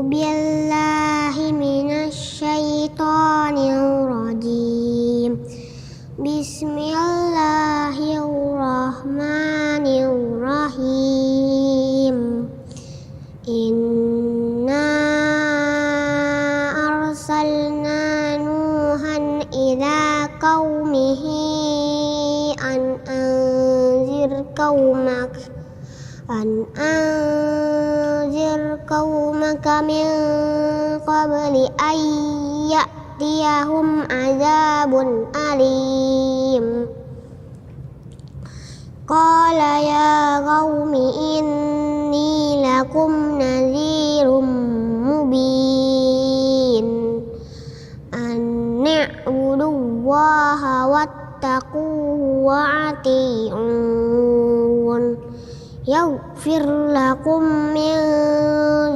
billahi minasyaitonir rajim. Bismillahirrahmanirrahim. Inna arsalna Nuhan ila qaumihi an anzir qaumaka min qabli ay ya'tiyahum azabun alim. Qala ya qaumi inni lakum nadhirum mubin an i'budullaha wattaquhu wa'ati'un yaghfir lakum min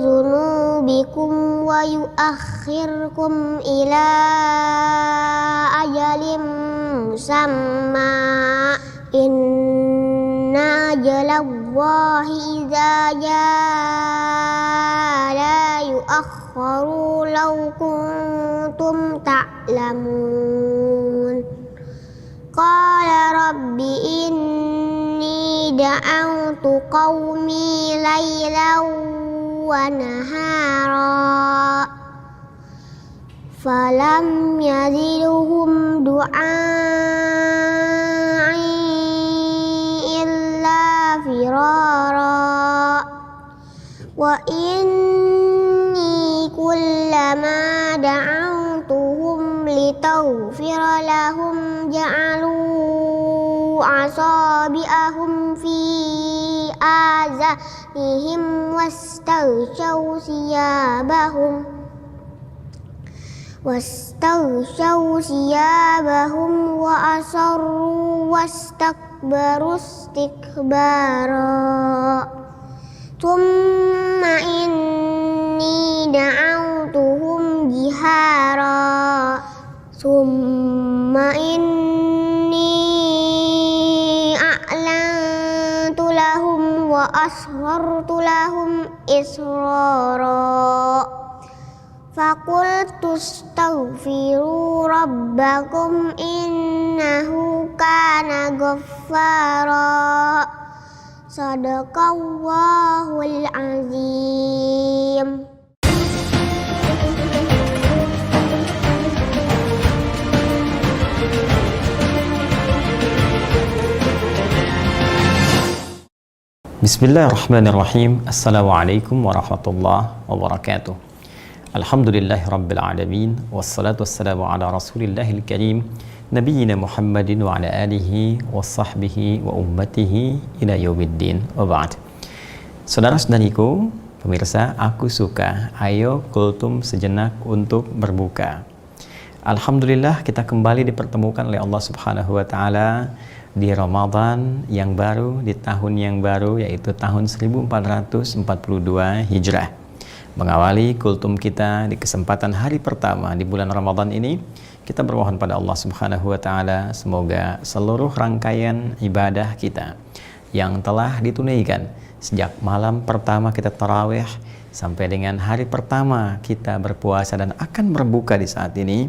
dzunubikum wa yuakhirkum ila ajalin musamma. Inna ajalallahi idza jaa la yuakharu law kuntum ta'lamun. Qala rabbi inni da'awtu qaumi laylan wa nahara falam yazidhum du'ai firara wa inni kullama da'awtuhum litaghfira lahum ja'alu asabi'ahum fi azanihim wastaghshaw siyabahum wa asarru wastakbaru istikbara. Thumma inni da'awtuhum jihara thumma inni a'lantu lahum wa asrartu lahum israra. Faqultu astaghfiru rabbakum innahu kana ghaffara. Sadaqallahul azim. Bismillahirrahmanirrahim. Assalamualaikum warahmatullahi wabarakatuh. Alhamdulillahi rabbil alamin. Wassalatu wassalamu ala rasulillahil karim Nabiyyina Muhammadin wa ala alihi wa sahbihi wa ummatihi ila yaumiddin wa ba'd. Saudara-saudariku, pemirsa Aku Suka, ayo kultum sejenak untuk berbuka. Alhamdulillah kita kembali dipertemukan oleh Allah Subhanahu wa taala di Ramadan yang baru, di tahun yang baru, yaitu tahun 1442 Hijrah. Mengawali kultum kita di kesempatan hari pertama di bulan Ramadan ini, kita bermohon pada Allah Subhanahu wa taala semoga seluruh rangkaian ibadah kita yang telah ditunaikan sejak malam pertama kita tarawih sampai dengan hari pertama kita berpuasa dan akan berbuka di saat ini,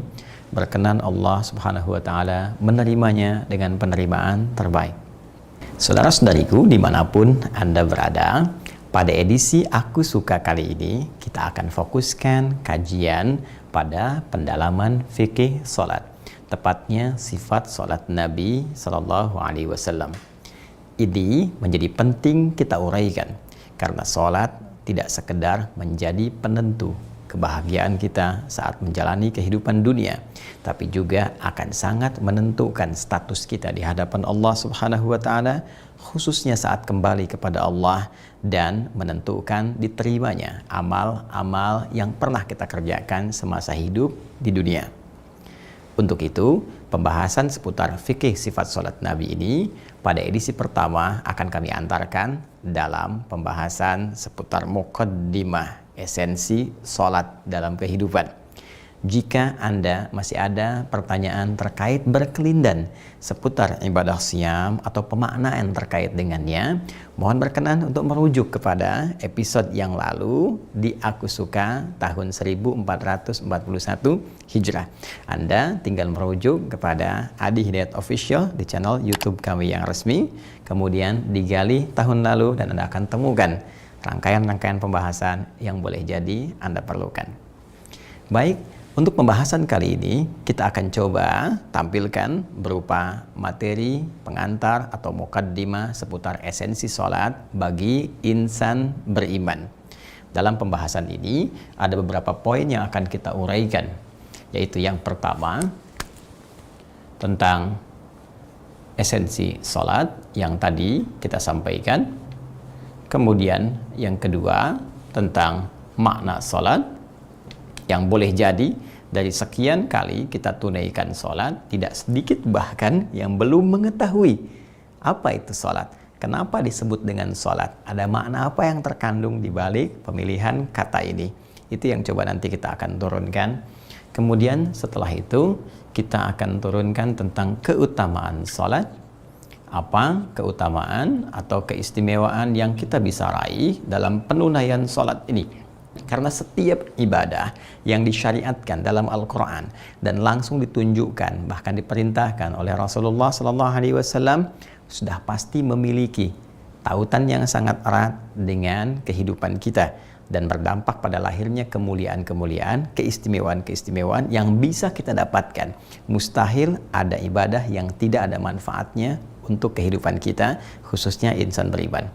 berkenan Allah Subhanahu wa taala menerimanya dengan penerimaan terbaik. Saudara-saudariku dimanapun Anda berada, pada edisi Aku Suka kali ini kita akan fokuskan kajian pada pendalaman fikih salat, tepatnya sifat salat Nabi Sallallahu Alaihi Wasallam. Ini menjadi penting kita uraikan karena salat tidak sekedar menjadi penentu kebahagiaan kita saat menjalani kehidupan dunia, tapi juga akan sangat menentukan status kita di hadapan Allah Subhanahu wa taala, khususnya saat kembali kepada Allah dan menentukan diterimanya amal-amal yang pernah kita kerjakan semasa hidup di dunia. Untuk itu, pembahasan seputar fikih sifat salat Nabi ini pada edisi pertama akan kami antarkan dalam pembahasan seputar muqaddimah, esensi salat dalam kehidupan. Jika Anda masih ada pertanyaan terkait berkelindan seputar ibadah siam atau pemaknaan terkait dengannya, mohon berkenan untuk merujuk kepada episode yang lalu di Aku Suka tahun 1441 Hijrah. Anda tinggal merujuk kepada Adi Hidayat Official di channel YouTube kami yang resmi, kemudian digali tahun lalu dan Anda akan temukan rangkaian-rangkaian pembahasan yang boleh jadi Anda perlukan. Baik, untuk pembahasan kali ini kita akan coba tampilkan berupa materi pengantar atau mukaddimah seputar esensi sholat bagi insan beriman. Dalam pembahasan ini ada beberapa poin yang akan kita uraikan, yaitu yang pertama tentang esensi sholat yang tadi kita sampaikan, kemudian yang kedua tentang makna sholat yang boleh jadi dari sekian kali kita tunaikan sholat, tidak sedikit bahkan yang belum mengetahui apa itu sholat, kenapa disebut dengan sholat, ada makna apa yang terkandung di balik pemilihan kata ini. Itu yang coba nanti kita akan turunkan. Kemudian setelah itu kita akan turunkan tentang keutamaan sholat, apa keutamaan atau keistimewaan yang kita bisa raih dalam penunaian sholat ini. Karena setiap ibadah yang disyariatkan dalam Al-Quran dan langsung ditunjukkan, bahkan diperintahkan oleh Rasulullah SAW, sudah pasti memiliki tautan yang sangat erat dengan kehidupan kita dan berdampak pada lahirnya kemuliaan-kemuliaan, keistimewaan-keistimewaan yang bisa kita dapatkan. Mustahil ada ibadah yang tidak ada manfaatnya untuk kehidupan kita, khususnya insan beriman.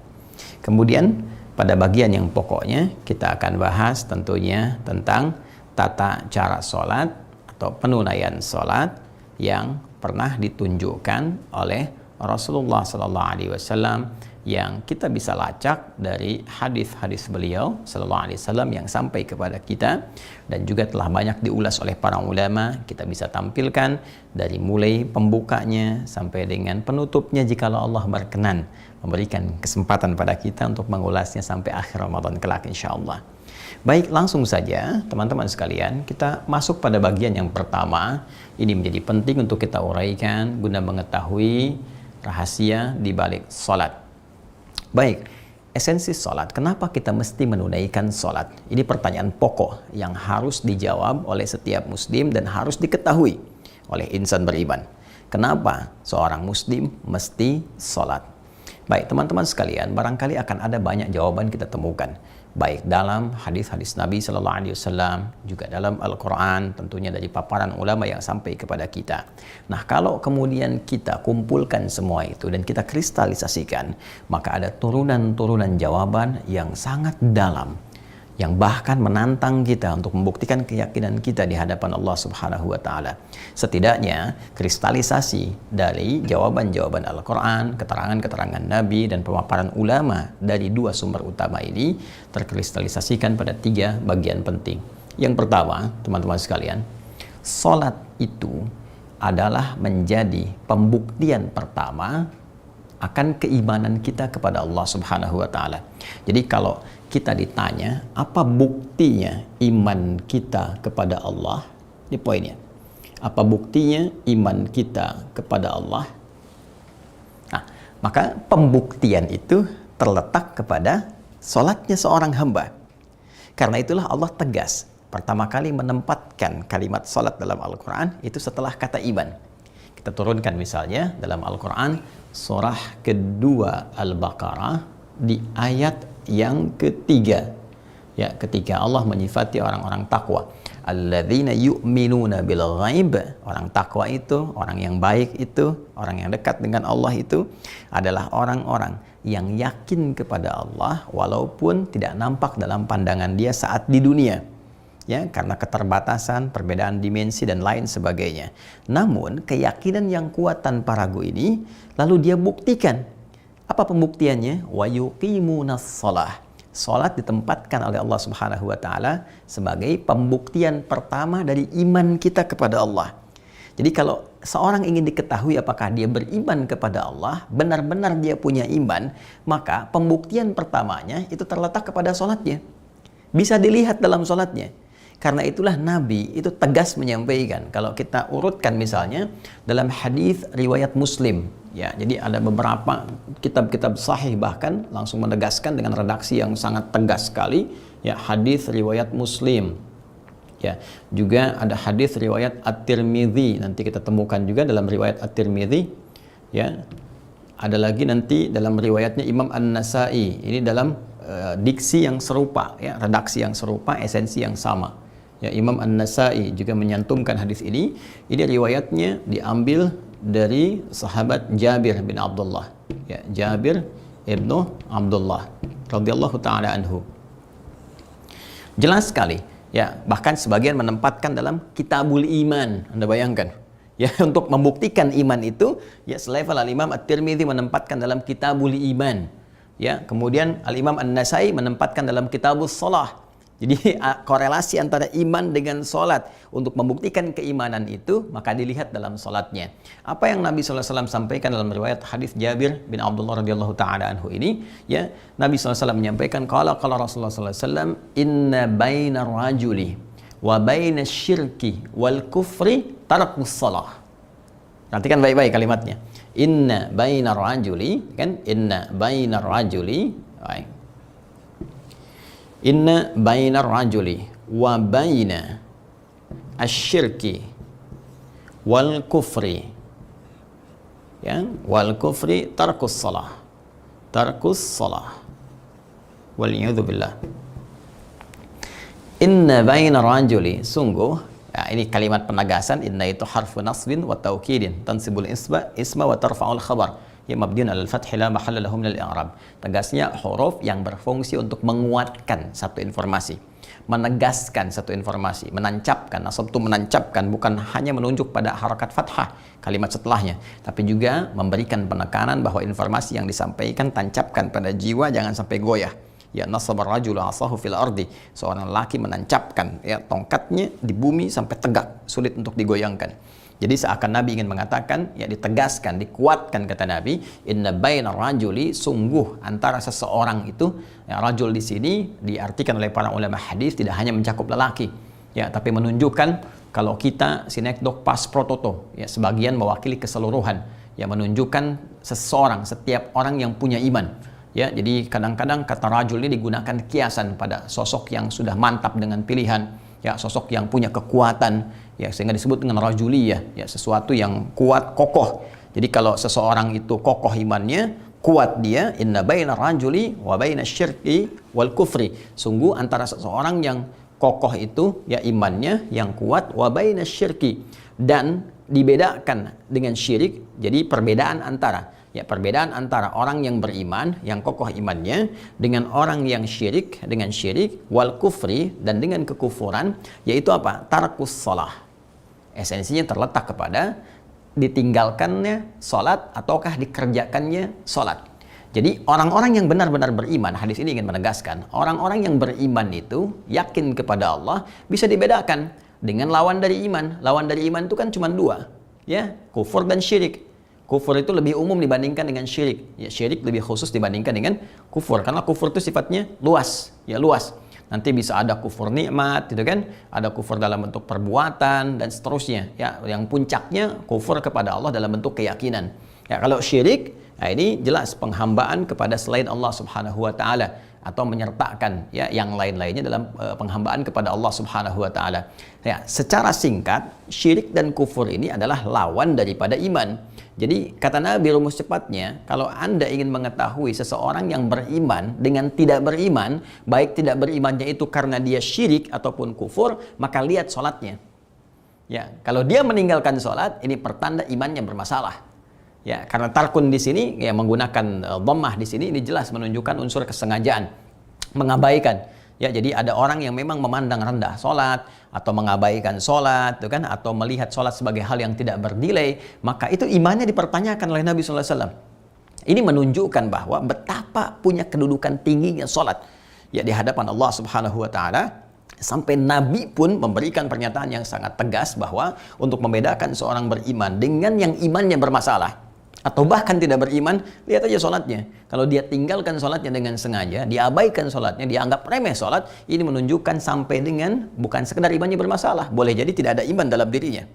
Kemudian pada bagian yang pokoknya kita akan bahas tentunya tentang tata cara sholat atau penunaian sholat yang pernah ditunjukkan oleh Rasulullah SAW yang kita bisa lacak dari hadis-hadis beliau SAW yang sampai kepada kita dan juga telah banyak diulas oleh para ulama. Kita bisa tampilkan dari mulai pembukanya sampai dengan penutupnya jikalau Allah berkenan memberikan kesempatan pada kita untuk mengulasnya sampai akhir Ramadan kelak insyaallah. Baik, langsung saja teman-teman sekalian, kita masuk pada bagian yang pertama. Ini menjadi penting untuk kita uraikan guna mengetahui rahasia di balik sholat. Baik, esensi sholat, kenapa kita mesti menunaikan sholat? Ini pertanyaan pokok yang harus dijawab oleh setiap muslim dan harus diketahui oleh insan beriman. Kenapa seorang muslim mesti sholat? Baik teman-teman sekalian, barangkali akan ada banyak jawaban kita temukan, baik dalam hadis-hadis Nabi Sallallahu Alaihi Wasallam, juga dalam Al-Quran, tentunya dari paparan ulama yang sampai kepada kita. Nah, kalau kemudian kita kumpulkan semua itu dan kita kristalisasikan, maka ada turunan-turunan jawaban yang sangat dalam, yang bahkan menantang kita untuk membuktikan keyakinan kita di hadapan Allah Subhanahu wa Ta'ala. Setidaknya kristalisasi dari jawaban-jawaban Al-Quran, keterangan-keterangan Nabi dan pemaparan ulama dari dua sumber utama ini terkristalisasikan pada tiga bagian penting. Yang pertama, teman-teman sekalian, sholat itu adalah menjadi pembuktian pertama akan keimanan kita kepada Allah Subhanahu wa Ta'ala. Jadi kalau kita ditanya apa buktinya iman kita kepada Allah, ini poinnya. Apa buktinya iman kita kepada Allah? Nah, maka pembuktian itu terletak kepada sholatnya seorang hamba. Karena itulah Allah tegas pertama kali menempatkan kalimat sholat dalam Al-Quran itu setelah kata iman. Kita turunkan misalnya dalam Al-Quran surah kedua Al-Baqarah di ayat yang ketiga, ya, ketika Allah menyifati orang-orang takwa, alladzina yu'minuna bil ghaib, orang takwa itu, orang yang baik itu, orang yang dekat dengan Allah itu adalah orang-orang yang yakin kepada Allah walaupun tidak nampak dalam pandangan dia saat di dunia, ya, karena keterbatasan, perbedaan dimensi dan lain sebagainya. Namun keyakinan yang kuat tanpa ragu ini lalu dia buktikan. Apa pembuktiannya? Wa yuqimunas shalah. Salat ditempatkan oleh Allah Subhanahu wa Ta'ala sebagai pembuktian pertama dari iman kita kepada Allah. Jadi kalau seorang ingin diketahui apakah dia beriman kepada Allah, benar-benar dia punya iman, maka pembuktian pertamanya itu terletak kepada salatnya. Bisa dilihat dalam salatnya. Karena itulah Nabi itu tegas menyampaikan. Kalau kita urutkan misalnya dalam hadis riwayat Muslim, ya, jadi ada beberapa kitab-kitab sahih bahkan langsung menegaskan dengan redaksi yang sangat tegas sekali, ya, hadis riwayat Muslim. Ya, juga ada hadis riwayat At-Tirmidzi, nanti kita temukan juga dalam riwayat At-Tirmidzi, ya. Ada lagi nanti dalam riwayatnya Imam An-Nasai, ini dalam diksi yang serupa, ya, redaksi yang serupa, esensi yang sama. Ya, Imam An-Nasai juga menyantumkan hadis ini. Ini riwayatnya diambil dari sahabat Jabir bin Abdullah. Ya, Jabir ibnu Abdullah radhiyallahu taala anhu. Jelas sekali, ya, bahkan sebagian menempatkan dalam Kitabul Iman. Anda bayangkan, ya, untuk membuktikan iman itu, ya, selevel Al-Imam At-Tirmidzi menempatkan dalam Kitabul Iman. Ya, kemudian Al-Imam An-Nasai menempatkan dalam Kitabus Shalah. Jadi korelasi antara iman dengan sholat, untuk membuktikan keimanan itu maka dilihat dalam sholatnya. Apa yang Nabi SAW sampaikan dalam riwayat hadis Jabir bin Abdullah radhiyallahu taala anhu ini, ya, Nabi SAW menyampaikan, qala Rasulullah SAW, inna baina rajuli wa baina syirki wal kufri tarkus shalah. Perhatikan baik-baik kalimatnya. Inna baina rajuli, kan, inna baina rajuli, baik. Inna baina rajuli wa baina asyirki wal kufri, ya, wal kufri tarkus salah wal iyadzu billah. Inna baina rajuli, sungguh, ya, ini kalimat penegasan. Inna itu harfu nasbin wa taukidin, tansibul isma wa tarfa'ul khabar, ya, mabniun alal fathi la mahalla lahu minal i'rab. Tegasnya huruf yang berfungsi untuk menguatkan satu informasi, menegaskan satu informasi, menancapkan. Nasab itu menancapkan, bukan hanya menunjuk pada harakat fathah kalimat setelahnya, tapi juga memberikan penekanan bahwa informasi yang disampaikan tancapkan pada jiwa, jangan sampai goyah. Ya, nasabar rajulu asahu fil ardi, seorang laki menancapkan, ya, tongkatnya di bumi sampai tegak, sulit untuk digoyangkan. Jadi seakan Nabi ingin mengatakan, ya, ditegaskan, dikuatkan, kata Nabi, inna baina rajuli, sungguh antara seseorang itu, ya, rajul di sini diartikan oleh para ulama hadis tidak hanya mencakup lelaki, ya, tapi menunjukkan kalau kita sinekdok pas prototo, ya, sebagian mewakili keseluruhan, ya, menunjukkan seseorang, setiap orang yang punya iman. Ya, jadi kadang-kadang kata rajul ini digunakan kiasan pada sosok yang sudah mantap dengan pilihan, ya, sosok yang punya kekuatan, ya, sehingga disebut dengan rajuliyah, ya, sesuatu yang kuat, kokoh. Jadi kalau seseorang itu kokoh imannya, kuat dia, inna baina rajuli wa baina syirki wal kufri, sungguh antara seseorang yang kokoh itu, ya, imannya yang kuat, wa baina syirki, dan dibedakan dengan syirik. Jadi perbedaan antara, ya, perbedaan antara orang yang beriman, yang kokoh imannya, dengan orang yang syirik, dengan syirik, wal kufri, dan dengan kekufuran, yaitu apa? Tarkus shalah. Esensinya terletak kepada ditinggalkannya sholat ataukah dikerjakannya sholat. Jadi orang-orang yang benar-benar beriman, hadis ini ingin menegaskan, orang-orang yang beriman itu yakin kepada Allah bisa dibedakan dengan lawan dari iman. Lawan dari iman itu kan cuma dua, ya, kufur dan syirik. Kufur itu lebih umum dibandingkan dengan syirik. Ya, syirik lebih khusus dibandingkan dengan kufur, karena kufur itu sifatnya luas, ya, luas. Nanti bisa ada kufur nikmat, gitu kan? Ada kufur dalam bentuk perbuatan dan seterusnya. Ya, yang puncaknya kufur kepada Allah dalam bentuk keyakinan. Ya, kalau syirik, nah ini jelas penghambaan kepada selain Allah Subhanahu wa taala atau menyertakan, ya, yang lain-lainnya dalam penghambaan kepada Allah Subhanahu wa taala. Ya, secara singkat, syirik dan kufur ini adalah lawan daripada iman. Jadi kata Nabi rumus cepatnya, kalau Anda ingin mengetahui seseorang yang beriman dengan tidak beriman, baik tidak berimannya itu karena dia syirik ataupun kufur, maka lihat sholatnya. Ya, kalau dia meninggalkan sholat, ini pertanda imannya bermasalah. Ya, karena tarkun di sini, ya, menggunakan dhammah di sini, ini jelas menunjukkan unsur kesengajaan, mengabaikan. Ya, jadi ada orang yang memang memandang rendah sholat atau mengabaikan sholat, kan, atau melihat sholat sebagai hal yang tidak bernilai, maka itu imannya dipertanyakan oleh Nabi SAW. Ini menunjukkan bahwa betapa punya kedudukan tingginya sholat, ya, di hadapan Allah Subhanahu wa taala, sampai Nabi pun memberikan pernyataan yang sangat tegas bahwa untuk membedakan seorang beriman dengan yang imannya bermasalah, atau bahkan tidak beriman, lihat aja sholatnya. Kalau dia tinggalkan sholatnya dengan sengaja, diabaikan sholatnya, dianggap remeh sholat, ini menunjukkan sampai dengan bukan sekedar imannya bermasalah, boleh jadi tidak ada iman dalam dirinya.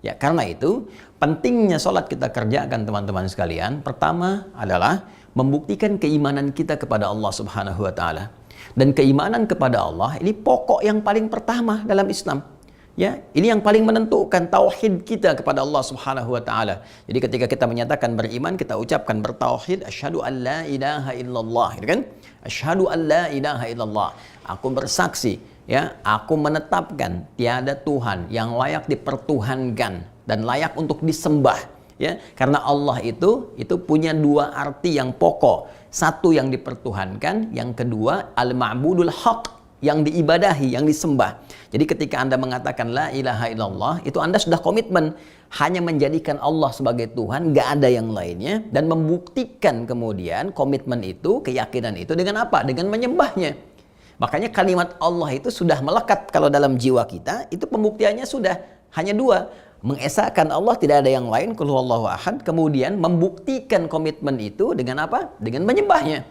Ya, karena itu pentingnya sholat kita kerjakan teman-teman sekalian. Pertama adalah membuktikan keimanan kita kepada Allah Subhanahu wa Ta'ala. Dan keimanan kepada Allah ini pokok yang paling pertama dalam Islam. Ya, ini yang paling menentukan tauhid kita kepada Allah Subhanahu wa Ta'ala. Jadi ketika kita menyatakan beriman, kita ucapkan bertauhid, asyhadu an la ilaha illallah, gitu kan? Asyhadu an la ilaha illallah. Aku bersaksi, ya, aku menetapkan tiada Tuhan yang layak dipertuhankan dan layak untuk disembah, ya. Karena Allah itu punya dua arti yang pokok. Satu yang dipertuhankan, yang kedua al-ma'budul haq, yang diibadahi, yang disembah. Jadi ketika Anda mengatakan la ilaha illallah, itu Anda sudah komitmen hanya menjadikan Allah sebagai Tuhan, gak ada yang lainnya, dan membuktikan kemudian komitmen itu, keyakinan itu dengan apa? Dengan menyembahnya. Makanya kalimat Allah itu sudah melekat kalau dalam jiwa kita, itu pembuktiannya sudah hanya dua. Mengesahkan Allah, tidak ada yang lain, qul huwallahu ahad, kemudian membuktikan komitmen itu dengan apa? Dengan menyembahnya.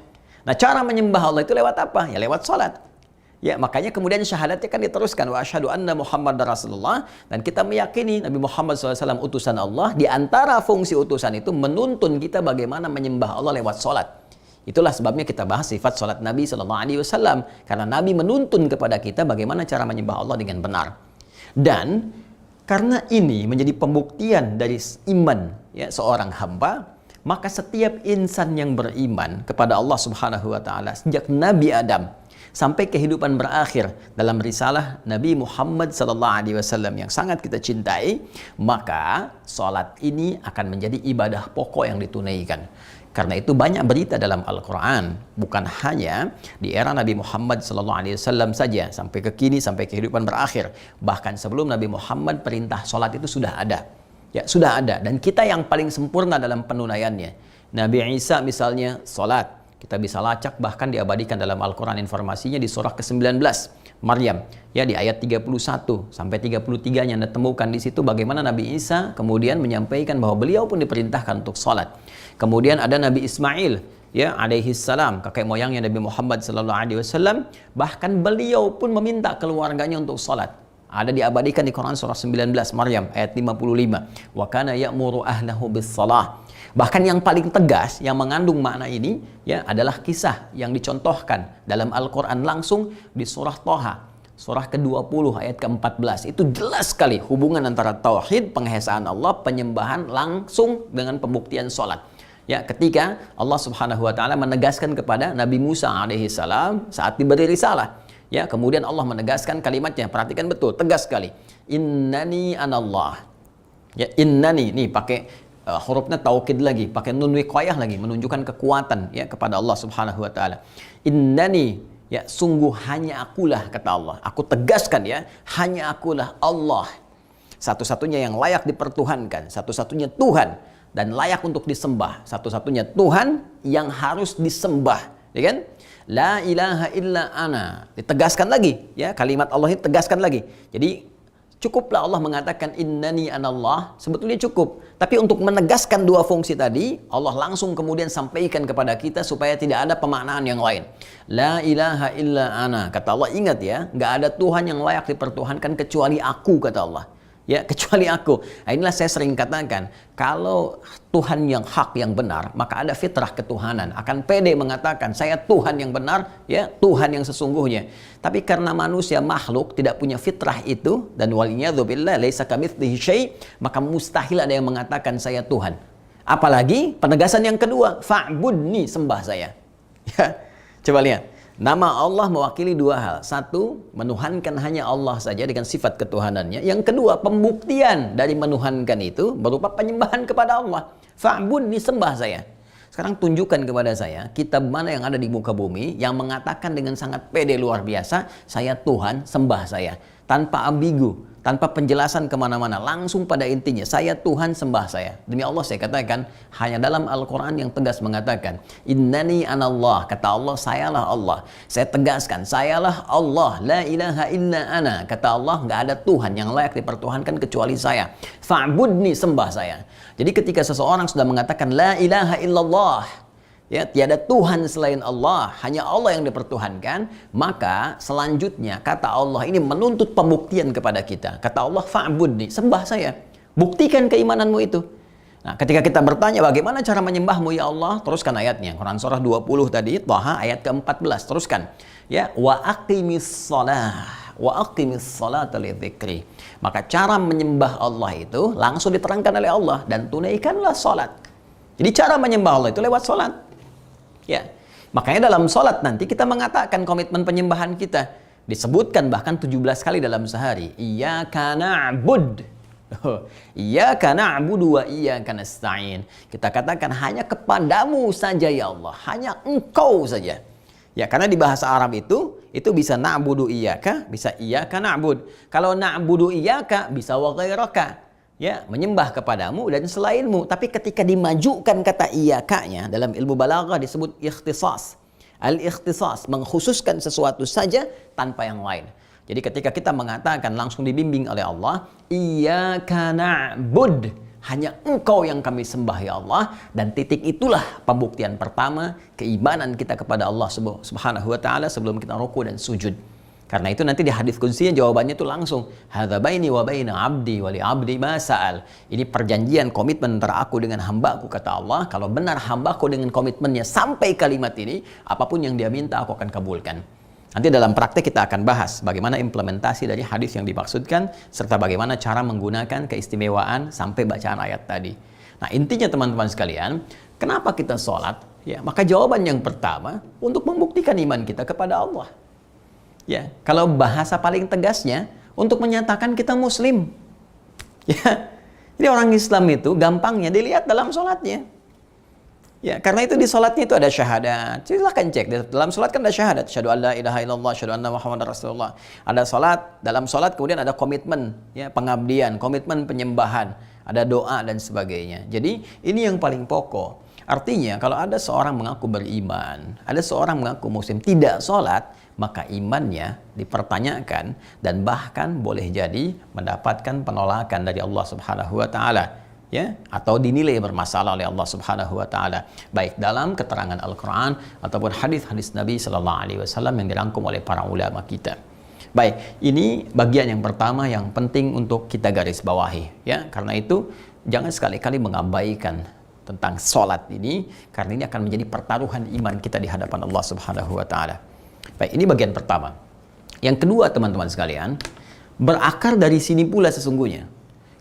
Nah, cara menyembah Allah itu lewat apa? Ya lewat salat. Ya, makanya kemudian syahadatnya kan diteruskan, wa asyhadu anna Muhammadar Rasulullah, dan kita meyakini Nabi Muhammad SAW utusan Allah. Di antara fungsi utusan itu menuntun kita bagaimana menyembah Allah lewat salat. Itulah sebabnya kita bahas sifat salat Nabi SAW, karena Nabi menuntun kepada kita bagaimana cara menyembah Allah dengan benar. Dan karena ini menjadi pembuktian dari iman, ya, seorang hamba, maka setiap insan yang beriman kepada Allah Subhanahu wa Ta'ala sejak Nabi Adam sampai kehidupan berakhir dalam risalah Nabi Muhammad SAW yang sangat kita cintai, maka sholat ini akan menjadi ibadah pokok yang ditunaikan. Karena itu banyak berita dalam Al-Quran, bukan hanya di era Nabi Muhammad SAW saja, sampai ke kini, sampai kehidupan berakhir. Bahkan sebelum Nabi Muhammad, perintah sholat itu sudah ada. Ya, sudah ada. Dan kita yang paling sempurna dalam penunaiannya. Nabi Isa misalnya sholat. Kita bisa lacak, bahkan diabadikan dalam Al-Quran informasinya di surah ke-19 Maryam, ya, di ayat 31 sampai 33 yang Anda temukan di situ bagaimana Nabi Isa kemudian menyampaikan bahwa beliau pun diperintahkan untuk salat. Kemudian ada Nabi Ismail, ya, alaihi salam, kakek moyangnya Nabi Muhammad SAW, bahkan beliau pun meminta keluarganya untuk salat. Ada diabadikan di Quran surah 19 Maryam ayat 55. Wa kana ya'muru ahlahu bis-shalah. Bahkan yang paling tegas yang mengandung makna ini, ya, adalah kisah yang dicontohkan dalam Al-Qur'an langsung di surah Thaha, surah ke-20 ayat ke-14. Itu jelas sekali hubungan antara tauhid, penghesaan Allah, penyembahan langsung dengan pembuktian salat. Ya, ketika Allah Subhanahu wa Ta'ala menegaskan kepada Nabi Musa alaihi salam saat diberi risalah, ya, kemudian Allah menegaskan kalimatnya, perhatikan betul, tegas sekali. Innani anallah. Ya, innani, nih pakai hurufnya taukid lagi, pakai nun wiqayah lagi, menunjukkan kekuatan, ya, kepada Allah Subhanahu wa Ta'ala. Innani, ya, sungguh hanya akulah, kata Allah. Aku tegaskan, ya, hanya akulah Allah. Satu-satunya yang layak dipertuhankan, satu-satunya Tuhan dan layak untuk disembah, satu-satunya Tuhan yang harus disembah, ya kan? La ilaha illa ana. Ditegaskan lagi, ya, kalimat Allah ini tegaskan lagi. Jadi cukuplah Allah mengatakan innani anallah, sebetulnya cukup. Tapi untuk menegaskan dua fungsi tadi, Allah langsung kemudian sampaikan kepada kita supaya tidak ada pemaknaan yang lain. La ilaha illa ana. Kata Allah, ingat ya, nggak ada Tuhan yang layak dipertuhankan kecuali aku, kata Allah. Ya, kecuali aku. Nah, inilah saya sering katakan, kalau Tuhan yang hak, yang benar, maka ada fitrah ketuhanan. Akan pede mengatakan, saya Tuhan yang benar, ya, Tuhan yang sesungguhnya. Tapi karena manusia makhluk tidak punya fitrah itu, dan waliyadzubillah laisa kamitslihi syai', maka mustahil ada yang mengatakan saya Tuhan. Apalagi penegasan yang kedua, fa'budni, sembah saya. Ya, coba lihat. Nama Allah mewakili dua hal. Satu, menuhankan hanya Allah saja dengan sifat ketuhanannya. Yang kedua, pembuktian dari menuhankan itu berupa penyembahan kepada Allah. Fa'budni, sembah saya. Sekarang tunjukkan kepada saya kitab mana yang ada di muka bumi yang mengatakan dengan sangat pede luar biasa, saya Tuhan, sembah saya. Tanpa ambigu, tanpa penjelasan kemana-mana, langsung pada intinya, saya Tuhan, sembah saya. Demi Allah saya katakan, hanya dalam Al-Quran yang tegas mengatakan, innani anallah, kata Allah, sayalah Allah. Saya tegaskan, sayalah Allah, la ilaha illa ana, kata Allah, nggak ada Tuhan yang layak dipertuhankan kecuali saya. Fa'budni, sembah saya. Jadi ketika seseorang sudah mengatakan, la ilaha illallah, ya, tiada Tuhan selain Allah, hanya Allah yang dipertuhankan, maka selanjutnya kata Allah ini menuntut pembuktian kepada kita. Kata Allah, fa'budni, sembah saya. Buktikan keimananmu itu. Nah, ketika kita bertanya bagaimana cara menyembahmu ya Allah, teruskan ayatnya. Quran surah 20 tadi, Thaha ayat ke-14, teruskan. Ya, wa aqimis shalah, wa aqimis salata lidzikri. Maka cara menyembah Allah itu langsung diterangkan oleh Allah, dan tunaikanlah salat. Jadi cara menyembah Allah itu lewat salat. Ya, makanya dalam sholat nanti kita mengatakan komitmen penyembahan kita. Disebutkan bahkan 17 kali dalam sehari. Iyyaka na'bud. Iyyaka na'budu wa iyyaka nasta'in. Kita katakan hanya kepadamu saja ya Allah. Hanya engkau saja. Ya, karena di bahasa Arab itu bisa na'budu iyyaka, bisa iyyaka na'bud. Kalau na'budu iyyaka bisa wa ghairaka. Ya, menyembah kepadamu dan selainmu. Tapi ketika dimajukan kata iyakanya, dalam ilmu balaghah disebut ikhtisas. Al-ikhtisas, mengkhususkan sesuatu saja tanpa yang lain. Jadi ketika kita mengatakan langsung dibimbing oleh Allah, iyyaka na'bud, hanya engkau yang kami sembah ya Allah. Dan titik itulah pembuktian pertama keimanan kita kepada Allah subhanahu wa ta'ala sebelum kita ruku dan sujud. Karena itu nanti di hadis qudsi jawabannya itu langsung, hadza baini wa baina 'abdi wa li 'abdi ma sa'al. Ini perjanjian komitmen antara aku dengan hambaku, kata Allah. Kalau benar hambaku dengan komitmennya sampai kalimat ini, apapun yang dia minta aku akan kabulkan. Nanti dalam praktek kita akan bahas bagaimana implementasi dari hadis yang dimaksudkan, serta bagaimana cara menggunakan keistimewaan sampai bacaan ayat tadi. Nah, intinya teman-teman sekalian, kenapa kita sholat? Ya, maka jawaban yang pertama untuk membuktikan iman kita kepada Allah. Ya, kalau bahasa paling tegasnya untuk menyatakan kita muslim. Ya. Jadi orang Islam itu gampangnya dilihat dalam sholatnya. Ya, karena itu di sholatnya itu ada syahadat. Silahkan cek, dalam sholat kan ada syahadat. Asyhadu an la ilaha illallah, asyhadu anna Muhammadar Rasulullah. Ada sholat, dalam sholat kemudian ada komitmen, ya, pengabdian, komitmen penyembahan, ada doa dan sebagainya. Jadi ini yang paling pokok. Artinya kalau ada seorang mengaku beriman, ada seorang mengaku muslim, tidak sholat, maka imannya dipertanyakan dan bahkan boleh jadi mendapatkan penolakan dari Allah Subhanahu wa taala, ya, atau dinilai bermasalah oleh Allah Subhanahu wa taala, baik dalam keterangan Al-Qur'an ataupun hadis-hadis Nabi sallallahu alaihi wasallam yang dirangkum oleh para ulama kita. Baik, ini bagian yang pertama yang penting untuk kita garis bawahi, ya. Karena itu jangan sekali-kali mengabaikan tentang sholat ini, karena ini akan menjadi pertaruhan iman kita di hadapan Allah Subhanahu wa taala. Baik, ini bagian pertama. Yang kedua, teman-teman sekalian, berakar dari sini pula sesungguhnya.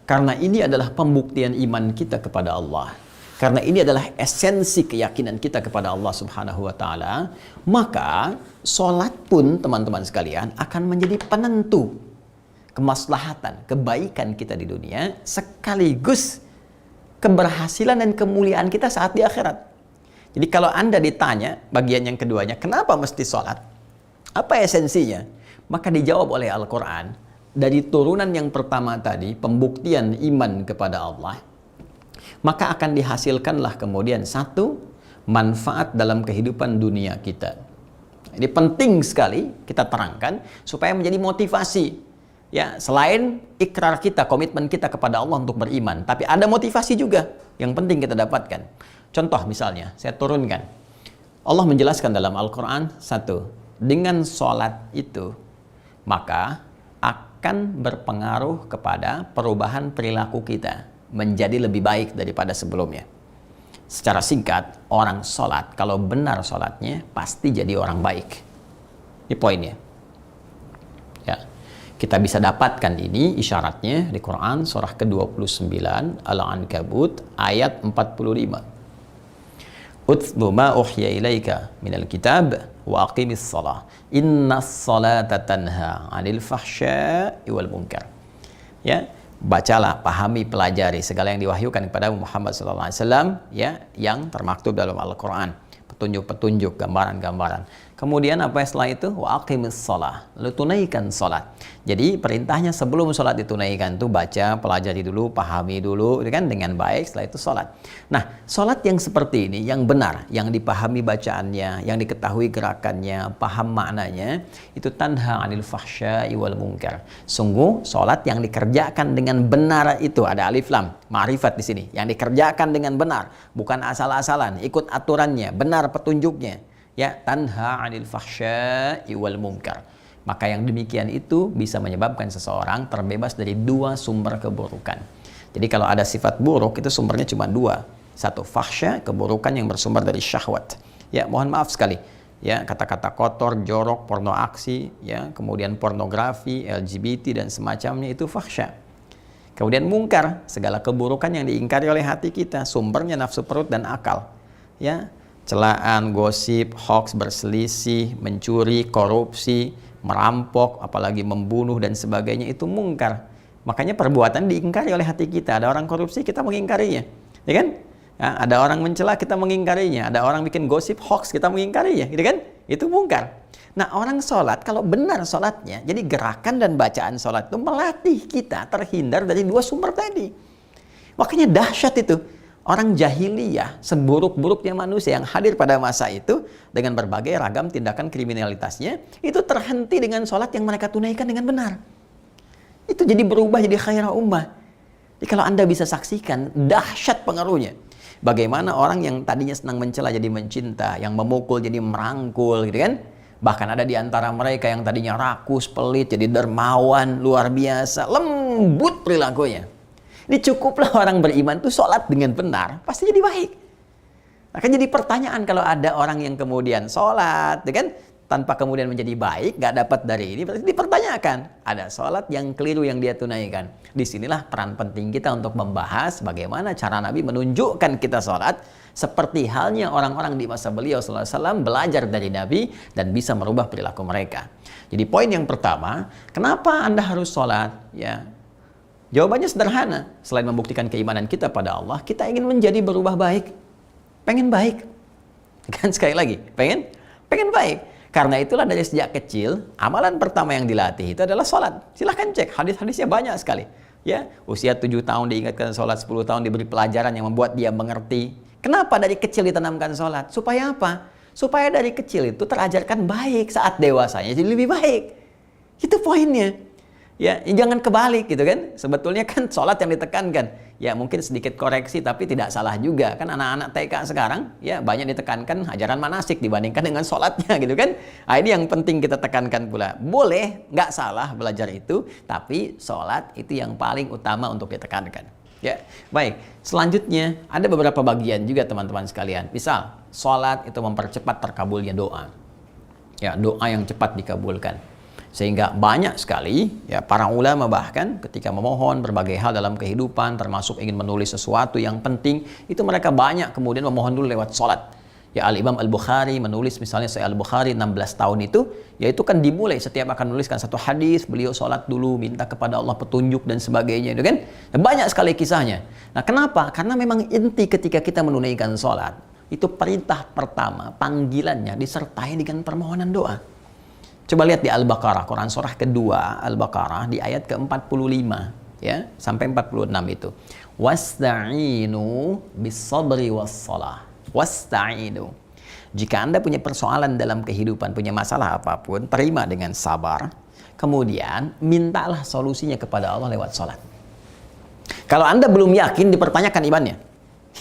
Karena ini adalah pembuktian iman kita kepada Allah. Karena ini adalah esensi keyakinan kita kepada Allah Subhanahu wa taala, maka sholat pun teman-teman sekalian akan menjadi penentu kemaslahatan, kebaikan kita di dunia, sekaligus keberhasilan dan kemuliaan kita saat di akhirat. Jadi kalau Anda ditanya bagian yang keduanya, kenapa mesti sholat? Apa esensinya? Maka dijawab oleh Al-Quran, dari turunan yang pertama tadi, pembuktian iman kepada Allah, maka akan dihasilkanlah kemudian satu, manfaat dalam kehidupan dunia kita. Ini penting sekali kita terangkan, supaya menjadi motivasi. Ya, selain ikrar kita, komitmen kita kepada Allah untuk beriman, tapi ada motivasi juga yang penting kita dapatkan. Contoh misalnya, saya turunkan. Allah menjelaskan dalam Al-Quran, satu, dengan sholat itu, maka akan berpengaruh kepada perubahan perilaku kita, menjadi lebih baik daripada sebelumnya. Secara singkat, orang sholat, kalau benar sholatnya, pasti jadi orang baik. Ini poinnya. Ya. Kita bisa dapatkan ini isyaratnya di Quran surah ke-29 Al-Ankabut ayat 45. Utlu ma uhya ilaika minal kitab wa aqimis shalah innas salata tanha 'anil fahsya'i wal munkar. Ya, bacalah, pahami, pelajari segala yang diwahyukan kepada Muhammad sallallahu alaihi wasallam, ya, yang termaktub dalam Al-Qur'an. Petunjuk-petunjuk, gambaran-gambaran. Kemudian apa setelah itu? Wa aqimis shalah. Lalu tunaikan salat. Jadi perintahnya sebelum salat ditunaikan itu baca, pelajari dulu, pahami dulu kan dengan baik, setelah itu salat. Nah, salat yang seperti ini yang benar, yang dipahami bacaannya, yang diketahui gerakannya, paham maknanya, itu tanha 'anil fahsya'i wal munkar. Sungguh salat yang dikerjakan dengan benar itu ada alif lam, ma'rifat di sini. Yang dikerjakan dengan benar, bukan asal-asalan, ikut aturannya, benar petunjuknya. Ya, tanha 'anil fahsya'i wal munkar. Maka yang demikian itu bisa menyebabkan seseorang terbebas dari dua sumber keburukan. Jadi kalau ada sifat buruk itu sumbernya cuma dua. Satu, fahsya, keburukan yang bersumber dari syahwat. Ya, mohon maaf sekali. Ya, kata-kata kotor, jorok, porno aksi, ya, kemudian pornografi, LGBT dan semacamnya itu fahsya. Kemudian mungkar, segala keburukan yang diingkari oleh hati kita, sumbernya nafsu perut dan akal. Ya, celaan, gosip, hoax, berselisih, mencuri, korupsi, merampok, apalagi membunuh dan sebagainya itu mungkar. Makanya perbuatan diingkari oleh hati kita. Ada orang korupsi, kita mengingkarinya, ya kan? Ya, ada orang mencela, kita mengingkarinya. Ada orang bikin gosip, hoax, kita mengingkarinya, gitu kan? Itu mungkar. Nah, orang sholat, kalau benar sholatnya, jadi gerakan dan bacaan sholat itu melatih kita terhindar dari dua sumber tadi. Makanya dahsyat itu. Orang jahiliyah, seburuk-buruknya manusia yang hadir pada masa itu dengan berbagai ragam tindakan kriminalitasnya, itu terhenti dengan sholat yang mereka tunaikan dengan benar. Itu jadi berubah jadi khairah ummah. Jadi kalau Anda bisa saksikan dahsyat pengaruhnya. Bagaimana orang yang tadinya senang mencela jadi mencinta, yang memukul jadi merangkul, gitu kan? Bahkan ada di antara mereka yang tadinya rakus, pelit, jadi dermawan, luar biasa, lembut perilakunya. Ini cukuplah orang beriman tuh sholat dengan benar, pasti jadi baik. Akan jadi pertanyaan kalau ada orang yang kemudian sholat, ya kan, tanpa kemudian menjadi baik, gak dapat dari ini, berarti dipertanyakan. Ada sholat yang keliru yang dia tunaikan. Disinilah peran penting kita untuk membahas bagaimana cara Nabi menunjukkan kita sholat, seperti halnya orang-orang di masa beliau SAW belajar dari Nabi dan bisa merubah perilaku mereka. Jadi poin yang pertama, kenapa Anda harus sholat? Ya, jawabannya sederhana. Selain membuktikan keimanan kita pada Allah, kita ingin menjadi berubah baik. Pengen baik. Kan sekali lagi, pengen baik. Karena itulah dari sejak kecil, amalan pertama yang dilatih itu adalah sholat. Silahkan cek, hadis-hadisnya banyak sekali. Ya, usia 7 tahun diingatkan sholat, 10 tahun diberi pelajaran yang membuat dia mengerti. Kenapa dari kecil ditanamkan sholat? Supaya apa? Supaya dari kecil itu terajarkan baik, saat dewasanya jadi lebih baik. Itu poinnya. Ya, jangan kebalik gitu kan. Sebetulnya kan sholat yang ditekankan. Ya mungkin sedikit koreksi tapi tidak salah juga. Kan anak-anak TK sekarang ya banyak ditekankan ajaran manasik dibandingkan dengan sholatnya gitu kan. Nah, ini yang penting kita tekankan pula. Boleh, nggak salah belajar itu. Tapi sholat itu yang paling utama untuk ditekankan. Ya, baik. Selanjutnya ada beberapa bagian juga teman-teman sekalian. Misal, sholat itu mempercepat terkabulnya doa. Ya, doa yang cepat dikabulkan. Sehingga banyak sekali ya para ulama bahkan ketika memohon berbagai hal dalam kehidupan, termasuk ingin menulis sesuatu yang penting, itu mereka banyak kemudian memohon dulu lewat sholat. Ya, Al-Imam Al-Bukhari menulis misalnya Sahih Al-Bukhari 16 tahun itu, yaitu kan dimulai setiap akan menuliskan satu hadis, beliau sholat dulu, minta kepada Allah petunjuk dan sebagainya, itu kan? Nah, banyak sekali kisahnya. Nah, kenapa? Karena memang inti ketika kita menunaikan sholat, itu perintah pertama, panggilannya disertai dengan permohonan doa. Coba lihat di Al-Baqarah, Quran surah kedua Al-Baqarah di ayat ke-45 ya sampai 46 itu. Wasta'inu bis-sabri was-shalah. Wasta'inu. Jika Anda punya persoalan dalam kehidupan, punya masalah apapun, terima dengan sabar. Kemudian mintalah solusinya kepada Allah lewat salat. Kalau Anda belum yakin, dipertanyakan imannya.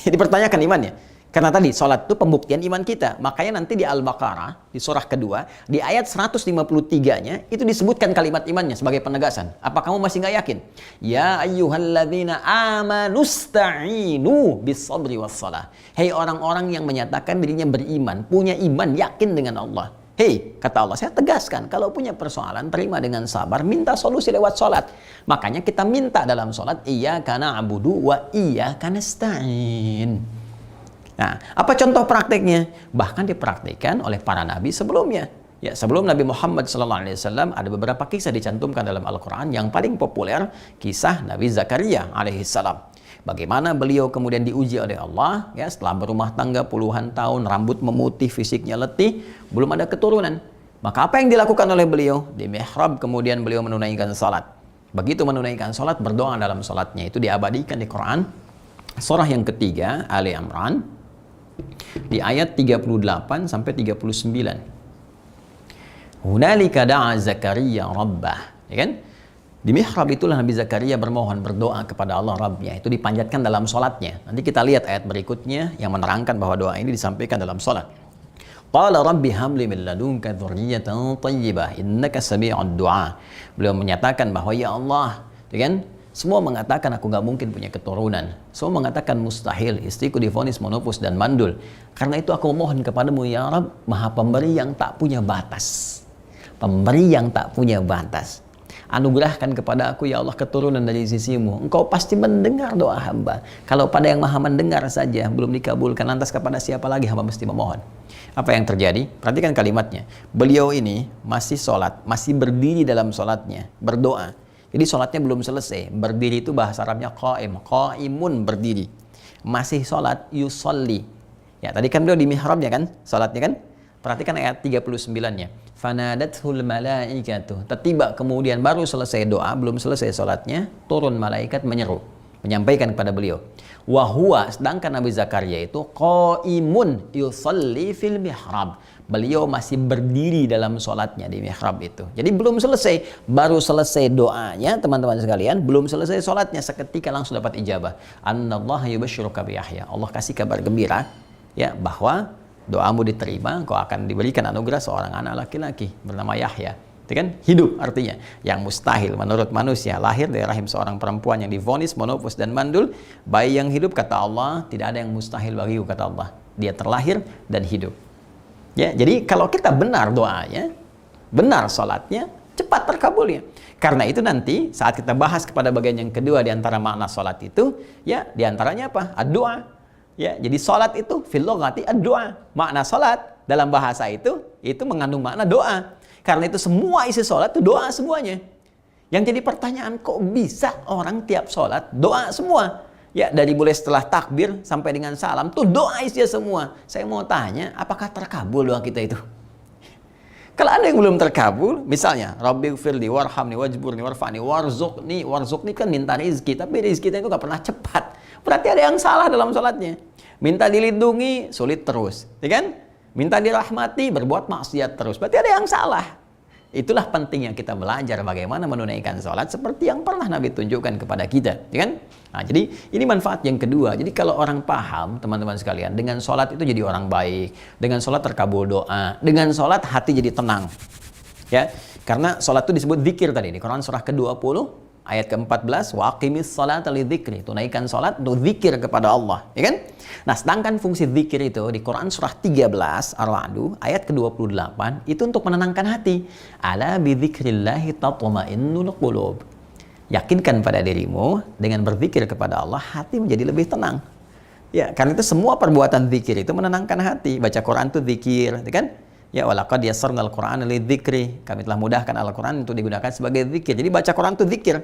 Dipertanyakan imannya. Karena tadi sholat itu pembuktian iman kita. Makanya nanti di Al-Baqarah, di surah kedua, di ayat 153-nya, itu disebutkan kalimat imannya sebagai penegasan. Apa kamu masih nggak yakin? Ya ayyuhalladzina amanusta'inu bis-sabri was-shalah. Hei orang-orang yang menyatakan dirinya beriman, punya iman, yakin dengan Allah. Hei, kata Allah, saya tegaskan, kalau punya persoalan, terima dengan sabar, minta solusi lewat sholat. Makanya kita minta dalam sholat, iyyaka na'budu wa iyyaka nasta'in. Nah, apa contoh prakteknya? Bahkan dipraktikkan oleh para nabi sebelumnya. Ya, sebelum Nabi Muhammad SAW ada beberapa kisah dicantumkan dalam Al-Quran. Yang paling populer kisah Nabi Zakaria alaihissalam. Bagaimana beliau kemudian diuji oleh Allah, ya, setelah berumah tangga puluhan tahun, rambut memutih, fisiknya letih, belum ada keturunan. Maka apa yang dilakukan oleh beliau? Di mihrab kemudian beliau menunaikan salat. Begitu menunaikan salat, berdoa dalam salatnya. Itu diabadikan di Quran. Surah yang ketiga, Ali Imran, di ayat 38 sampai 39. Hunalika da'a Zakaria rabbah. Ya kan? Di mihrab itulah Nabi Zakaria bermohon, berdoa kepada Allah Rabbnya. Itu dipanjatkan dalam sholatnya. Nanti kita lihat ayat berikutnya yang menerangkan bahwa doa ini disampaikan dalam sholat. Qala rabbi habli min ladunka dzurriyyatan thayyibah innaka sami'ud du'a. Beliau menyatakan bahwa ya Allah, ya kan? Semua mengatakan aku nggak mungkin punya keturunan. Semua mengatakan mustahil, istriku divonis monopus dan mandul. Karena itu aku mohon kepadamu ya Rabb, Maha Pemberi yang tak punya batas. Pemberi yang tak punya batas. Anugerahkan kepada aku ya Allah keturunan dari sisimu. Engkau pasti mendengar doa hamba. Kalau pada yang maha mendengar saja belum dikabulkan, lantas kepada siapa lagi hamba mesti memohon? Apa yang terjadi? Perhatikan kalimatnya. Beliau ini masih sholat, masih berdiri dalam sholatnya, berdoa. Jadi sholatnya belum selesai. Berdiri itu bahasa Arabnya qaim, qaimun, berdiri. Masih sholat, yusolli. Ya, tadi kan beliau di mihrabnya kan, sholatnya kan? Perhatikan ayat 39-nya. Fanadathul malaikatu. Tiba kemudian baru selesai doa, belum selesai sholatnya, turun malaikat menyeru, menyampaikan kepada beliau. Wahuwa, sedangkan Nabi Zakaria itu qaimun yusalli fil mihrab. Beliau masih berdiri dalam sholatnya di mihrab itu. Jadi belum selesai, baru selesai doanya teman-teman sekalian, belum selesai sholatnya, seketika langsung dapat ijabah. Annallaha yubashshiruka bi Yahya. Allah kasih kabar gembira, ya, bahwa doamu diterima, kau akan diberikan anugerah seorang anak laki-laki bernama Yahya. Itu kan hidup artinya. Yang mustahil menurut manusia, lahir dari rahim seorang perempuan yang divonis monopus dan mandul. Bayi yang hidup, kata Allah, tidak ada yang mustahil bagiku, kata Allah. Dia terlahir dan hidup. Ya, jadi kalau kita benar doanya, benar sholatnya, cepat terkabulnya. Karena itu nanti saat kita bahas kepada bagian yang kedua di antara makna sholat itu, ya, di antaranya apa? Ad-doa. Ya, jadi salat itu fil lughati ad-du'a. Makna salat dalam bahasa itu mengandung makna doa. Karena itu semua isi salat itu doa semuanya. Yang jadi pertanyaan, kok bisa orang tiap salat doa semua? Ya, dari mulai setelah takbir sampai dengan salam tuh doa isinya semua. Saya mau tanya, apakah terkabul doa kita itu? Kalau ada yang belum terkabul, misalnya Rabbighfirli warhamni wajburni warfa'ni warzuqni. Warzuqni kan minta rezeki, tapi rezeki kita itu gak pernah cepat. Berarti ada yang salah dalam sholatnya. Minta dilindungi, sulit terus, ya kan? Minta dirahmati, berbuat maksiat terus. Berarti ada yang salah. Itulah pentingnya kita belajar bagaimana menunaikan sholat seperti yang pernah Nabi tunjukkan kepada kita, ya kan? Nah, jadi ini manfaat yang kedua. Jadi kalau orang paham, teman-teman sekalian, dengan sholat itu jadi orang baik, dengan sholat terkabul doa, dengan sholat hati jadi tenang, ya. Karena sholat itu disebut zikir tadi di Quran surah ke-20 ayat ke-14, wa aqimis sholata lidzikri. Tunaikan sholat untuk zikir kepada Allah, ya kan? Nah, sedangkan fungsi zikir itu di Quran surah 13 Ar-Ra'd ayat ke-28 itu untuk menenangkan hati. Ala bidzikrillahi tatma'innul qulub. Yakinkan pada dirimu dengan berzikir kepada Allah, hati menjadi lebih tenang. Ya, karena itu semua perbuatan zikir itu menenangkan hati. Baca Quran itu zikir, ya kan? Ya, walaqad yassarnal Qur'ana lidzikri. Kami telah mudahkan Al-Qur'an untuk digunakan sebagai zikir. Jadi baca Quran itu zikir.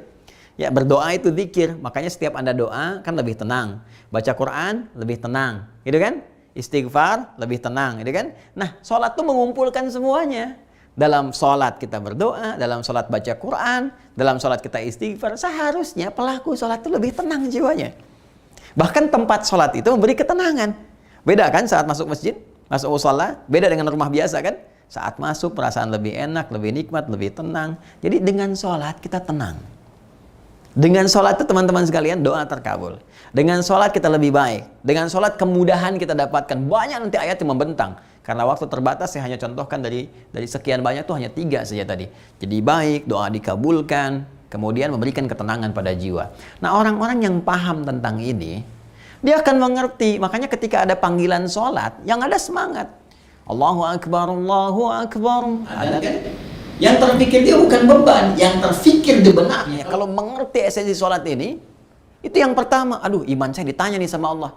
Ya, berdoa itu zikir. Makanya setiap Anda doa kan lebih tenang. Baca Quran lebih tenang, gitu kan? Istighfar lebih tenang, gitu kan? Nah, sholat itu mengumpulkan semuanya. Dalam sholat kita berdoa, dalam sholat baca Quran, dalam sholat kita istighfar. Seharusnya pelaku sholat itu lebih tenang jiwanya. Bahkan tempat sholat itu memberi ketenangan. Beda kan saat masuk masjid, masuk mushola, beda dengan rumah biasa kan? Saat masuk perasaan lebih enak, lebih nikmat, lebih tenang. Jadi dengan sholat kita tenang. Dengan sholat itu teman-teman sekalian doa terkabul. Dengan sholat kita lebih baik. Dengan sholat kemudahan kita dapatkan. Banyak nanti ayat yang membentang. Karena waktu terbatas saya hanya contohkan dari sekian banyak tuh hanya 3 saja tadi. Jadi baik, doa dikabulkan, kemudian memberikan ketenangan pada jiwa. Nah, orang-orang yang paham tentang ini, dia akan mengerti. Makanya ketika ada panggilan sholat, yang ada semangat. Allahu Akbar, Allahu Akbar. Ada kan? Yang terpikir dia bukan beban, yang terpikir dia benarnya. Kalau mengerti esensi sholat ini, itu yang pertama. Aduh, iman saya ditanya nih sama Allah.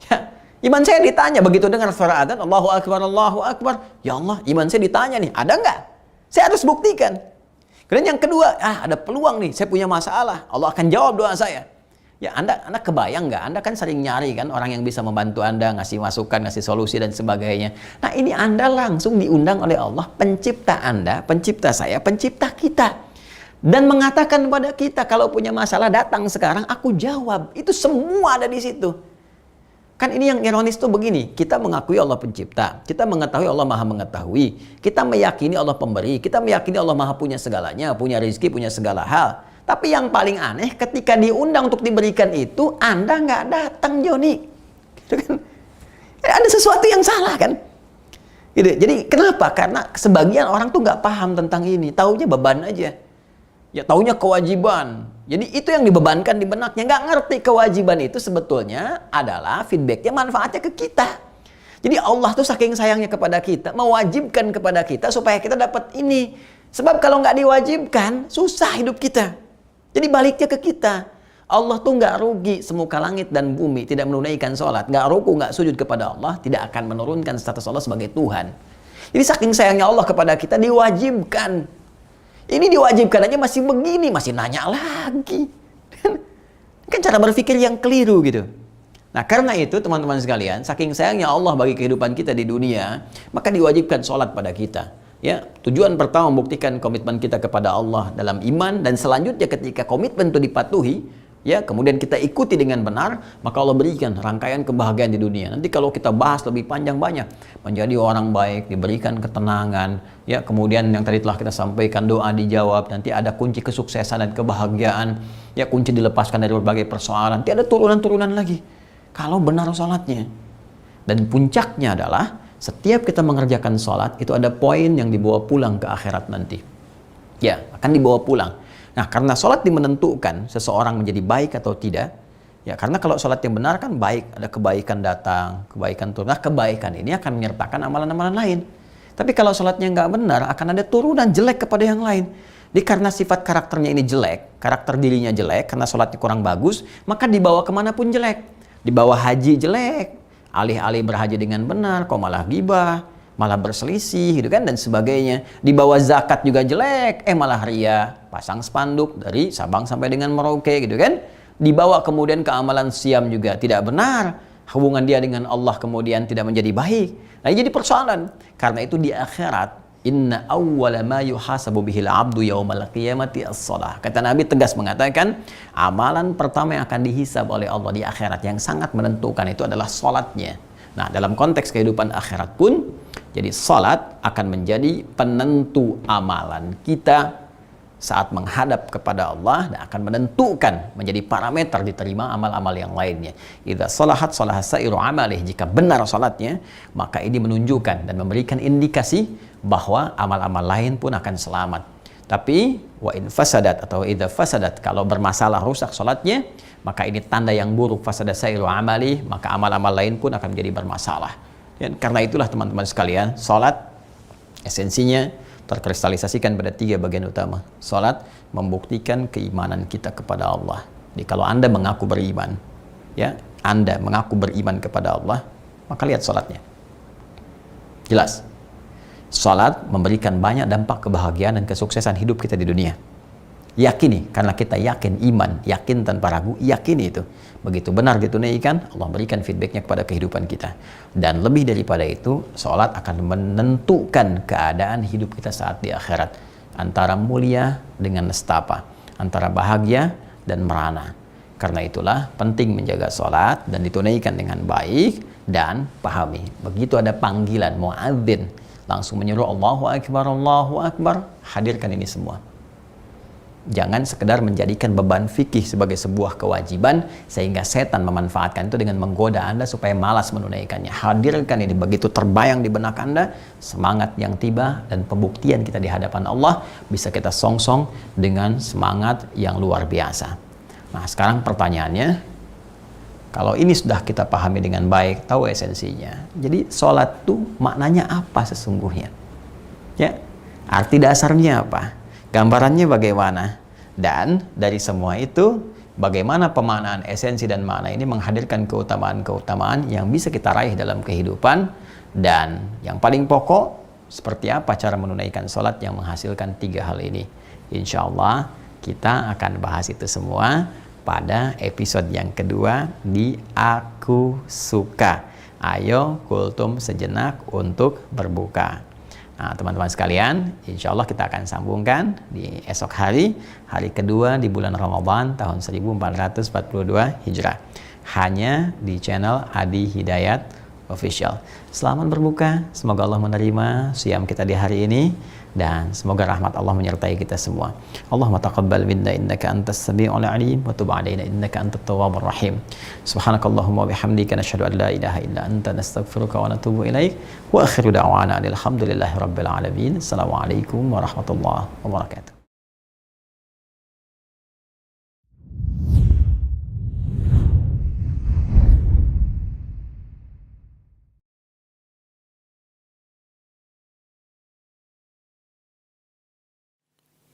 Ya, iman saya ditanya begitu dengar suara adzan, Allahu Akbar, Allahu Akbar. Ya Allah, iman saya ditanya nih, ada nggak? Saya harus buktikan. Kemudian yang kedua, ada peluang nih, saya punya masalah. Allah akan jawab doa saya. Ya, Anda kebayang nggak? Anda kan sering nyari kan orang yang bisa membantu Anda, ngasih masukan, ngasih solusi dan sebagainya. Nah, ini Anda langsung diundang oleh Allah, pencipta Anda, pencipta saya, pencipta kita. Dan mengatakan kepada kita, kalau punya masalah datang sekarang, aku jawab. Itu semua ada di situ. Kan ini yang ironis tuh begini, kita mengakui Allah pencipta, kita mengetahui Allah maha mengetahui, kita meyakini Allah pemberi, kita meyakini Allah maha punya segalanya, punya rezeki, punya segala hal. Tapi yang paling aneh ketika diundang untuk diberikan itu, Anda nggak datang, Joni. Gitu kan? Ada sesuatu yang salah kan? Gitu. Jadi kenapa? Karena sebagian orang tuh nggak paham tentang ini, taunya beban aja. Ya taunya kewajiban. Jadi itu yang dibebankan di benaknya, nggak ngerti kewajiban itu sebetulnya adalah feedbacknya, manfaatnya ke kita. Jadi Allah tuh saking sayangnya kepada kita, mewajibkan kepada kita supaya kita dapat ini. Sebab kalau nggak diwajibkan, susah hidup kita. Jadi baliknya ke kita. Allah tuh nggak rugi semuka langit dan bumi tidak menunaikan sholat, nggak ruku, nggak sujud kepada Allah, tidak akan menurunkan status Allah sebagai Tuhan. Jadi saking sayangnya Allah kepada kita, diwajibkan. Ini diwajibkan aja masih begini, masih nanya lagi. Kan cara berpikir yang keliru gitu. Nah karena itu teman-teman sekalian, saking sayangnya Allah bagi kehidupan kita di dunia, maka diwajibkan sholat pada kita. Ya, tujuan pertama membuktikan komitmen kita kepada Allah dalam iman, dan selanjutnya ketika komitmen itu dipatuhi, ya, kemudian kita ikuti dengan benar, maka Allah berikan rangkaian kebahagiaan di dunia. Nanti kalau kita bahas lebih panjang banyak, menjadi orang baik, diberikan ketenangan, ya, kemudian yang tadi telah kita sampaikan, doa dijawab, nanti ada kunci kesuksesan dan kebahagiaan, ya, kunci dilepaskan dari berbagai persoalan, nanti ada turunan-turunan lagi kalau benar sholatnya. Dan puncaknya adalah setiap kita mengerjakan sholat, itu ada poin yang dibawa pulang ke akhirat nanti. Ya, akan dibawa pulang. Nah, karena sholat menentukan seseorang menjadi baik atau tidak. Ya, karena kalau sholat yang benar kan baik, ada kebaikan datang, kebaikan turun. Nah, kebaikan ini akan menyertakan amalan-amalan lain. Tapi kalau sholatnya nggak benar, akan ada turunan jelek kepada yang lain. Jadi karena sifat karakternya ini jelek, karakter dirinya jelek, karena sholatnya kurang bagus, maka dibawa kemanapun jelek. Dibawa haji jelek, alih-alih berhaji dengan benar, kok malah gibah, malah berselisih, gitu kan, dan sebagainya. Dibawa zakat juga jelek, malah ria, pasang spanduk dari Sabang sampai dengan Merauke, gitu kan. Dibawa kemudian ke amalan siam juga tidak benar, hubungan dia dengan Allah kemudian tidak menjadi baik. Nah, ini jadi persoalan. Karena itu di akhirat, inna awwala ma yuhasabu bihil abdu yaumal qiyamati as-shalah. Kata Nabi tegas mengatakan, amalan pertama yang akan dihisab oleh Allah di akhirat yang sangat menentukan itu adalah salatnya. Nah, dalam konteks kehidupan akhirat pun, jadi salat akan menjadi penentu amalan kita saat menghadap kepada Allah, dan akan menentukan menjadi parameter diterima amal-amal yang lainnya. Idza salahat salaha sairu amalih, jika benar salatnya, maka ini menunjukkan dan memberikan indikasi bahwa amal-amal lain pun akan selamat. Tapi wa in fasadat atau idza fasadat, kalau bermasalah rusak salatnya, maka ini tanda yang buruk, fasada sairu amali, maka amal-amal lain pun akan menjadi bermasalah. Dan karena itulah teman-teman sekalian, salat esensinya terkristalisasikan pada 3 bagian utama. Salat membuktikan keimanan kita kepada Allah. Jadi kalau Anda mengaku beriman, ya, Anda mengaku beriman kepada Allah, maka lihat salatnya. Jelas. Salat memberikan banyak dampak kebahagiaan dan kesuksesan hidup kita di dunia. Yakini, karena kita yakin iman, yakin tanpa ragu, yakini itu. Begitu benar ditunaikan, Allah berikan feedbacknya kepada kehidupan kita. Dan lebih daripada itu, salat akan menentukan keadaan hidup kita saat di akhirat. Antara mulia dengan nestapa, antara bahagia dan merana. Karena itulah penting menjaga salat dan ditunaikan dengan baik, dan pahami. Begitu ada panggilan muadzin, langsung menyuruh Allahu Akbar, hadirkan ini semua. Jangan sekedar menjadikan beban fikih sebagai sebuah kewajiban sehingga setan memanfaatkan itu dengan menggoda Anda supaya malas menunaikannya. Hadirkan ini, begitu terbayang di benak Anda, semangat yang tiba dan pembuktian kita di hadapan Allah bisa kita songsong dengan semangat yang luar biasa. Nah, sekarang pertanyaannya, kalau ini sudah kita pahami dengan baik, tahu esensinya. Jadi sholat itu maknanya apa sesungguhnya? Ya, arti dasarnya apa? Gambarannya bagaimana? Dan dari semua itu, bagaimana pemaknaan esensi dan makna ini menghadirkan keutamaan-keutamaan yang bisa kita raih dalam kehidupan. Dan yang paling pokok, seperti apa cara menunaikan sholat yang menghasilkan 3 hal ini. Insya Allah kita akan bahas itu semua pada episode yang kedua di Aku Suka. Ayo kultum sejenak untuk berbuka. Nah, teman-teman sekalian, insya Allah kita akan sambungkan di esok hari, hari kedua di bulan Ramadan tahun 1442 Hijrah. Hanya di channel Adi Hidayat Official. Selamat berbuka, semoga Allah menerima siyam kita di hari ini, dan semoga rahmat Allah menyertai kita semua. Allahumma taqabbal minna innaka antas sami'ul alim wa tub 'alaina innaka antat tawwabur rahim. Subhanakallahumma wa bihamdika nashhadu an la ilaha illa anta nastaghfiruka wa natubu ilaik. Wa akhiru da'wana alhamdulillahi rabbil alamin. Assalamualaikum warahmatullahi wabarakatuh.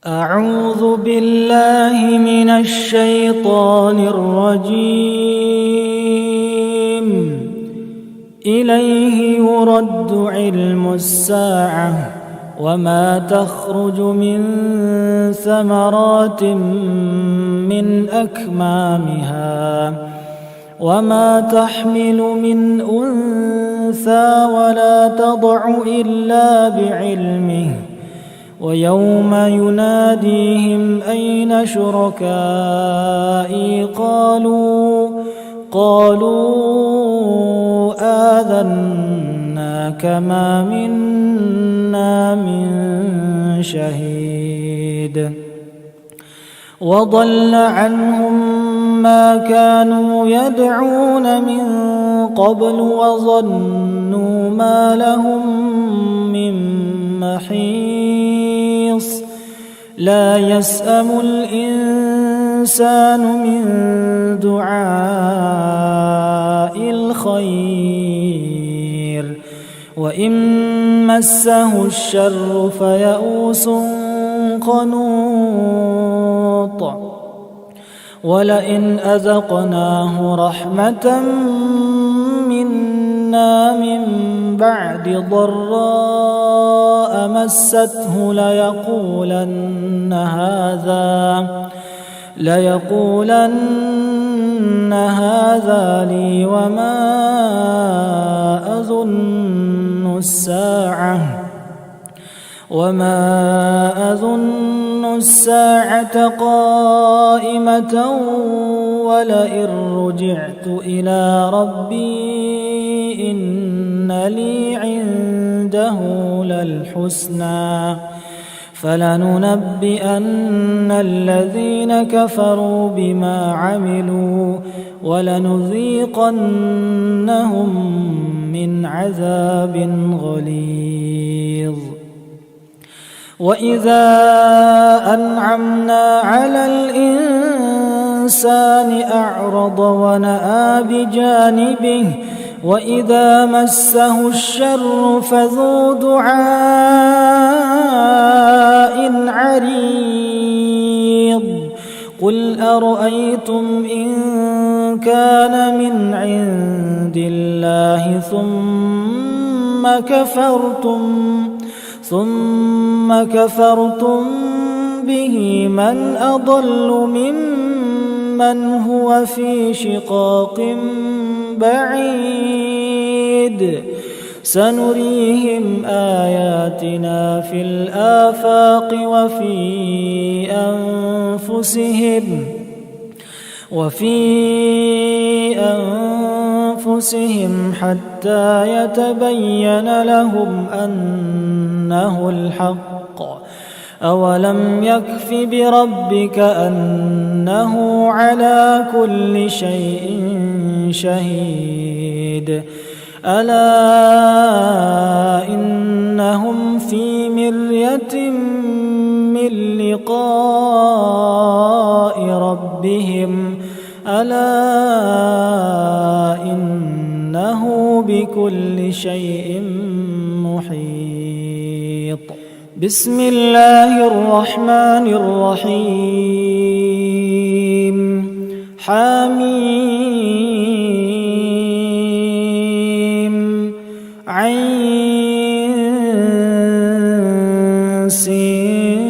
أعوذ بالله من الشيطان الرجيم. إليه يرد علم الساعة وما تخرج من ثمرات من أكمامها وما تحمل من أنثى ولا تضع إلا بعلمه ويوم يناديهم أين شركائي قالوا آذناك ما منا من شهيد وضل عنهم ما كانوا يدعون من قبل وظنوا ما لهم من محيص لا يسأم الإنسان من دعاء الخير وإن مسه الشر فيئوس قنوط ولئن أذقناه رحمة منا من بعد ضراء مسته ليقولن هذا لي وما أظن الساعة قائمة ولئن رجعت إلى ربي إن لي عنده للحسنى فلننبئن الذين كفروا بما عملوا ولنذيقنهم من عذاب غليظ وإذا أنعمنا على الإنسان أعرض ونأى بجانبه وإذا مسه الشر فذو دعاء عريض قل أرأيتم إن كان من عند الله ثم كفرتم به من أضل ممن هو في شقاق بعيد سنريهم آياتنا في الآفاق وفي أنفسهم حتى يتبين لهم أنه الحق أولم يكف بربك أنه على كل شيء شهيد ألا إنهم في مرية من لقاء ربهم ألا إنه بكل شيء محيط بسم الله الرحمن الرحيم حميم عين سين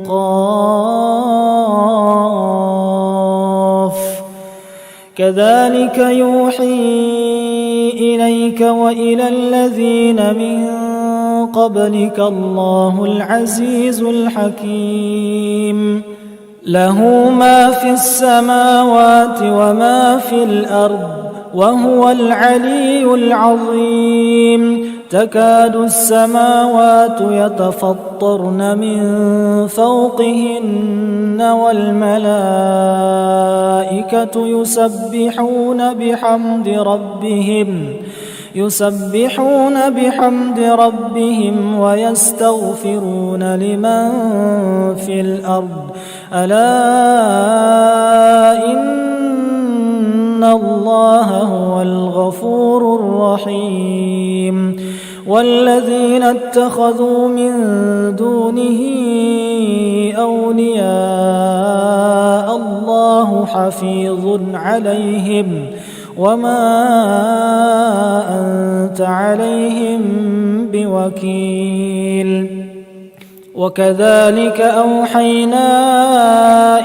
قاف كذلك يوحي إليك وإلى الذين من قبلك الله العزيز الحكيم له ما في السماوات وما في الأرض وهو العلي العظيم تكاد السماوات يتفطرن من فوقهن والملائكة يسبحون بحمد ربهم ويستغفرون لمن في الأرض ألا إن الله هو الغفور الرحيم والذين اتخذوا من دونه أولياء الله حفيظ عليهم وما أنت عليهم بوكيل وكذلك أوحينا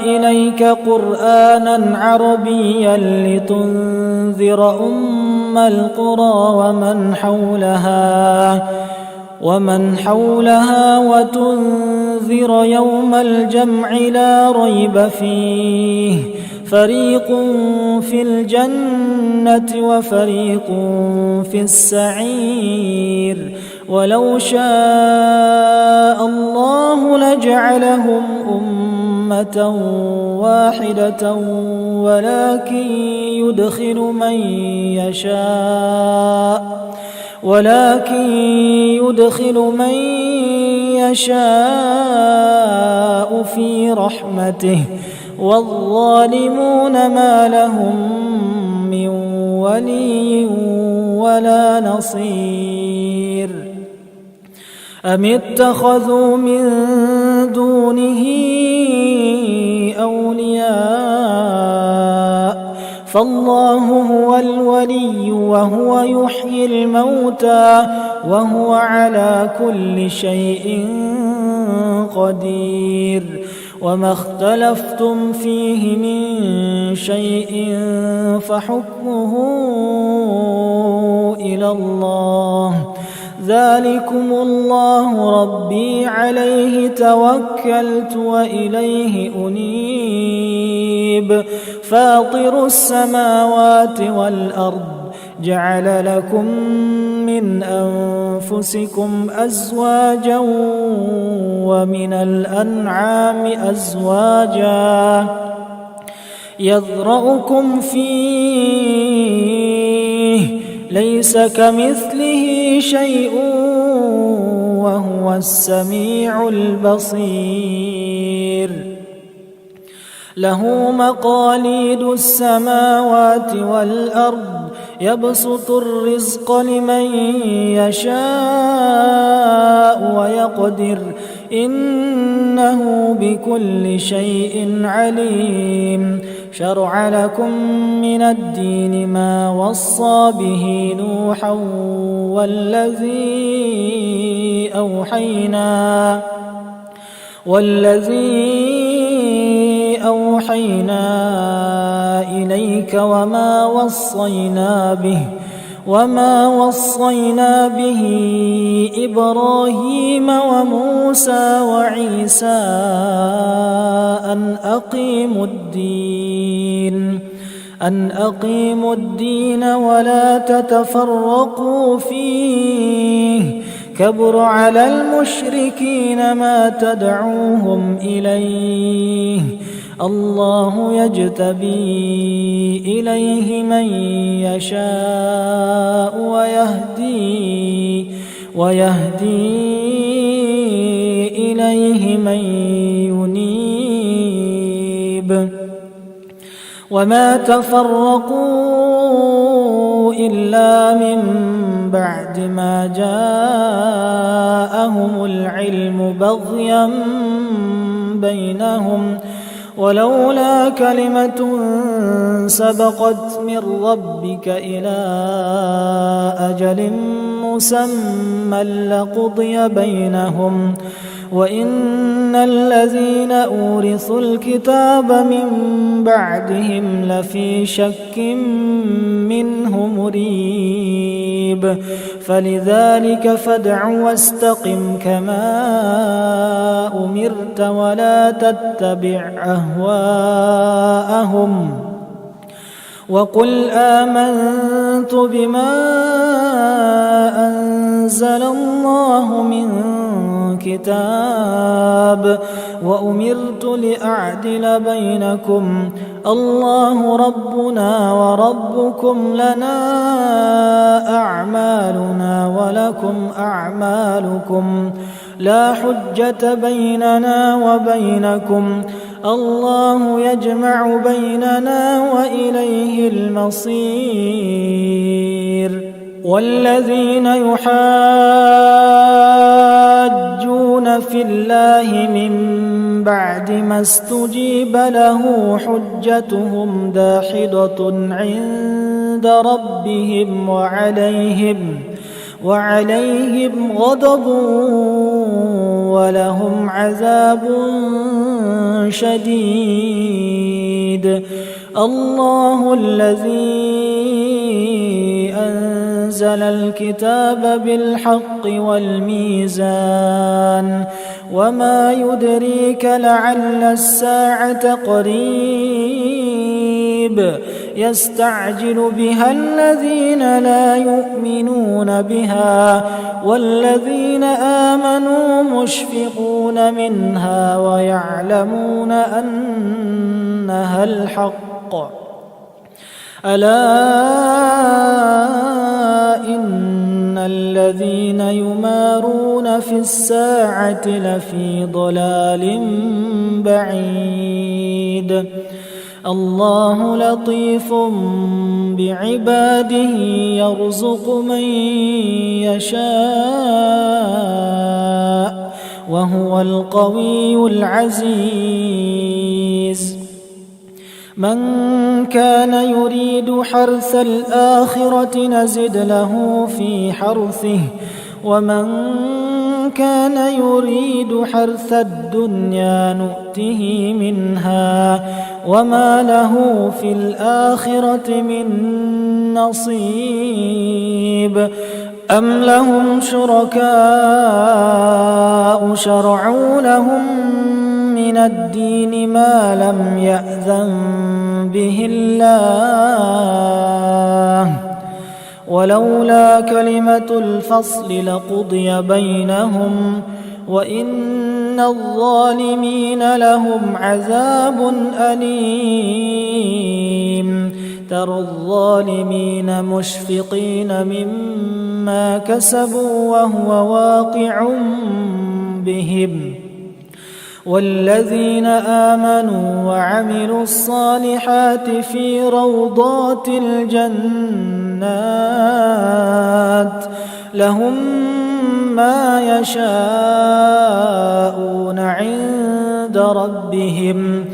إليك قرآنا عربيا لتنذر أم القرى ومن حولها وتنذر يوم الجمع لا ريب فيه فريق في الجنة وفريق في السعير ولو شاء الله لجعلهم أمة واحدة ولكن يدخل من يشاء في رحمته والظالمون ما لهم من ولي ولا نصير أم اتخذوا من دونه أولياء فالله هو الولي وهو يحيي الموتى وهو على كل شيء قدير وما اختلفتم فيه من شيء فحكمه إلى الله ذلكم الله ربي عليه توكلت وإليه أنيب فاطر السماوات والأرض جعل لكم من أنفسكم أزواجا ومن الأنعام أزواجا يذرأكم فيه ليس كمثله شيء وهو السميع البصير له مقاليد السماوات والأرض يبسط الرزق لمن يشاء ويقدر إنه بكل شيء عليم شرع لكم من الدين ما وصى به نوحا والذي أوحينا إليك وما وصينا به إبراهيم وموسى وعيسى أن أقيموا الدين ولا تتفرقوا فيه كبر على المشركين ما تدعوهم إليه الله يجتبي إليه من يشاء ويهدي إليه من ينيب وما تفرقوا إلا من بعد ما جاءهم العلم بغيا بينهم ولولا كلمة سبقت من ربك إلى أجل مسمى لقضي بينهم وإن الذين أورثوا الكتاب من بعدهم لفي شك منه مريب فلذلك فادع واستقم كما أمرت ولا تتبع أهواءهم وقل آمنت بما أنزل الله من كتاب وأمرت لأعدل بينكم الله ربنا وربكم لنا أعمالنا ولكم أعمالكم لا حجة بيننا وبينكم الله يجمع بيننا وإليه المصير والذين يحاجون في الله من بعد ما استجيب له حجتهم داحضة عند ربهم وعليهم غضب ولهم عذاب شديد الله الذي أنزل الكتاب بالحق والميزان وما يدريك لعل الساعة قريب يستعجل بها الذين لا يؤمنون بها والذين آمنوا مشفقون منها ويعلمون أنها الحق ألا إن الذين يمارون في الساعة لفي ضلال بعيد الله لطيف بعباده يرزق من يشاء وهو القوي العزيز من كان يريد حرث الآخرة نزد له في حرثه ومن كان يريد حرث الدنيا نؤته منها وما له في الآخرة من نصيب أم لهم شركاء شرعوا لهم من الدين ما لم يأذن به الله ولولا كلمة الفصل لقضي بينهم وإن الظالمين لهم عذاب أليم ترى الظالمين مشفقين مما كسبوا وهو واقع بهم والذين آمنوا وعملوا الصالحات في روضات الجنات لهم ما يشاءون عند ربهم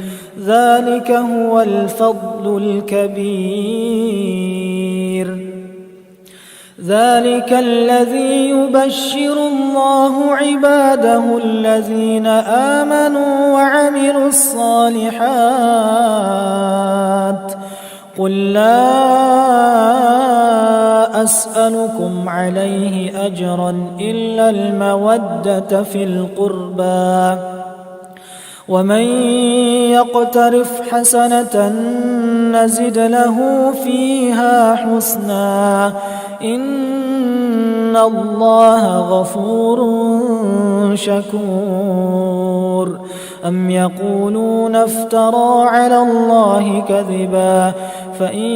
ذلك هو الفضل الكبير ذلك الذي يبشر الله عباده الذين آمنوا وعملوا الصالحات قل لا أسألكم عليه أجرا إلا المودة في القربى ومن يقترف حسنة نزد له فيها حسنا إن الله غفور شكور أم يقولون افترى على الله كذبا فإن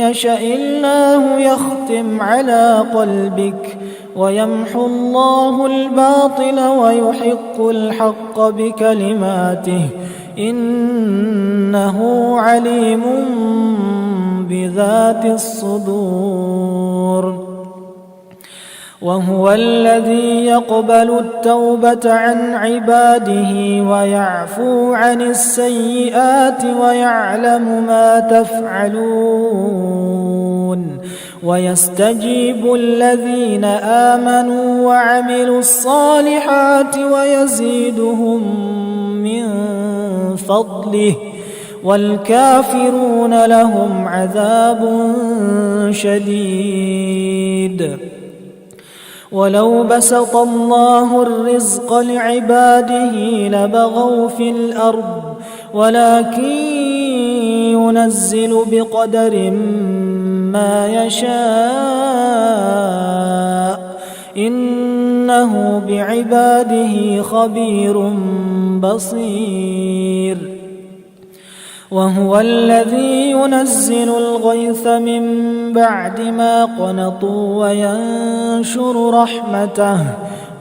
يشأ الله يختم على قلبك ويمحو الله الباطل ويحق الحق بكلماته إنه عليم بذات الصدور وهو الذي يقبل التوبة عن عباده ويعفو عن السيئات ويعلم ما تفعلون ويستجيب الذين آمنوا وعملوا الصالحات ويزيدهم من فضله والكافرون لهم عذاب شديد. ولو بسط الله الرزق لعباده لبغوا في الأرض ولكن ينزل بقدر ما يشاء إنه بعباده خبير بصير. وهو الذي ينزل الغيث من بعد ما قنطوا وينشر رحمته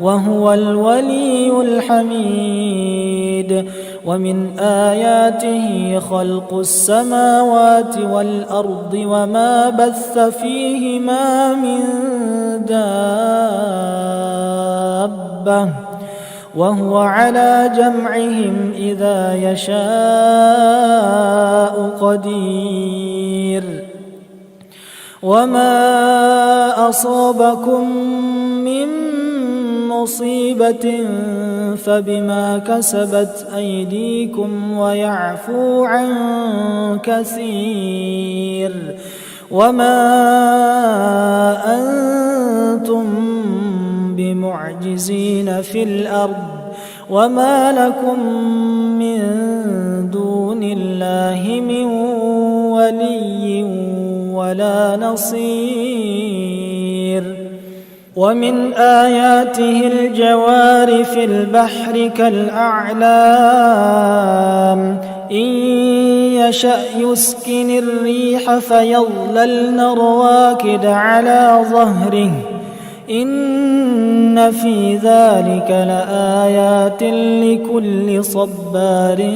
وهو الولي الحميد. ومن آياته خلق السماوات والأرض وما بث فيهما من دابة وهو على جمعهم إذا يشاء قدير. وما أصابكم من مصيبة فبما كسبت أيديكم ويعفو عن كثير. وما أنتم بمعجزين في الأرض وما لكم من دون الله من ولي ولا نصير. ومن آياته الجوار في البحر كالأعلام إن يشأ يسكن الريح فيظللن رواكد على ظهره إن في ذلك لآيات لكل صبار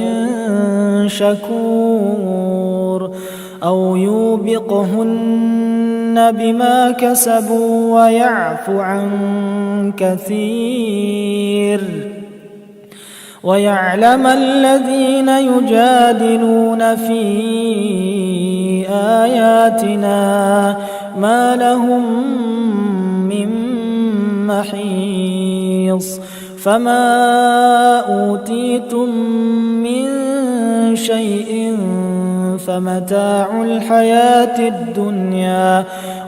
شكور. أو يوبقهن بما كسبوا ويعفو عن كثير. ويعلم الذين يجادلون في آياتنا ما لهم من محيص. فما أوتيتم من شيء فمتاع الحياة الدنيا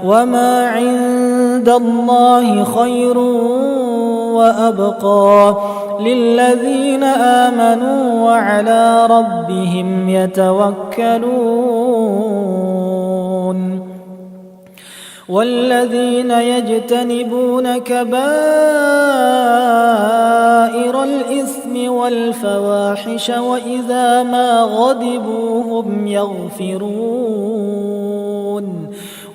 وما عند الله خير وأبقى للذين آمنوا وعلى ربهم يتوكلون. والذين يجتنبون كبائر الإثم والفواحش وإذا ما غضبوا هم يغفرون.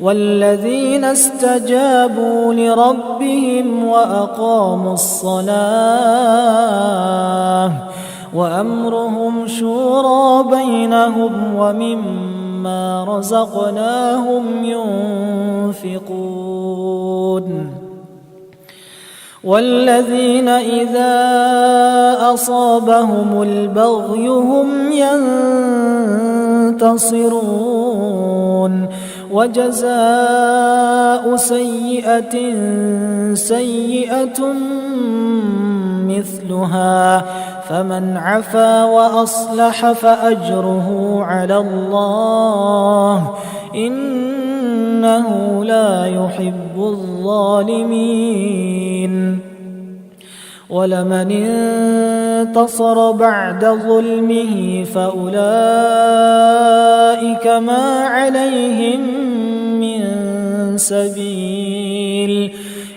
والذين استجابوا لربهم وأقاموا الصلاة وأمرهم شورى بينهم ومما رزقناهم ينفقون. والذين إذا أصابهم البغي هم ينتصرون. وجزاء سيئة سيئة مثلها فمن عفا وأصلح فأجره على الله إنه لا يحب الظالمين. ولمن انتصر بعد ظلمه فأولئك ما عليهم من سبيل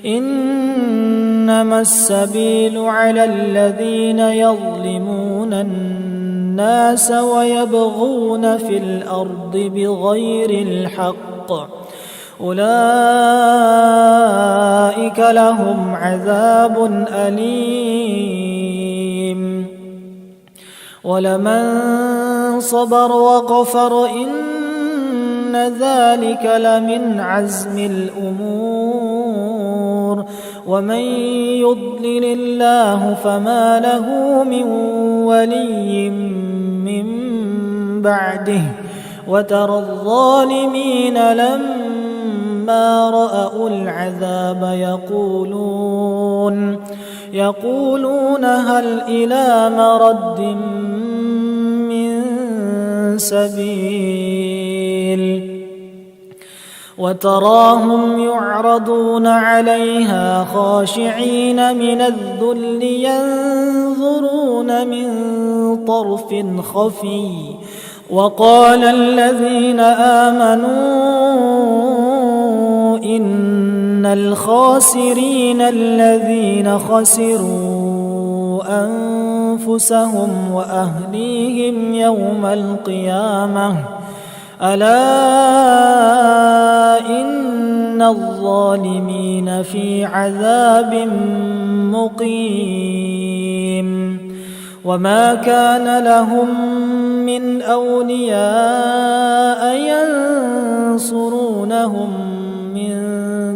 إنما السبيل على الذين يظلمون الناس ويبغون في الأرض بغير الحق أولئك لهم عذاب أليم. ولمن صبر وغفر إن ذلك لمن عزم الأمور. ومن يضلل الله فما له من ولي من بعده وترى الظالمين لما فلما رأوا العذاب يقولون هل إلى مرد من سبيل وتراهم يعرضون عليها خاشعين من الذل ينظرون من طرف خفي وقال الذين آمنوا إن الخاسرين الذين خسروا أنفسهم وأهليهم يوم القيامة ألا إن الظالمين في عذاب مقيم وما كان لهم من أولياء ينصرونهم من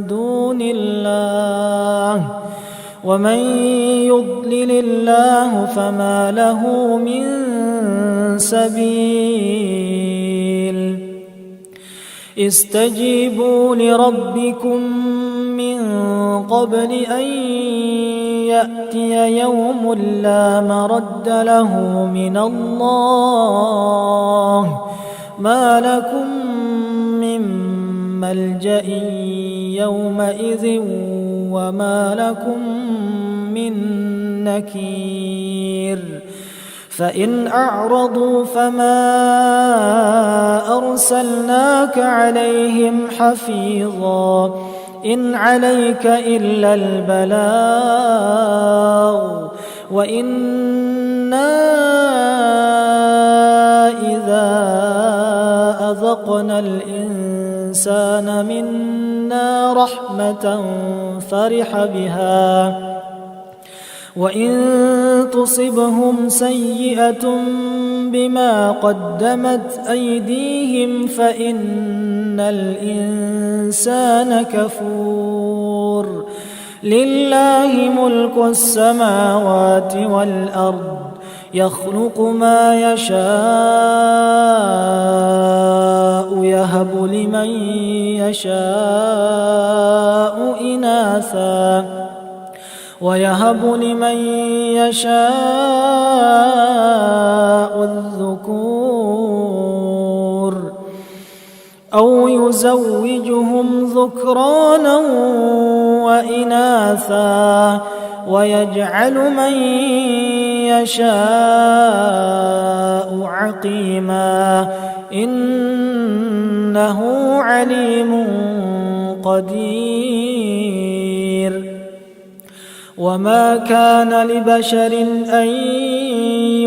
دون الله ومن يضلل الله فما له من سبيل استجيبوا لربكم من قبل أن يأتي يوم لا مرد له من الله ما لكم من ملجأ يومئذ وما لكم من نكير فإن أعرضوا فما أرسلناك عليهم حفيظا إن عليك إلا البلاغ وإنا إذا أذقنا الإنسان منا رحمة فرح بها وإن تصبهم سيئة بما قدمت أيديهم فإن الإنسان كفور لله ملك السماوات والأرض يخلق ما يشاء يهب لمن يشاء إناثا ويهب لمن يشاء الذكور أو يزوجهم ذكرانا وإناثا ويجعل من يشاء عقيما إنه عليم قدير وما كان لبشر أن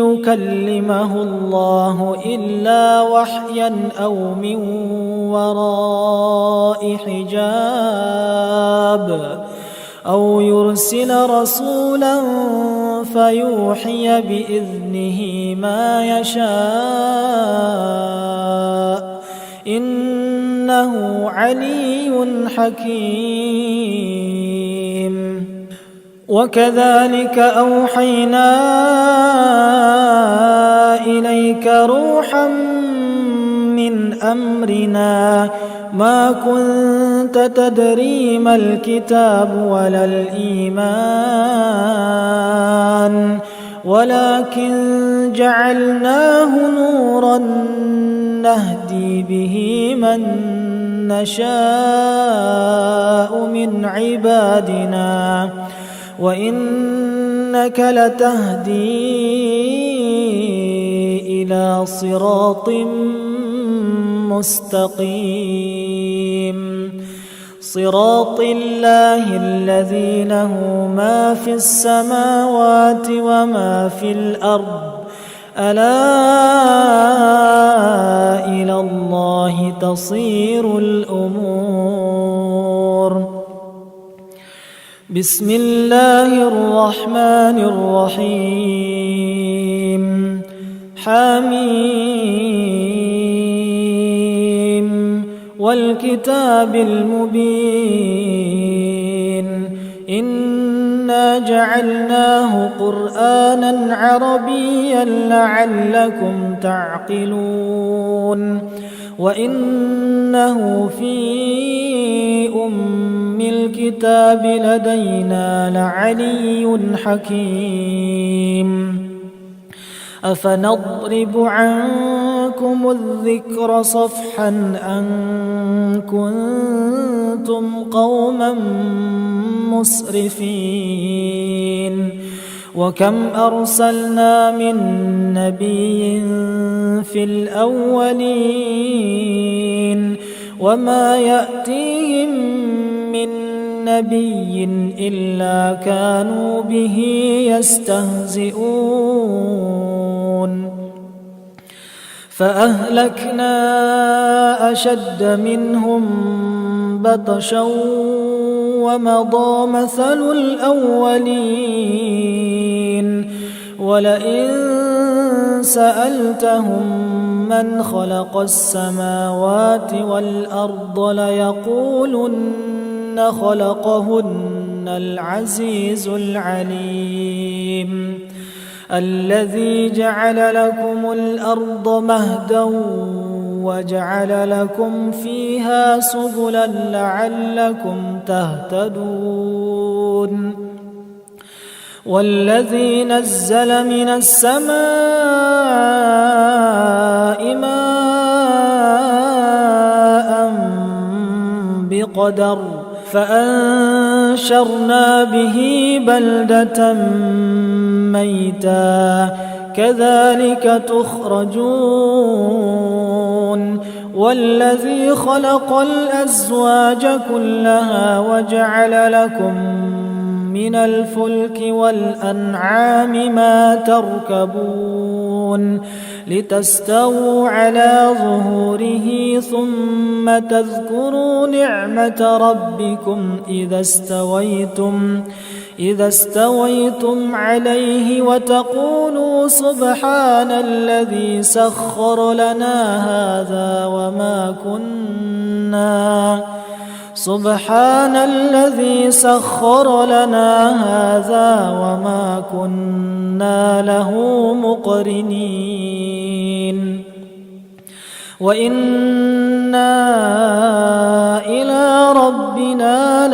يكلمه الله إلا وحيا أو من وراء حجاب أو يرسل رسولا فيوحي بإذنه ما يشاء إنه علي حكيم وكذلك أوحينا إليك روحا من أمرنا ما كنت تدري ما الكتاب ولا الإيمان ولكن جعلناه نورا نهدي به من نشاء من عبادنا وإنك لتهدي إلى صراط مستقيم صراط الله الذي له ما في السماوات وما في الأرض ألا إلى الله تصير الأمور بسم الله الرحمن الرحيم حميم والكتاب المبين إنا جعلناه قرآنا عربيا لعلكم تعقلون وإنه في أم الكتاب لدينا لعلي حكيم أفنضرب عنكم الذكر صفحا أن كنتم قوما مسرفين وكم أرسلنا من نبي في الأولين وما يأتيهم من نبي إلا كانوا به يستهزئون فأهلكنا أشد منهم بطشا ومضى مثل الأولين ولئن سألتهم من خلق السماوات والأرض ليقولن خلقهن العزيز العليم الذي جعل لكم الأرض مهدا وجعل لكم فيها سبلا لعلكم تهتدون والذي نزل من السماء ماء بقدر فأنشرنا به بلدة ميتا كذلك تخرجون والذي خلق الأزواج كلها وجعل لكم من الفلك والأنعام ما تركبون لتستووا على ظهوره ثم تذكروا نعمة ربكم إذا استويتم عليه وتقولوا سبحان الذي سخر لنا هذا وما كنا له مقرنين وإنا إلى ربنا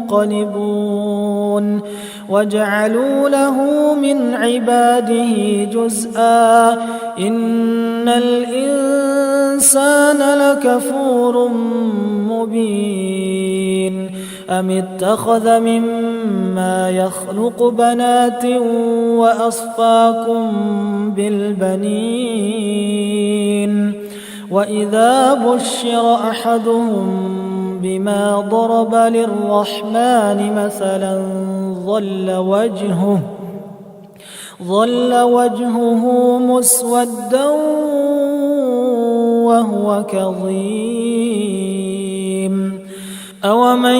لمنقلبون وجعلوا له من عباده جزءا إن الإنسان لكفور مبين أم اتخذ مما يخلق بنات وأصفاكم بالبنين وإذا بشر أحدهم بما ضرب للرحمن مثلا ظل وجهه مسودا وهو كظيم أومن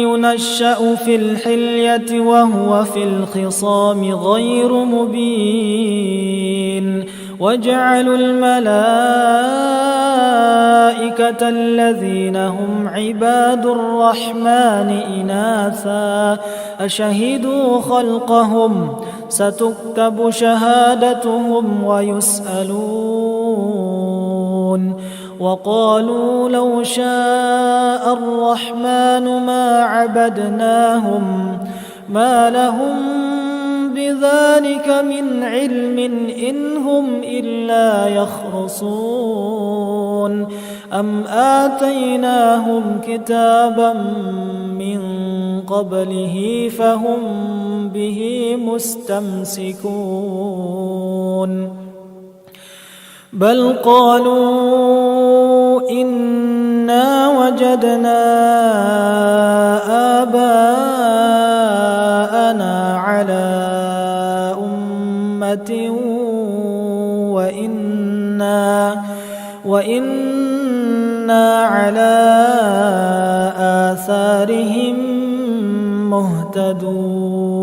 ينشأ في الحلية وهو في الخصام غير مبين وجعلوا الملائكة الذين هم عباد الرحمن إناثا أشهدوا خلقهم ستكتب شهادتهم ويسألون وقالوا لو شاء الرحمن ما عبدناهم ما لهم بذلك من علم إن هم إلا يخرصون أم آتيناهم كتابا من قبله فهم به مستمسكون بل قالوا إنا وجدنا آباءنا على أمة وإنا على آثارهم مهتدون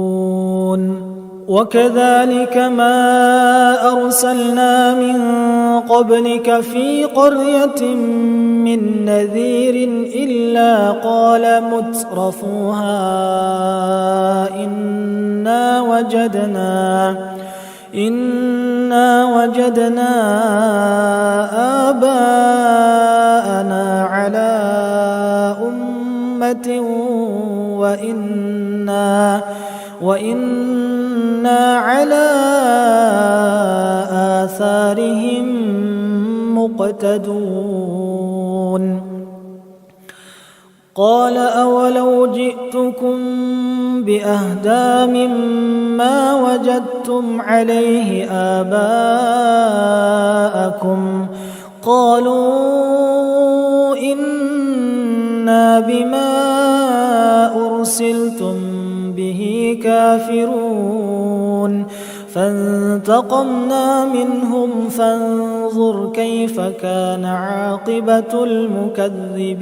وكذلك ما أرسلنا من قبلك في قرية من نذير إلا قال مترفوها إنا وجدنا آباءنا على أمة وإنا على آثارهم مقتدون قال أولو جئتكم بأهدى مما وجدتم عليه آباءكم قالوا إنا بما أرسلتم به كافرون فانتقمنا منهم فانظر كيف كان عاقبة المكذبين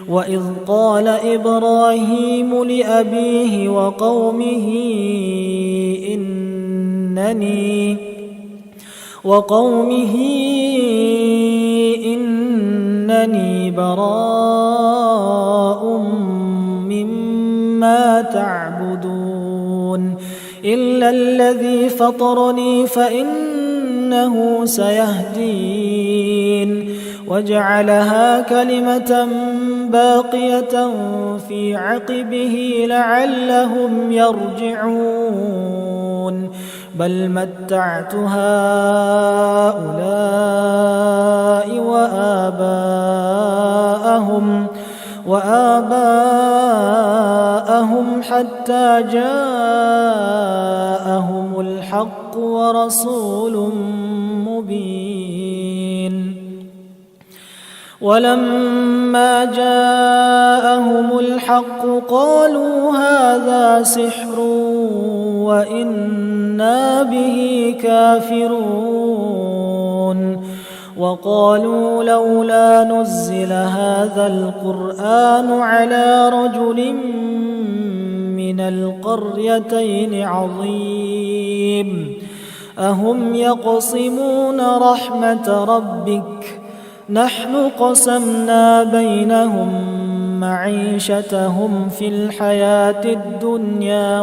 وإذ قال إبراهيم لأبيه وقومه إنني براء مما تعبدون إلا الذي فطرني فإنه سيهدين وجعلها كلمة باقية في عقبه لعلهم يرجعون بل متعت هؤلاء وآباءهم حتى جاءهم الحق ورسول مبين ولما جاءهم الحق قالوا هذا سحر وإنا به كافرون وقالوا لولا نزل هذا القرآن على رجل من القريتين عظيم أهم يقسمون رحمة ربك نحن قسمنا بينهم معيشتهم في الحياة الدنيا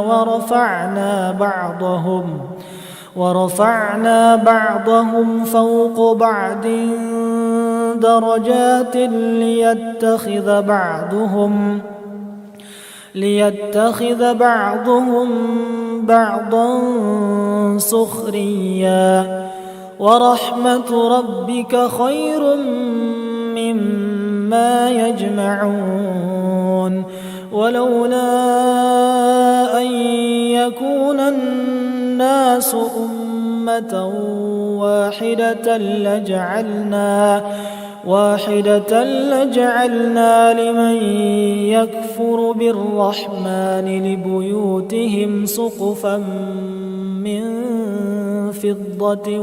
ورفعنا بعضهم فوق بعض درجات ليتخذ بعضهم بعضا سخريا ورحمة ربك خير مما يجمعون ولولا أن يكون الناس أمة واحدة لجعلنا لمن يكفر بالرحمن لبيوتهم سقفا من فضة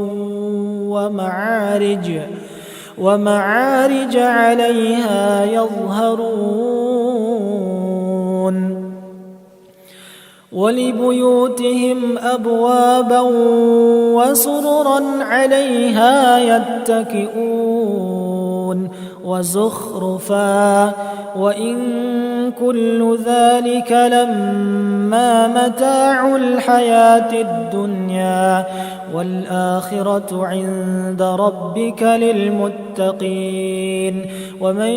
ومعارج عليها يظهرون ولبيوتهم أبوابا وسررا عليها يتكئون وزخرفا وإن كل ذلك لما متاع الحياة الدنيا والآخرة عند ربك للمتقين ومن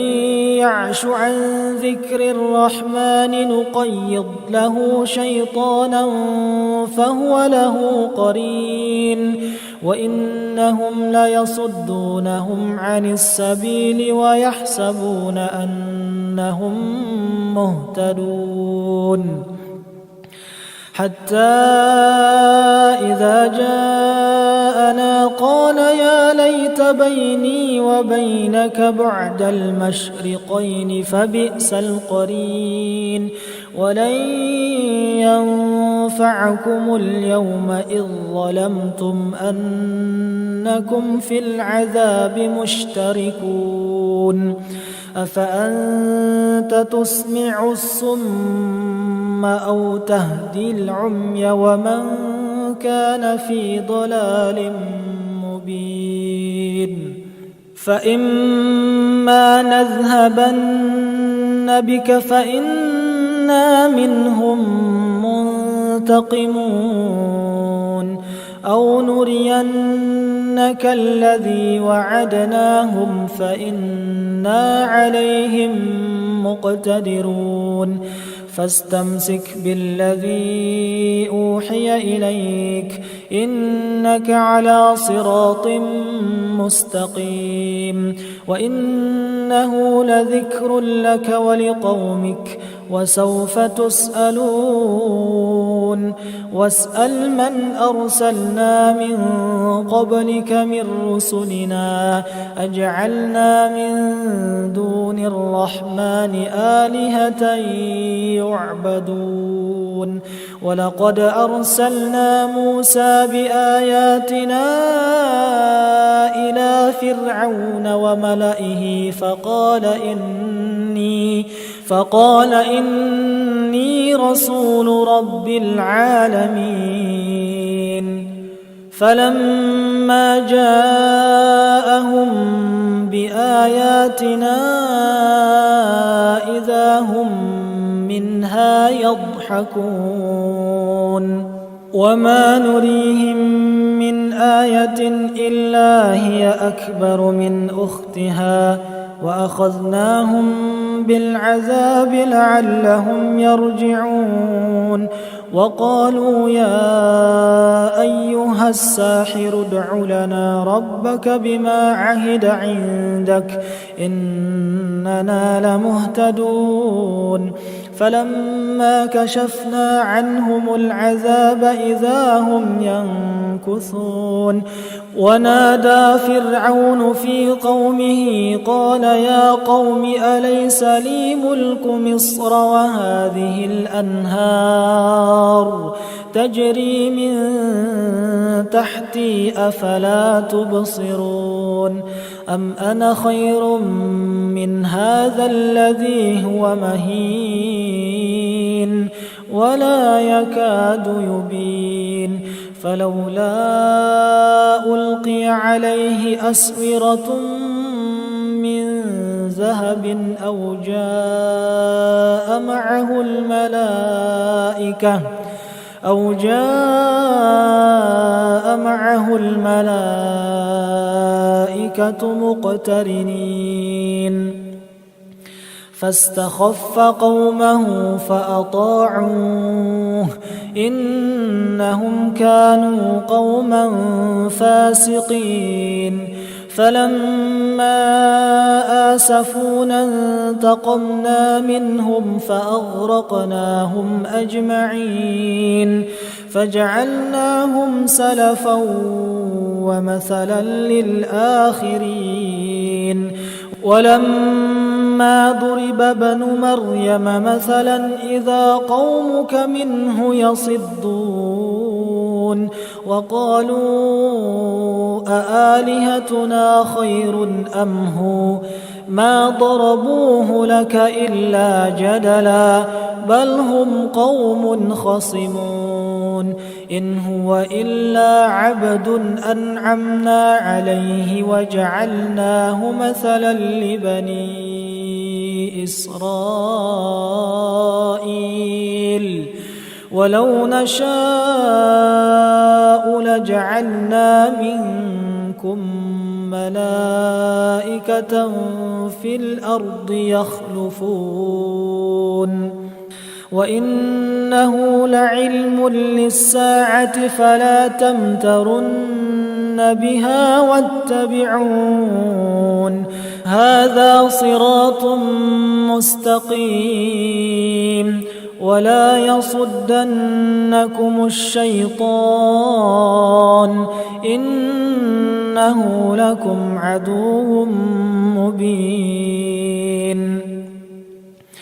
يعش عن ذكر الرحمن نقيض له شيطانا فهو له قرين وإنهم ليصدونهم عن السبيل ويحسبون أنهم مهتدون حتى إذا جاءنا قال يا ليت بيني وبينك بعد المشرقين فبئس القرين ولن ينفعكم اليوم إذ ظلمتم أنكم في العذاب مشتركون أفأنت تسمع الصم أو تهدي العمي ومن كان في ضلال مبين فإما نذهبن بك فإنا منهم منتقمون أو نرينك الذي وعدناهم فإنا عليهم مقتدرون فاستمسك بالذي أوحي إليك إنك على صراط مستقيم وإنه لذكر لك ولقومك وسوف تسألون واسأل من أرسلنا من قبلك من رسلنا أجعلنا من دون الرحمن آلهة يعبدون ولقد أرسلنا موسى بآياتنا إلى فرعون وملئه فقال إني رسول رب العالمين فلما جاءهم بآياتنا إذا هم منها يضحكون وما نريهم من آية إلا هي أكبر من أختها وأخذناهم بالعذاب لعلهم يرجعون وقالوا يا أيها الساحر ادع لنا ربك بما عهد عندك إننا لمهتدون فلما كشفنا عنهم العذاب إذا هم ينكثون ونادى فرعون في قومه قال يا قوم أليس لي ملك مصر وهذه الأنهار تجري من تحتي أفلا تبصرون أم أنا خير من هذا الذي هو مهين ولا يكاد يبين فلولا ألقي عليه أسورة من ذهب أو جاء معه الملائكة مقترنين فاستخف قومه فأطاعوه إنهم كانوا قوما فاسقين فلما آسفونا انتقمنا منهم فأغرقناهم أجمعين فجعلناهم سلفا ومثلا للآخرين ولما ضرب ابن مريم مثلا إذا قومك منه يصدون وقالوا أآلهتنا خير أم هو ما ضربوه لك إلا جدلا بل هم قوم خصمون إن هو إلا عبد أنعمنا عليه وجعلناه مثلا لبني إسرائيل ولو نشاء لجعلنا منكم ملائكة في الأرض يخلفون وإنه لعلم للساعة فلا تمترن بها واتبعون هذا صراط مستقيم ولا يصدنكم الشيطان إنه لكم عدو مبين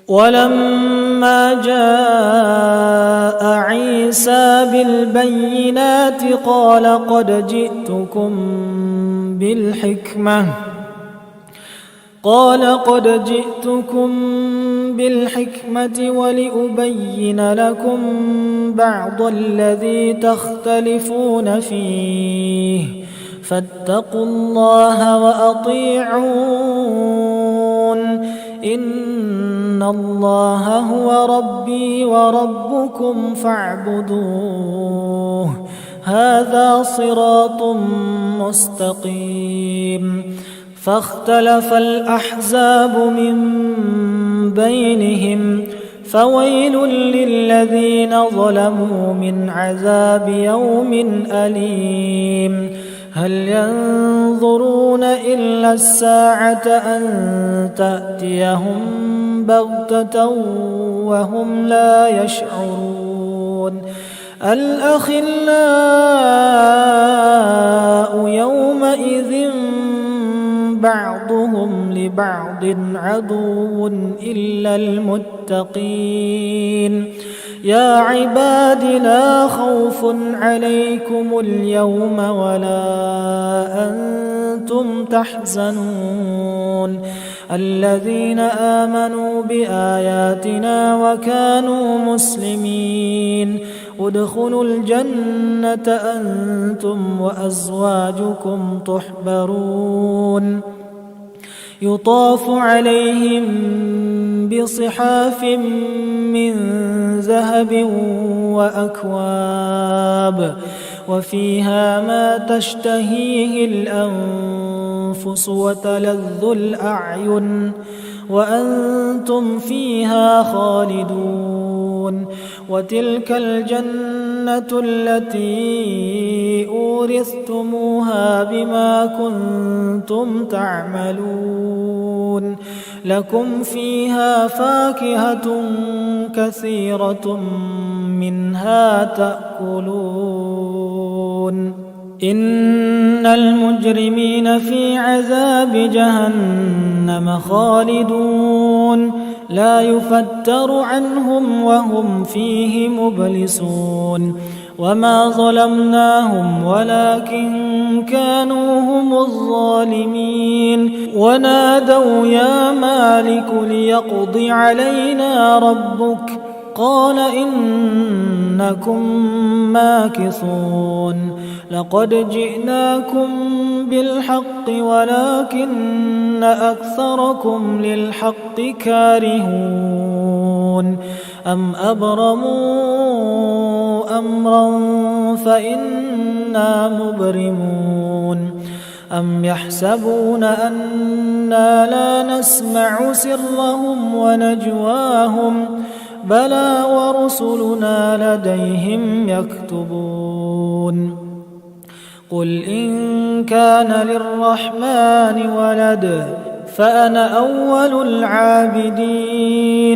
ولما جاء عيسى بالبينات قال قد جئتكم بالحكمة ولأبين لكم بعض الذي تختلفون فيه فاتقوا الله وأطيعون إن الله هو ربي وربكم فاعبدوه هذا صراط مستقيم فاختلف الأحزاب من بينهم فويل للذين ظلموا من عذاب يوم أليم هل ينظرون إلا الساعة أن تأتيهم بغتة وهم لا يشعرون الأخلاء يومئذ بعضهم لبعض عدو إلا المتقين يا عباد لا خوف عليكم اليوم ولا أنتم تحزنون الذين آمنوا بآياتنا وكانوا مسلمين ادخلوا الجنة أنتم وأزواجكم تحبرون يطاف عليهم بصحاف من ذهب وأكواب وفيها ما تشتهيه الأنفس وتلذ الأعين وأنتم فيها خالدون وتلك الجنة التي أورثتموها بما كنتم تعملون لكم فيها فاكهة كثيرة منها تأكلون إن المجرمين في عذاب جهنم خالدون لا يفتر عنهم وهم فيه مبلسون وما ظلمناهم ولكن كانوا هم الظالمين ونادوا يا مالك ليقض علينا ربك قال إنكم ماكثون لقد جئناكم بالحق ولكن أكثركم للحق كارهون أم أبرموا أمرا فإنا مبرمون أم يحسبون أنا لا نسمع سرهم ونجواهم بلى ورسلنا لديهم يكتبون قل إن كان للرحمن ولد فأنا أول العابدين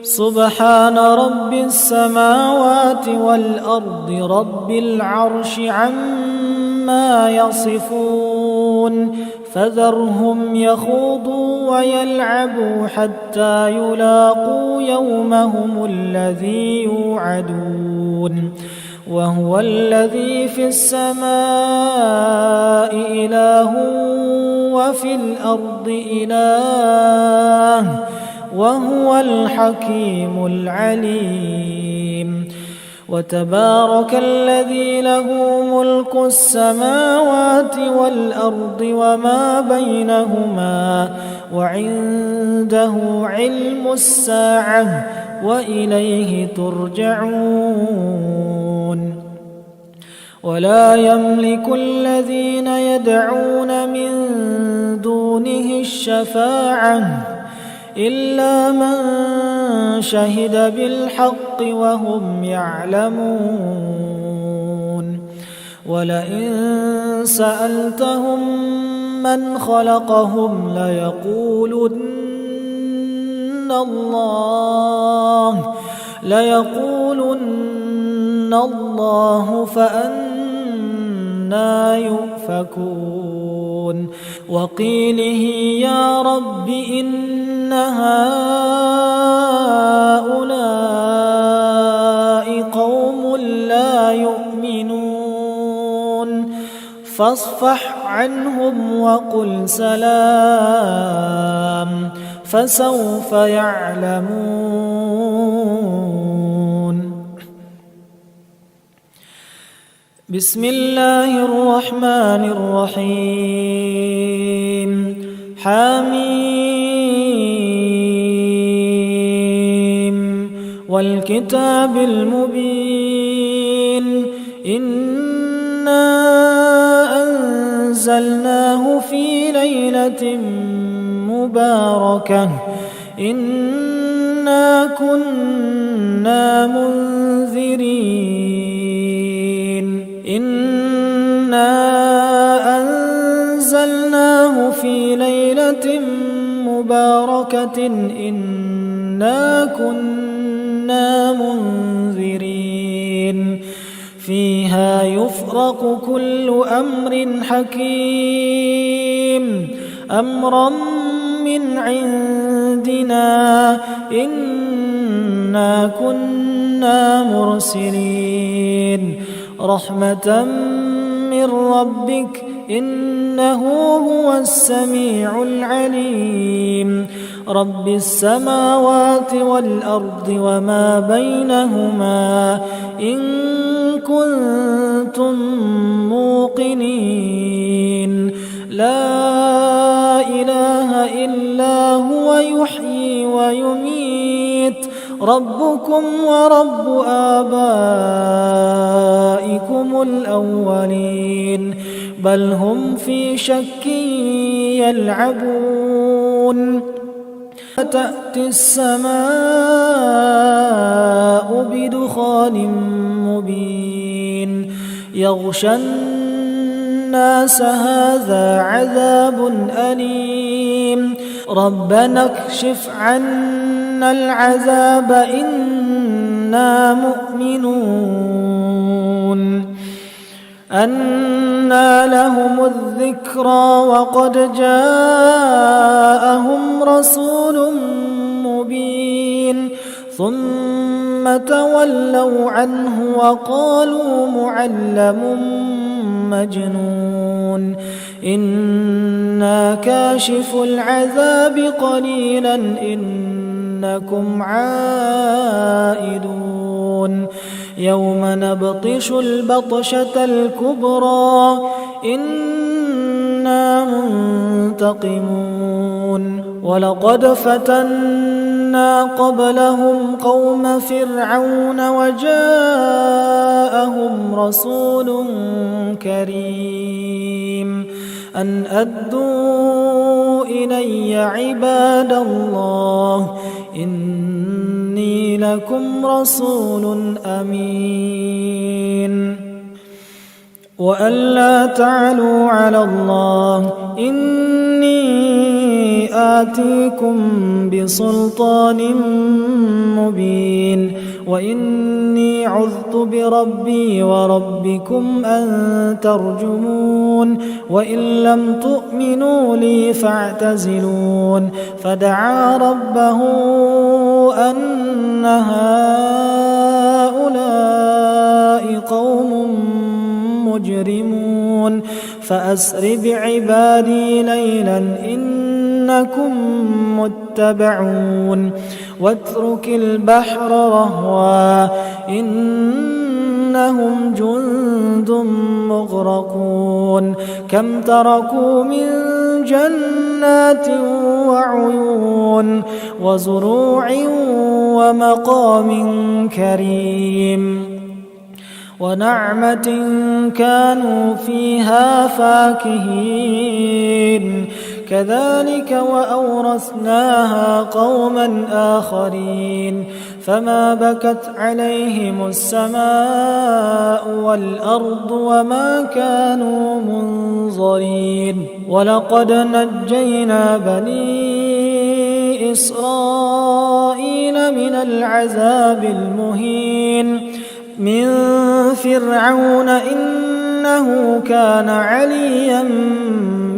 سبحان رب السماوات والأرض رب العرش عما يصفون فذرهم يخوضوا ويلعبوا حتى يلاقوا يومهم الذي يوعدون وهو الذي في السماء إله وفي الأرض إله وهو الحكيم العليم وتبارك الذي له ملك السماوات والأرض وما بينهما وعنده علم الساعة وإليه ترجعون ولا يملك الذين يدعون من دونه الشفاعة إلا من شهد بالحق وهم يعلمون ولئن سألتهم من خلقهم ليقولن الله فأنا يؤفكون وقيله يا رب إن هؤلاء قوم لا يؤمنون فاصفح عنهم وقل سلام فسوف يعلمون. بسم الله الرحمن الرحيم. حميم والكتاب المبين. إنا أنزلناه في ليلة مباركة إنا كنا منذرين. إنا أنزلناه في ليلة مباركة إنا كنا منذرين. فيها يفرق كل أمر حكيم أمرا من عندنا إنا كنا مرسلين. رحمة من ربك إنه هو السميع العليم. رب السماوات والأرض وما بينهما إن كنتم موقنين. لا إله إلا هو يحيي ويميت. ربكم ورب آبائكم الأولين بل هم في شك يلعبون. تأتي السماء بدخان مبين يغشى الناس هذا عذاب أليم. ربنا اكشف عنا العذاب إنا مؤمنون. أنى لهم الذكرى وقد جاءهم رسول مبين ثم تولوا عنه وقالوا معلم مجنون. إنا كاشف العذاب قليلا إنكم عائدون. يوم نبطش البطشة الكبرى إنا منتقمون. ولقد فتنا قبلهم قوم فرعون وجاءهم رسول كريم أن أدوا إلي عباد الله إني لكم رسول أمين. وألا تعلوا على الله إني آتيكم بسلطان مبين. وإني عذت بربي وربكم أن ترجمون. وإن لم تؤمنوا لي فاعتزلون. فدعا ربه أن هؤلاء قوم مجرمون. فأسر بعبادي ليلا إنكم متبعون. واترك البحر رهوا إنهم جند مغرقون. كم تركوا من جنات وعيون وزروع ومقام كريم ونعمة كانوا فيها فاكهين. كذلك وأورثناها قوما آخرين. فما بكت عليهم السماء والأرض وما كانوا منظرين. ولقد نجينا بني إسرائيل من العذاب المهين من فرعون إنه كان عليا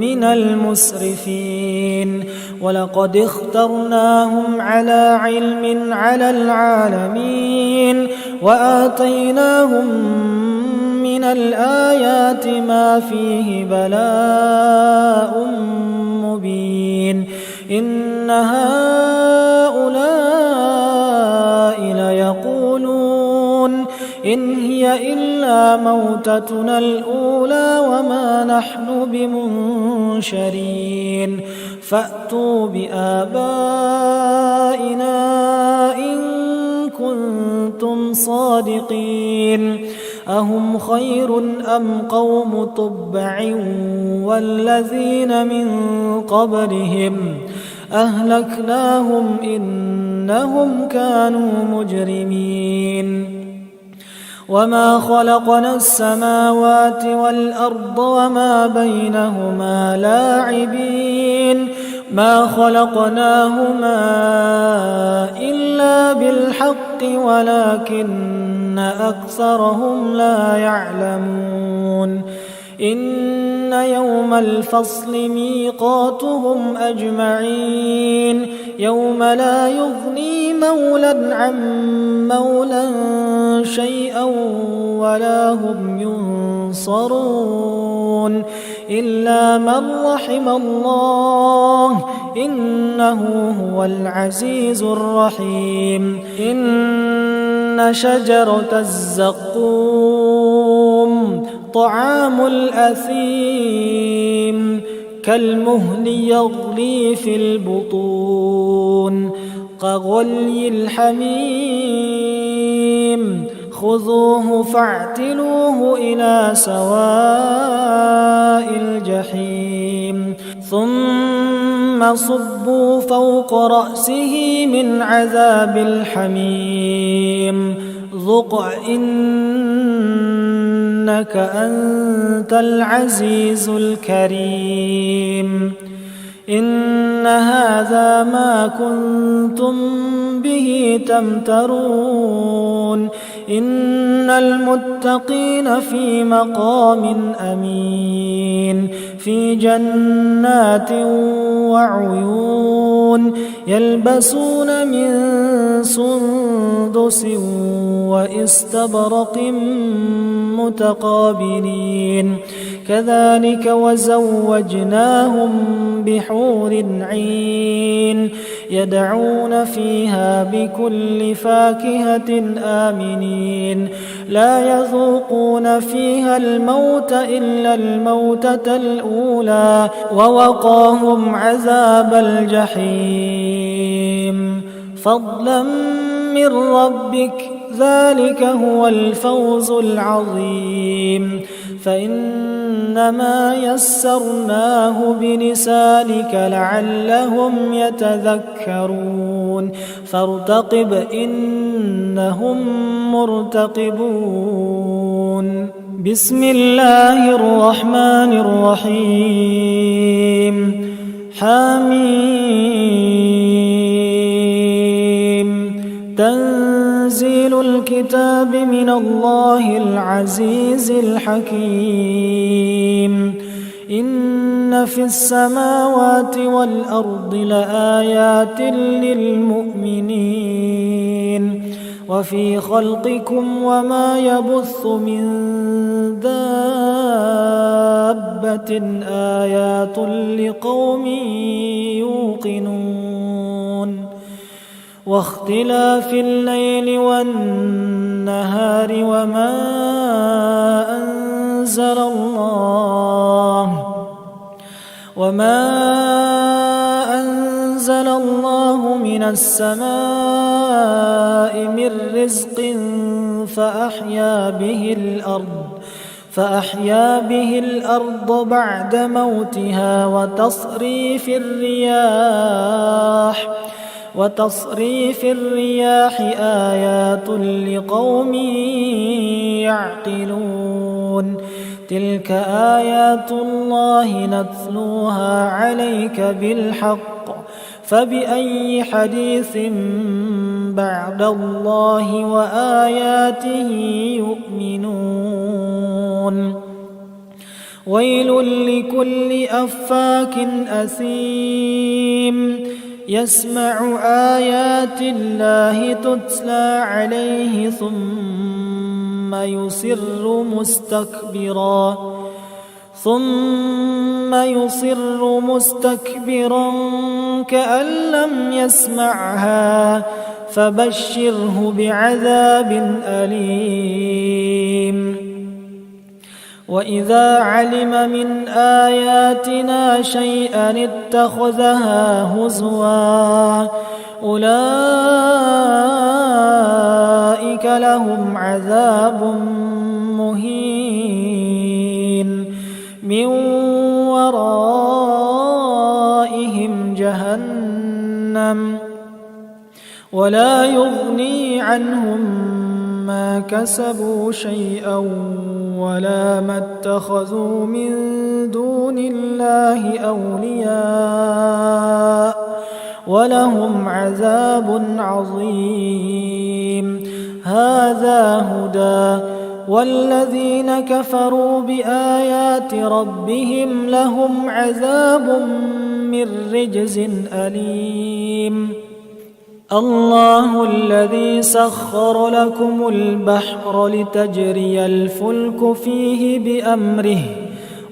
من المسرفين. ولقد اخترناهم على علم على العالمين وآتيناهم من من الآيات ما فيه بلاء مبين إن هؤلاء ليقولون إن هي إلا موتتنا الأولى وما نحن بمنشرين فأتوا بآبائنا إن كنتم صادقين أهم خير أم قوم تبع والذين من قبلهم أهلكناهم إنهم كانوا مجرمين وما خلقنا السماوات والأرض وما بينهما لاعبين ما خلقناهما إلا بالحق ولكن أكثرهم لا يعلمون إن يوم الفصل ميقاتهم أجمعين يوم لا يغني مولى عن مولى شيئا ولا هم ينصرون إلا من رحم الله إنه هو العزيز الرحيم إن شجرة الزقوم طعام الأثيم كالمهل يغلي في البطون كغلي الحميم خذوه فاعتلوه إلى سواء الجحيم ثم صبوا فوق رأسه من عذاب الحميم ذق إنك أنت العزيز الكريم إن هذا ما كنتم به تمترون إن المتقين في مقام أمين في جنات وعيون يلبسون من سندس واستبرق متقابلين كذلك وزوجناهم بحور عين يدعون فيها بكل فاكهة آمنين لا يذوقون فيها الموت إلا الموتة الأولى ووقاهم عذاب الجحيم فضلا من ربك ذلك هو الفوز العظيم فإنما يسرناه بلسانك لعلهم يتذكرون فارتقب إنهم مرتقبون بسم الله الرحمن الرحيم حميم تنزيل الكتاب من الله العزيز الحكيم إن في السماوات والأرض لآيات للمؤمنين وفي خلقكم وما يبث من دابة آيات لقوم يوقنون واختلاف الليل والنهار وما أنزل الله من السماء من رزق فأحيا به الأرض بعد موتها وتصريف الرياح آيات لقوم يعقلون تلك آيات الله نتلوها عليك بالحق فبأي حديث بعد الله وآياته يؤمنون ويل لكل أفاك أثيم يسمع آيات الله تتلى عليه ثم ثم يصر مستكبرا كأن لم يسمعها فبشره بعذاب أليم. وإذا علم من آياتنا شيئا اتخذها هزوا أولئك لهم عذاب مهين من ورائهم جهنم ولا يغني عنهم ما كسبوا شيئا ولا ما اتخذوا من دون الله أولياء ولهم عذاب عظيم. هذا هدى والذين كفروا بآيات ربهم لهم عذاب من رجز أليم. الله الذي سخر لكم البحر لتجري الفلك فيه بأمره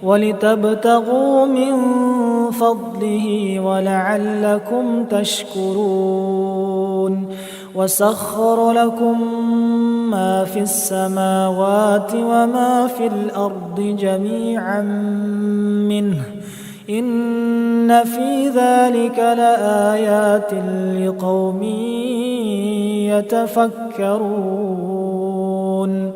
ولتبتغوا من فضله ولعلكم تشكرون. وسخر لكم ما في السماوات وما في الأرض جميعا منه إن في ذلك لآيات لقوم يتفكرون.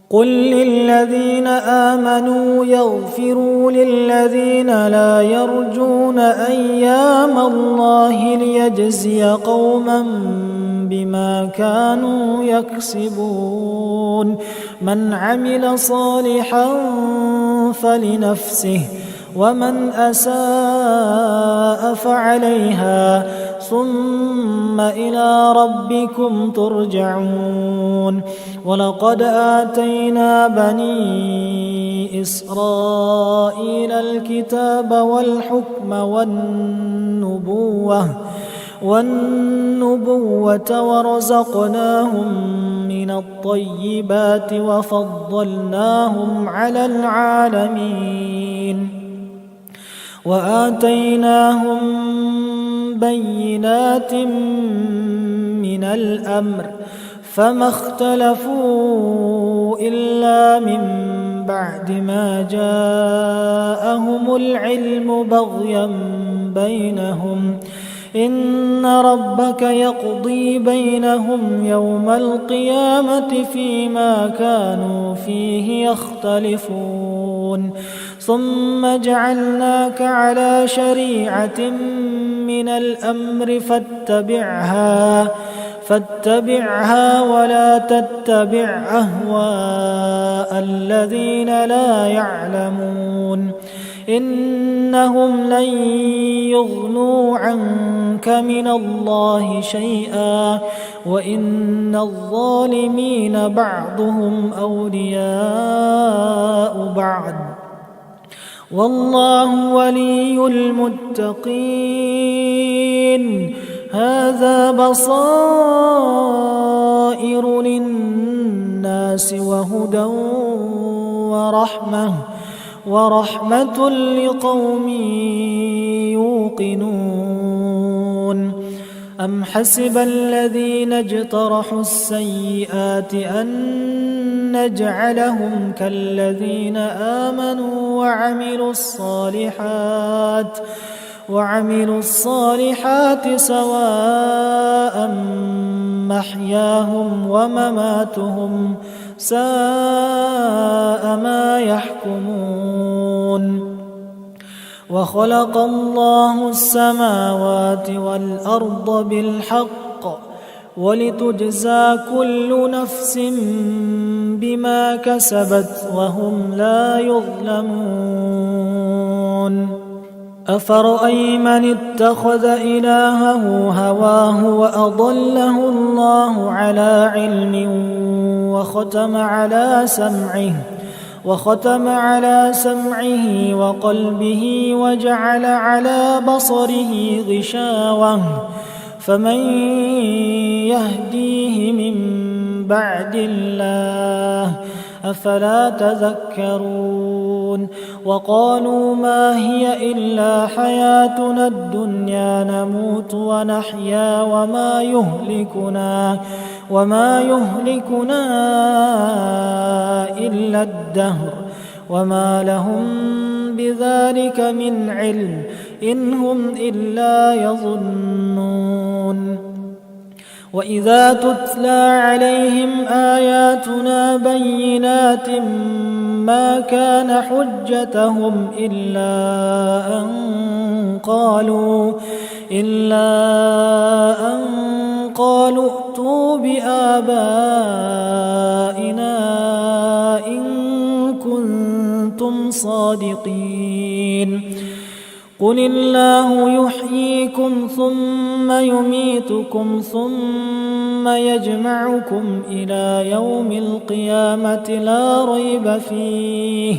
قل للذين آمنوا يغفروا للذين لا يرجون أيام الله ليجزي قوما بما كانوا يكسبون. من عمل صالحا فلنفسه ومن أساء فعليها ثم إلى ربكم ترجعون. ولقد آتينا بني إسرائيل الكتاب والحكم والنبوة ورزقناهم من الطيبات وفضلناهم على العالمين وآتيناهم بينات من الأمر فما اختلفوا إلا من بعد ما جاءهم العلم بغيا بينهم إن ربك يقضي بينهم يوم القيامة فيما كانوا فيه يختلفون. ثم جعلناك على شريعة من الأمر فاتبعها ولا تتبع أهواء الذين لا يعلمون إنهم لن يغنوا عنك من الله شيئا وإن الظالمين بعضهم أولياء بعض والله ولي المتقين. هذا بصائر للناس وهدى ورحمة لقوم يوقنون. أم حسب الذين اجترحوا السيئات أن نجعلهم كالذين آمنوا وعملوا الصالحات سواء محياهم ومماتهم ساء ما يحكمون. وخلق الله السماوات والأرض بالحق ولتجزى كل نفس بما كسبت وهم لا يظلمون. أفرأي من اتخذ إلهه هواه وأضله الله على علم وختم على سمعه وقلبه وجعل على بصره غشاوة فمن يهديه من بعد الله أفلا تذكرون وقالوا ما هي إلا حياتنا الدنيا نموت ونحيا وما يهلكنا إلا الدهر وما لهم بذلك من علم إن هم إلا يظنون وإذا تتلى عليهم آياتنا بينات ما كان حجتهم إلا أن قالوا ائتوا بآبائنا إن كنتم صادقين قل الله يحييكم ثم يميتكم ثم يجمعكم إلى يوم القيامة لا ريب فيه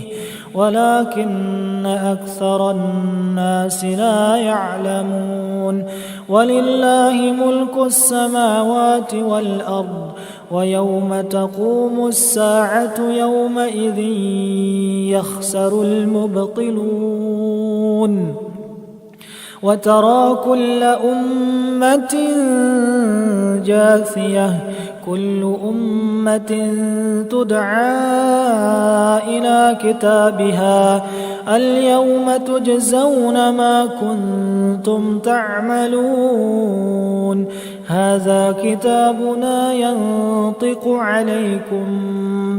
ولكن أكثر الناس لا يعلمون ولله ملك السماوات والأرض ويوم تقوم الساعة يومئذ يخسر المبطلون وترى كل أمة جاثية كل أمة تدعى إلى كتابها اليوم تجزون ما كنتم تعملون هذا كتابنا ينطق عليكم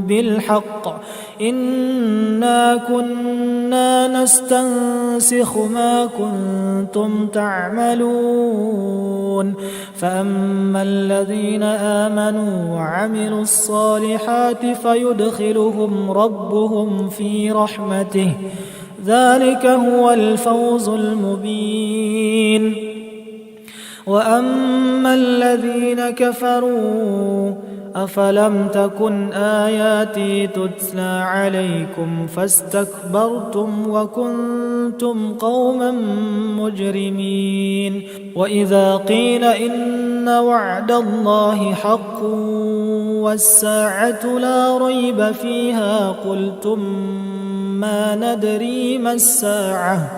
بالحق إنا كنا نستنسخ ما كنتم تعملون فأما الذين آمنوا وعملوا الصالحات فيدخلهم ربهم في رحمته ذلك هو الفوز المبين وأما الذين كفروا أفلم تكن آياتي تتلى عليكم فاستكبرتم وكنتم قوما مجرمين وإذا قيل إن وعد الله حق والساعة لا ريب فيها قلتم ما ندري ما الساعة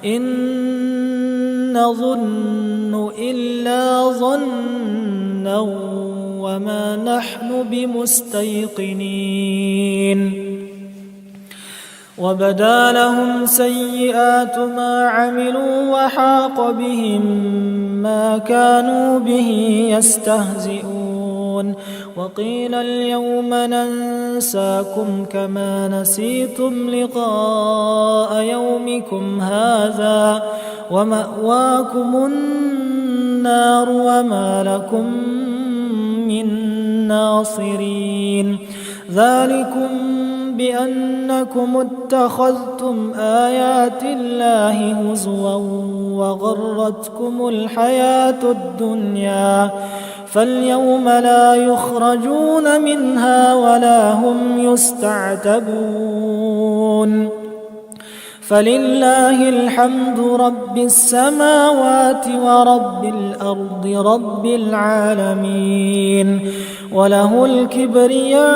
إن نظن إلا ظنا وما نحن بمستيقنين وبدا لهم سيئات ما عملوا وحاق بهم ما كانوا به يستهزئون وقيل اليوم ننساكم كما نسيتم لقاء يومكم هذا ومأواكم النار وما لكم من ناصرين ذلكم بأنكم اتخذتم آيات الله هزوا وغرتكم الحياة الدنيا فاليوم لا يخرجون منها ولا هم يستعتبون فلله الحمد رب السماوات ورب الأرض رب العالمين وله الكبرياء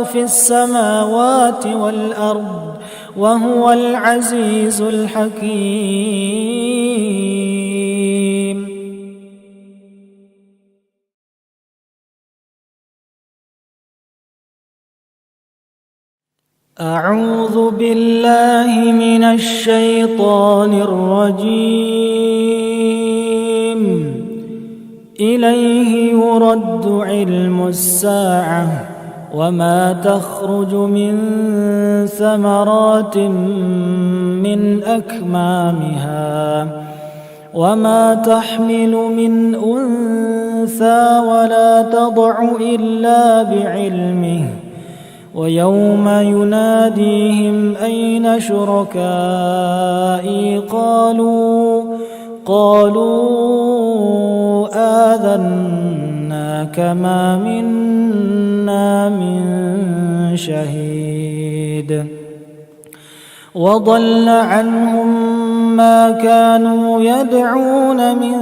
في السماوات والأرض وهو العزيز الحكيم أعوذ بالله من الشيطان الرجيم إليه يرد علم الساعة وما تخرج من ثمرات من أكمامها وما تحمل من أنثى ولا تضع إلا بعلمه ويوم يناديهم أين شركائي قالوا آذناك ما منا من شهيد وضل عنهم ما كانوا يدعون من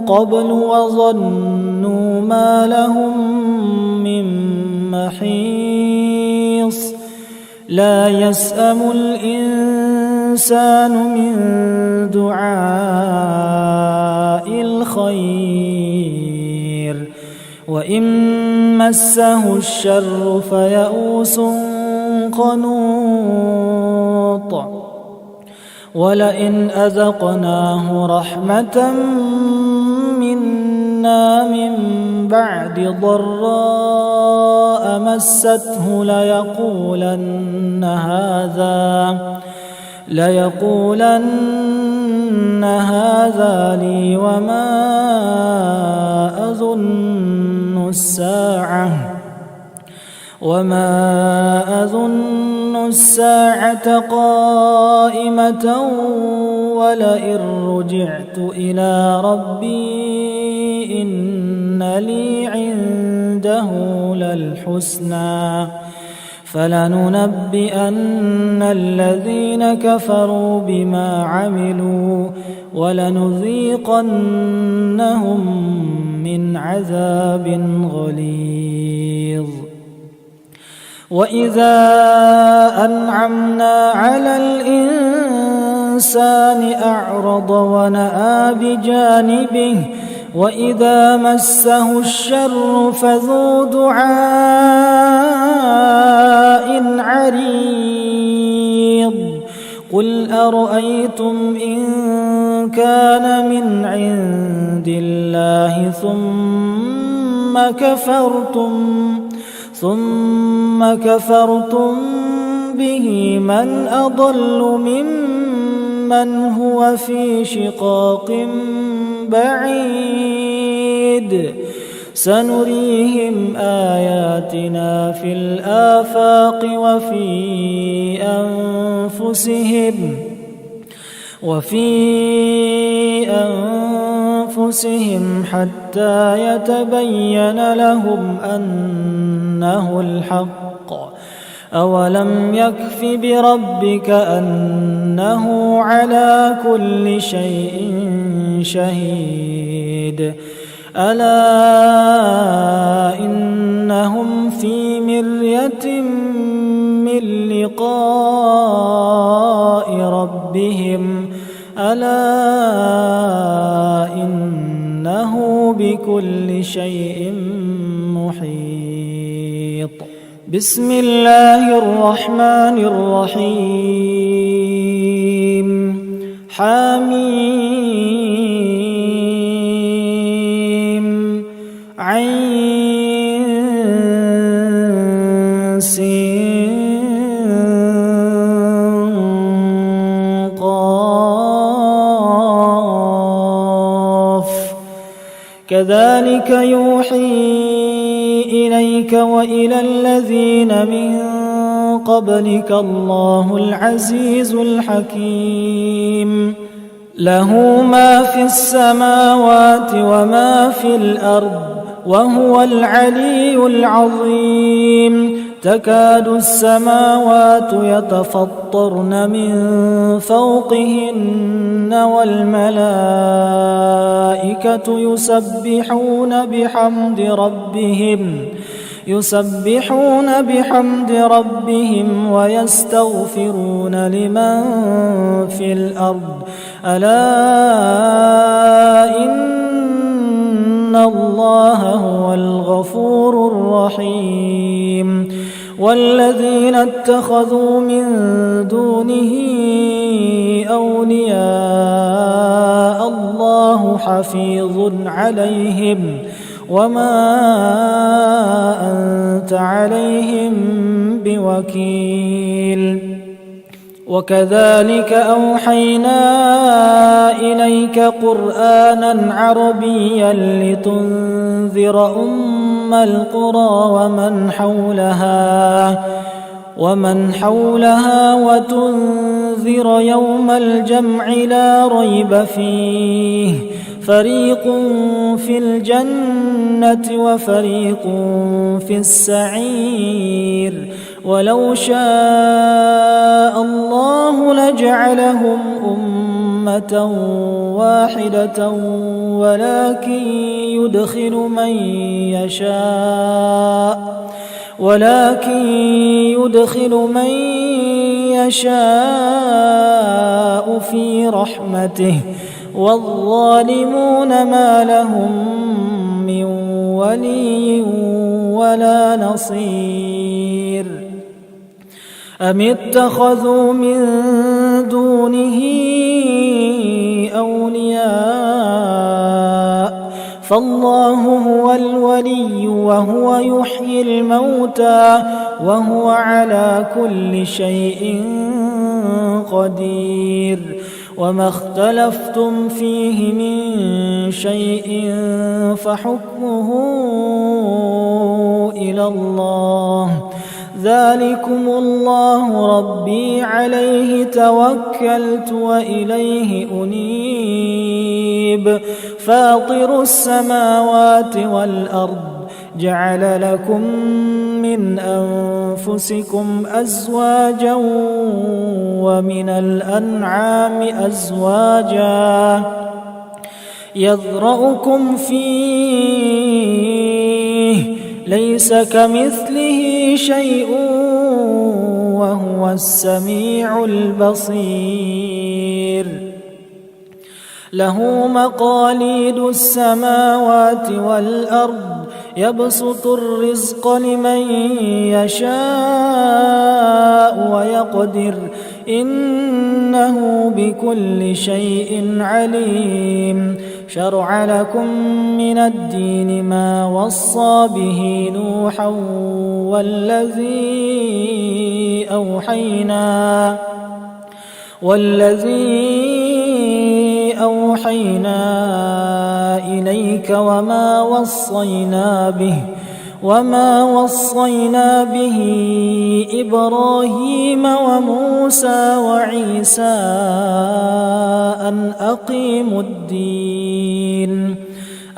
قبل وظنوا ما لهم من محيص لا يسأم الإنسان من دعاء الخير وإن مسه الشر فيئوس قنوط ولئن أذقناه رحمة منا من بعد ضراء مسته ليقولن هذا لي وما أظن الساعة قائمة ولئن رجعت إلى ربي إن لي عنده للحسنى فلننبئن الذين كفروا بما عملوا ولنذيقنهم من عذاب غليظ وإذا أنعمنا على الإنسان أعرض ونأى بجانبه وإذا مسه الشر فذو دعاء عريض قل أرأيتم إن كان من عند الله ثم كفرتم به من أضل ممن هو في شقاق بعيد سنريهم آياتنا في الآفاق وفي أنفسهم حتى يتبين لهم أنه الحق أولم يكف بربك أنه على كل شيء شهيد ألا إنهم في مرية من لقاء ربهم ألا إنه بكل شيء محيط بسم الله الرحمن الرحيم حميم عين سين قاف كذلك يوحي إليك وإلى الذين من قبلك الله العزيز الحكيم له ما في السماوات وما في الأرض وهو العلي العظيم تكاد السماوات يتفطرن من فوقهن والملائكة يسبحون بحمد ربهم ويستغفرون لمن في الأرض ألا إن الله هو الغفور الرحيم والذين اتخذوا من دونه أولياء الله حفيظ عليهم وما أنت عليهم بوكيل وكذلك أوحينا إليك قرآنا عربيا لتنذر أم القرى ومن حولها وتنذر يوم الجمع لا ريب فيه فريق في الجنة وفريق في السعير ولو شاء الله لجعلهم أمة واحدة ولكن يدخل من يشاء في رحمته والظالمون ما لهم من ولي ولا نصير أم اتخذوا من دونه أولياء فالله هو الولي وهو يحيي الموتى وهو على كل شيء قدير وما اختلفتم فيه من شيء فحكمه إلى الله ذلكم الله ربي عليه توكلت وإليه أنيب فاطر السماوات والأرض جعل لكم من أنفسكم أزواجا ومن الأنعام أزواجا يذرأكم فيه ليس كمثله شيء وهو السميع البصير له مقاليد السماوات والأرض يبسط الرزق لمن يشاء ويقدر إنه بكل شيء عليم شرع لكم من الدين ما وصى به نوحا والذي أوحينا إليك وما وصينا به إبراهيم وموسى وعيسى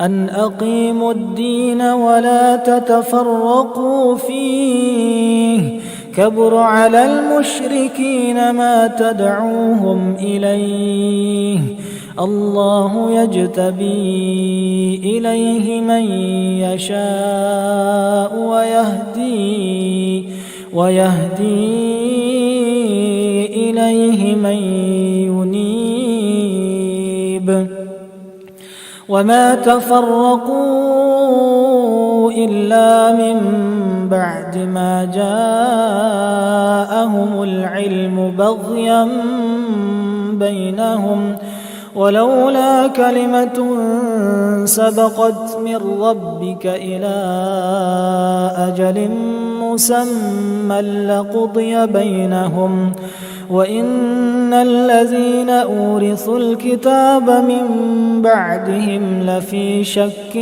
أن أقيموا الدين ولا تتفرقوا فيه كبر على المشركين ما تدعوهم إليه الله يجتبي إليه من يشاء ويهدي إليه من ينيب وما تفرقوا إلا من بعد ما جاءهم العلم بغيا بينهم ولولا كلمة سبقت من ربك إلى أجل مسمى لقضي بينهم وإن الذين أورثوا الكتاب من بعدهم لفي شك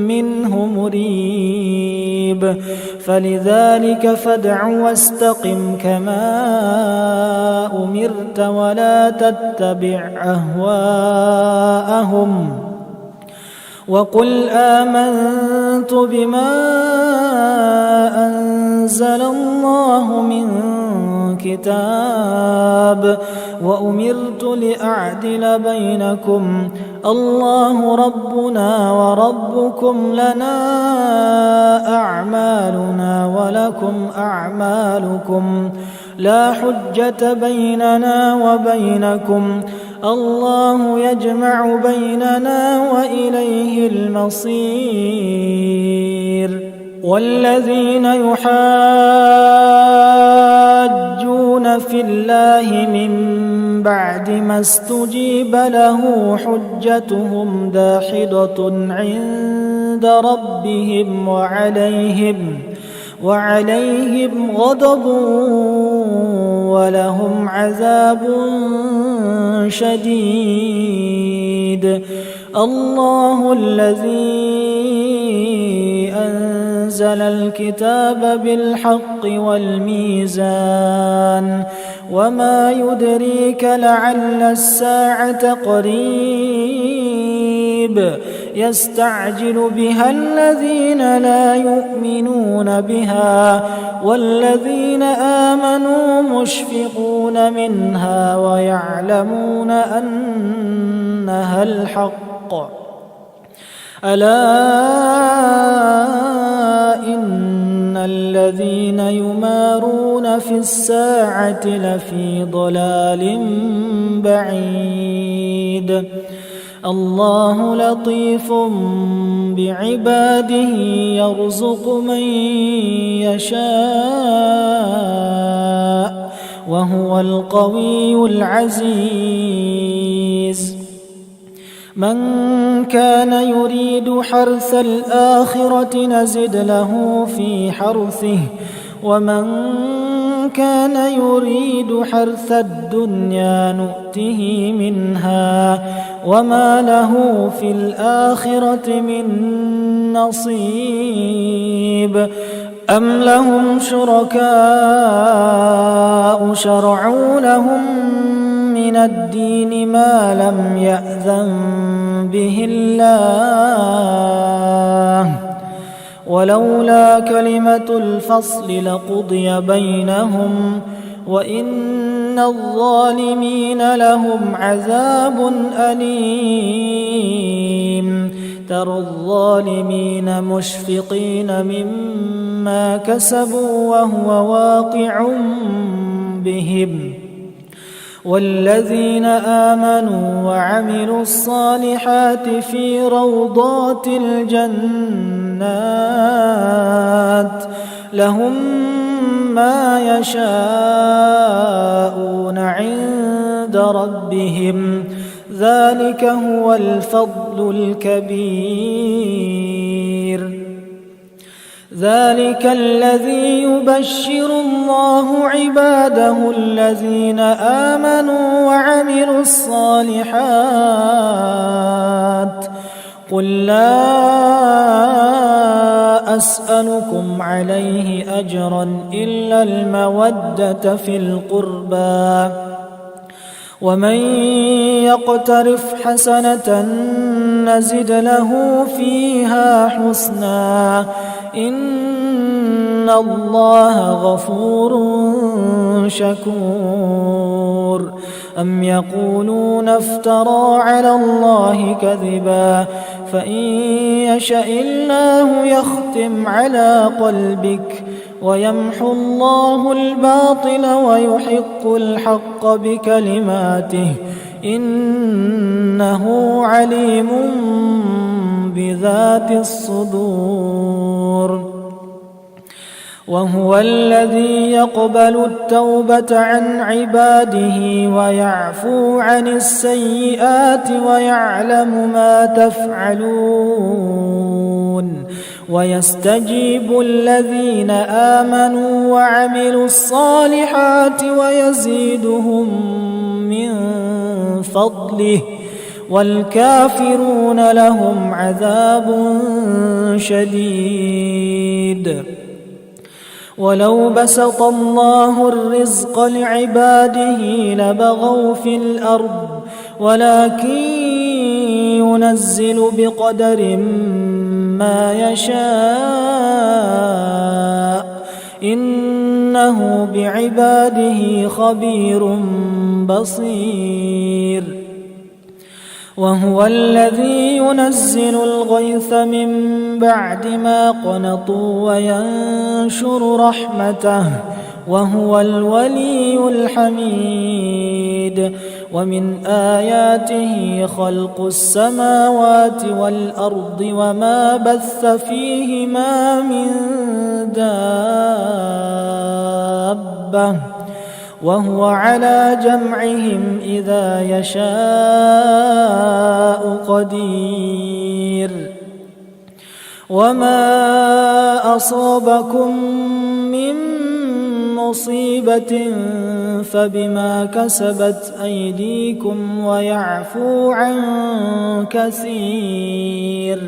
منه مريب فلذلك فادع واستقم كما أمرت ولا تتبع أهواءهم وقل آمنت بما أنزل الله من كتاب وأمرت لأعدل بينكم الله ربنا وربكم لنا أعمالنا ولكم أعمالكم لا حجة بيننا وبينكم الله يجمع بيننا وإليه المصير والذين يحاجون في الله من بعد ما استجيب له حجتهم داحضة عند ربهم وعليهم غضب ولهم عذاب شديد الله الذي أنزل الكتاب بالحق والميزان وما يدريك لعل الساعة قريب يستعجل بها الذين لا يؤمنون بها والذين آمنوا مشفقون مشفقين منها ويعلمون أنها الحق. ألا إن الذين يمارون في الساعة لفي ضلال بعيد. الله لطيف بعباده يرزق من يشاء وهو القوي العزيز. من كان يريد حرث الآخرة نزد له في حرثه ومن كان يريد حرث الدنيا نؤته منها وما له في الآخرة من نصيب. أم لهم شركاء شرعوا لهم من الدين ما لم يأذن به الله ولولا كلمة الفصل لقضي بينهم وإن الظالمين لهم عذاب أليم. ترى الظالمين مشفقين مما كسبوا وهو واقع بهم والذين آمنوا وعملوا الصالحات في روضات الجنات لهم ما يشاءون عند ربهم ذلك هو الفضل الكبير. ذلك الذي يبشر الله عباده الذين آمنوا وعملوا الصالحات. قل لا أسألكم عليه أجرا إلا المودة في القربى ومن يقترف حسنة نزد له فيها حسنا إن الله غفور شكور. أم يقولون افترى على الله كذبا فإن يشأ الله يختم على قلبك ويمحو الله الباطل ويحق الحق بكلماته إنه عليم بذات الصدور. وهو الذي يقبل التوبة عن عباده ويعفو عن السيئات ويعلم ما تفعلون ويستجيب الذين آمنوا وعملوا الصالحات ويزيدهم من فضله والكافرون لهم عذاب شديد. ولو بسط الله الرزق لعباده لبغوا في الأرض ولكن ينزل بقدر ما يشاء إنه بعباده خبير بصير. وهو الذي ينزل الغيث من بعد ما قنطوا وينشر رحمته وهو الولي الحميد. ومن آياته خلق السماوات والأرض وما بث فيهما من دابة وهو على جمعهم إذا يشاء قدير. وما أصابكم من مصيبة فبما كسبت أيديكم ويعفو عن كثير.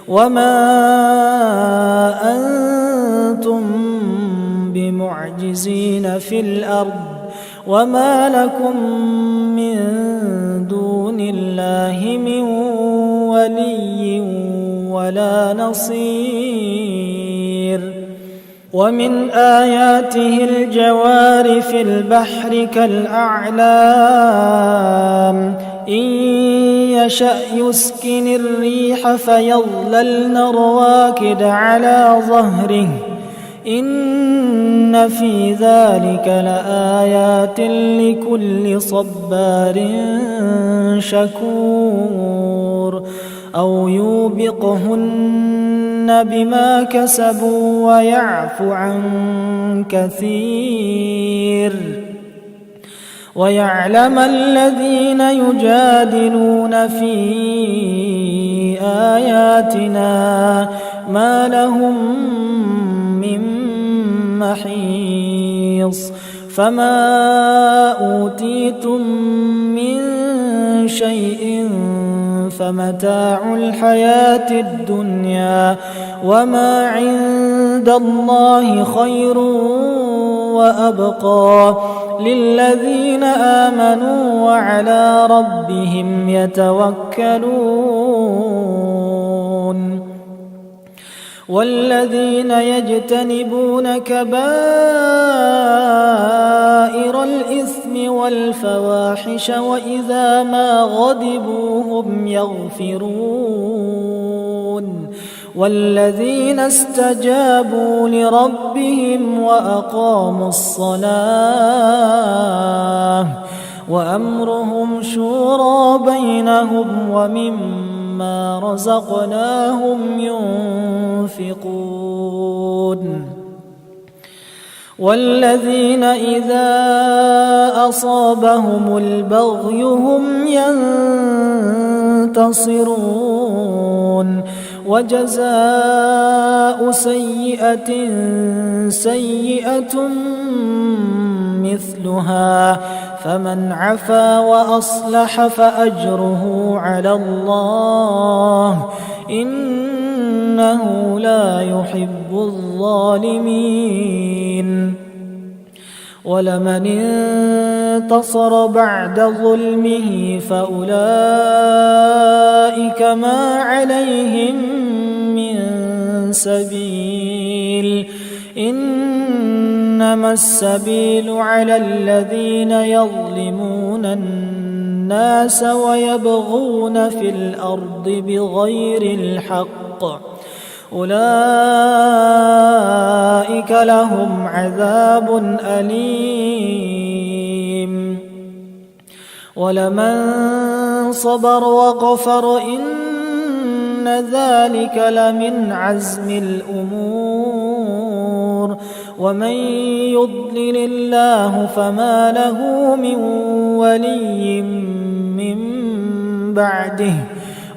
وما أنتم بمعجزين في الأرض وما لكم من دون الله من ولي ولا نصير. ومن آياته الجوار في البحر كالأعلام إن يشأ يسكن الريح فيظللن رواكد على ظهره إن في ذلك لآيات لكل صبار شكور أو يوبقهن بما كسبوا ويعفو عن كثير ويعلم الذين يجادلون في آياتنا ما لهم من محيص فما أوتيتم من شيء فمتاع الحياة الدنيا وما عند الله خير وأبقى للذين آمنوا وعلى ربهم يتوكلون والذين يجتنبون كبائر الإثم والفواحش وإذا ما غضبوا هم يغفرون والذين استجابوا لربهم وأقاموا الصلاة وأمرهم شورى بينهم ومما رزقناهم ينفقون والذين إذا أصابهم البغي هم ينتصرون وجزاء سيئة سيئة مثلها فمن عفا وأصلح فأجره على الله إنه لا يحب الظالمين ولمن انتصر بعد ظلمه فأولئك ما عليهم من سبيل إنما السبيل على الذين يظلمون الناس ويبغون في الأرض بغير الحق أولئك لهم عذاب أليم ولمن صبر وغفر إن ذلك لمن عزم الأمور ومن يضلل الله فما له من ولي من بعده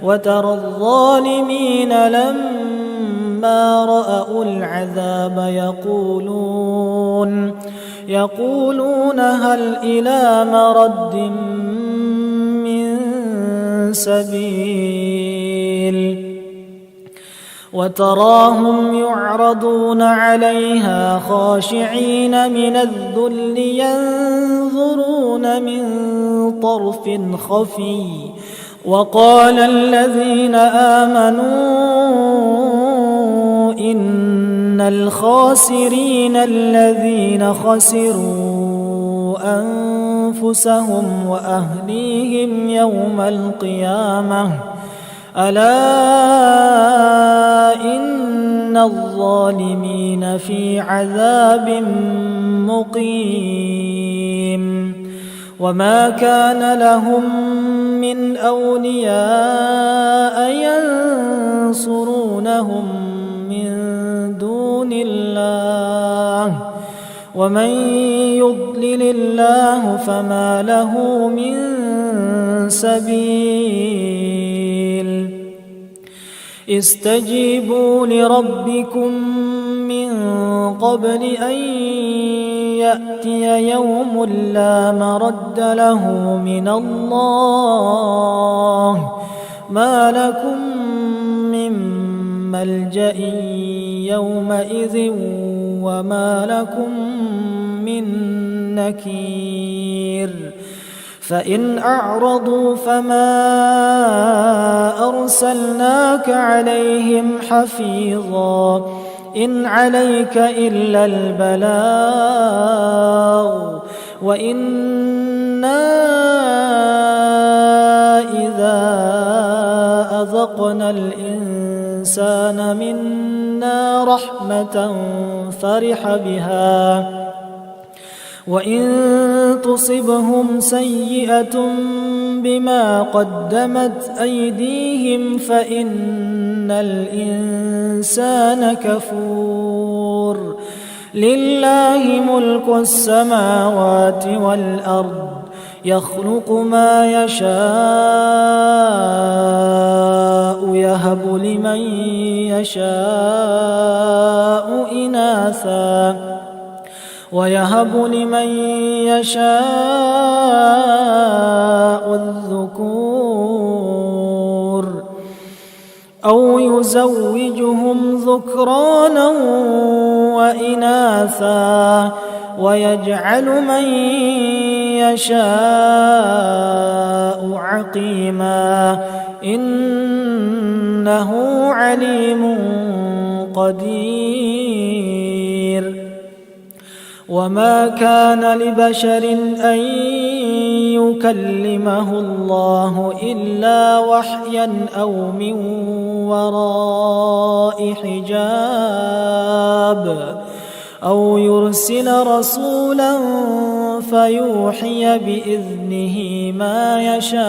وترى الظالمين لما رأوا العذاب يقولون هل إلى مرد من سبيل وتراهم يعرضون عليها خاشعين من الذل ينظرون من طرف خفي وقال الذين آمنوا إن الخاسرين الذين خسروا أنفسهم وأهليهم يوم القيامة ألا إن الظالمين في عذاب مقيم وما كان لهم من أولياء ينصرونهم من دون الله ومن يضلل الله فما له من سبيل استجيبوا لربكم من قبل أن يأتي يوم لا مرد له من الله ما لكم من ملجأ يومئذ وما لكم من نكير فإن أعرضوا فما أرسلناك عليهم حفيظا إن عليك إلا البلاغ وإنا إذا أذقنا الإنسان منا رحمة فرح بها وإن تصبهم سيئة بما قدمت أيديهم فإن الإنسان كفور لله ملك السماوات والأرض يخلق ما يشاء يهب لمن يشاء إناثا ويهب لمن يشاء الذكور أو يزوجهم ذكرانا وإناثا ويجعل من يشاء عقيما إنه عليم قدير وما كان لبشر أن يكلمه الله إلا وحيا أو من وراء حجاب أو يرسل رسولا فيوحي بإذنه ما يشاء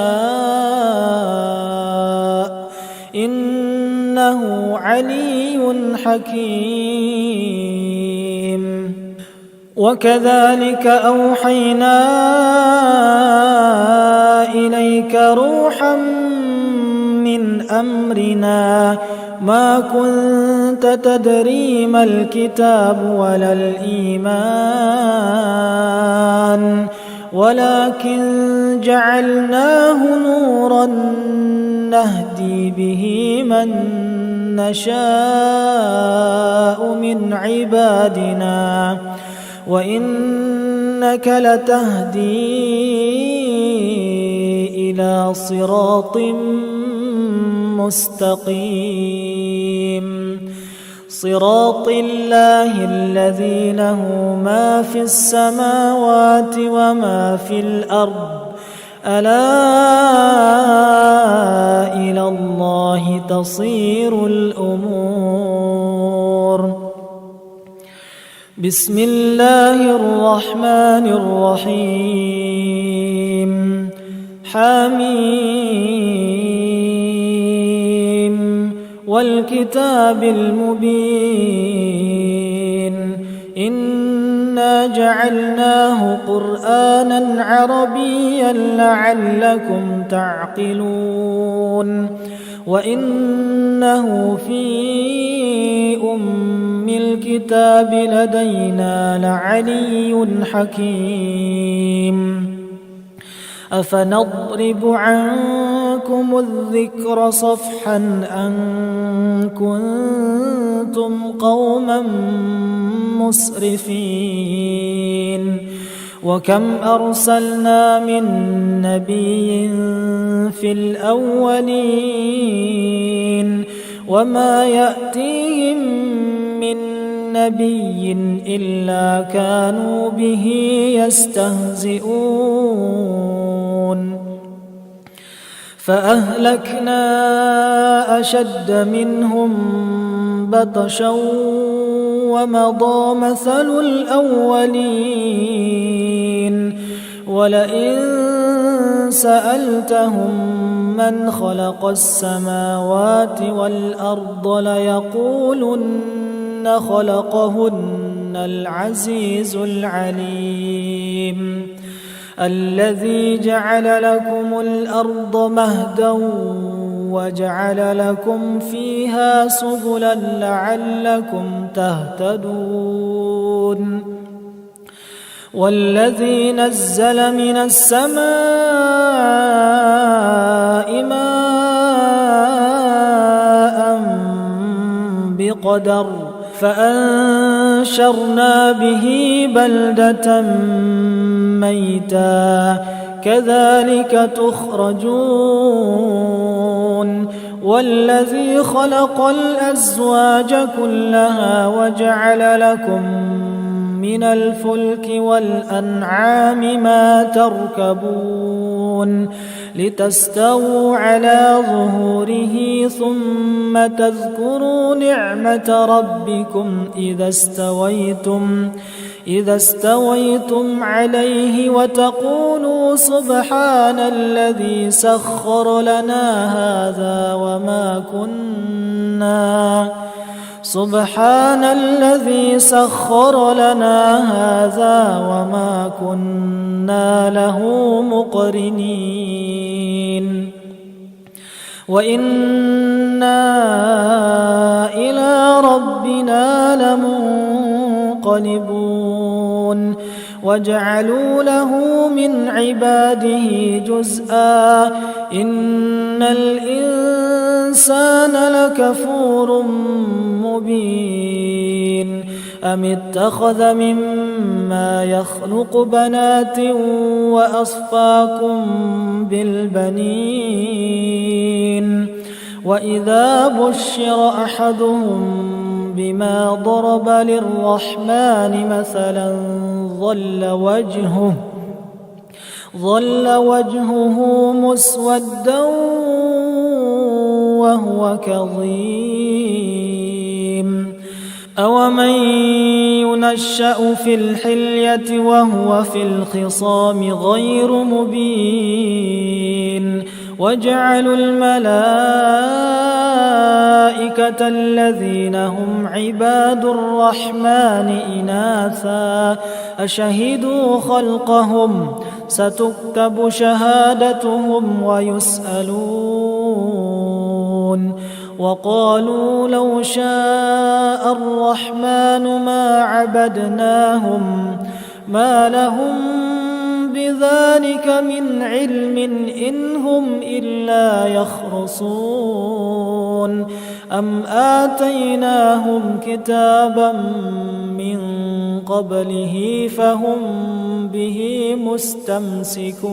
إنه علي حكيم وكذلك أوحينا إليك روحا من أمرنا ما كنت تدري ما الكتاب ولا الإيمان ولكن جعلناه نورا نهدي به من نشاء من عبادنا وإنك لتهدي إلى صراط مستقيم صراط الله الذي له ما في السماوات وما في الأرض ألا إلى الله تصير الأمور بسم الله الرحمن الرحيم حميم والكتاب المبين إنا جعلناه قرآنا عربيا لعلكم تعقلون وإنه في أم الكتاب لدينا لعلي حكيم أفنضرب عنكم الذكر صفحا أن كنتم قوما مسرفين وكم أرسلنا من نبي في الأولين وما يأتيهم من نبي إلا كانوا به يستهزئون فأهلكنا أشد منهم بطشا ومضى مثل الأولين ولئن سألتهم من خلق السماوات والأرض ليقولن خلقهن العزيز العليم الذي جعل لكم الأرض مهدا وجعل لكم فيها سبلا لعلكم تهتدون والذي نزل من السماء ماء بقدر فأنشرنا به بلدة ميتا كذلك تخرجون والذي خلق الأزواج كلها وجعل لكم من الفلك والأنعام ما تركبون لتستووا على ظهوره ثم تذكروا نعمة ربكم إذا استويتم عليه وتقولوا سبحان الذي سخر لنا هذا وما كنا له مقرنين وإنا إلى ربنا لمنقلبون وجعلوا له من عباده جزءا إن الإنسان لكفور مبين أم اتخذ مما يخلق بنات وأصفاكم بالبنين وإذا بشر أحدهم بما ضرب للرحمن مثلا ظل وجهه مسودا وهو كظيم أومن ينشأ في الحلية وهو في الخصام غير مبين وجعلوا الملائكة الذين هم عباد الرحمن إناثا أشهدوا خلقهم ستكتب شهادتهم ويسألون وقالوا لو شاء الرحمن ما عبدناهم ما لهم بذلك من علم إن هم إلا يخرصون أم آتيناهم كتابا من قبله فهم به مستمسكون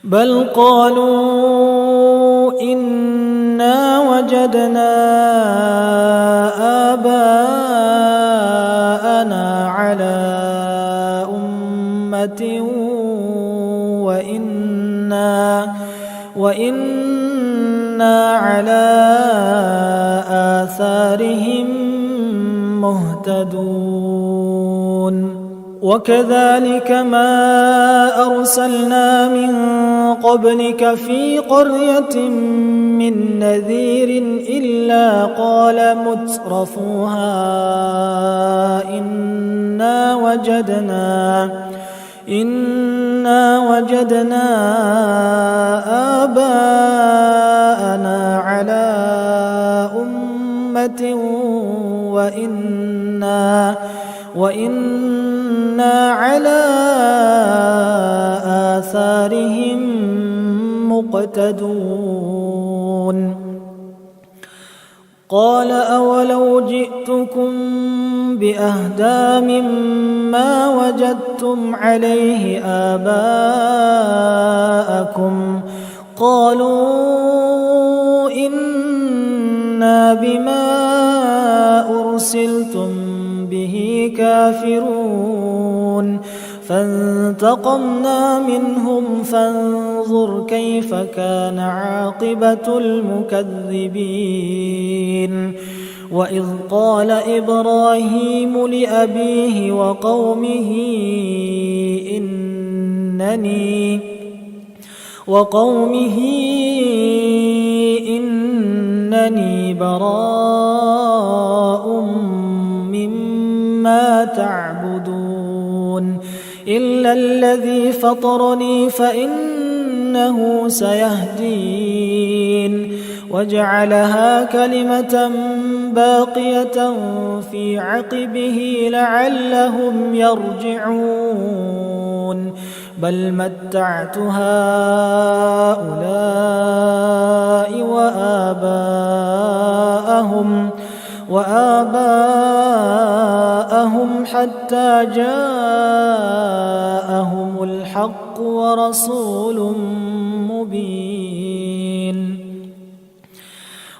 بل قالوا إنا وجدنا آباءنا على أمة وإنا على آثارهم مهتدون وكذلك ما أرسلنا من قبلك في قرية من نذير إلا قال مترفوها إنا وجدنا آباءنا على أمة وإنا على آثارهم مقتدون قال أولو جئتكم بأهدى مما وجدتم عليه آباءكم قالوا إنا بما أرسلتم به كافرون فانتقمنا منهم فانظر كيف كان عاقبة المكذبين وإذ قال إبراهيم لأبيه وقومه إنني براء مما تعبدون إلا الذي فطرني فإنه سيهدين وجعلها كلمة باقية في عقبه لعلهم يرجعون بل متعت هؤلاء وآباءهم حتى جاءهم الحق الحق ورسول مبين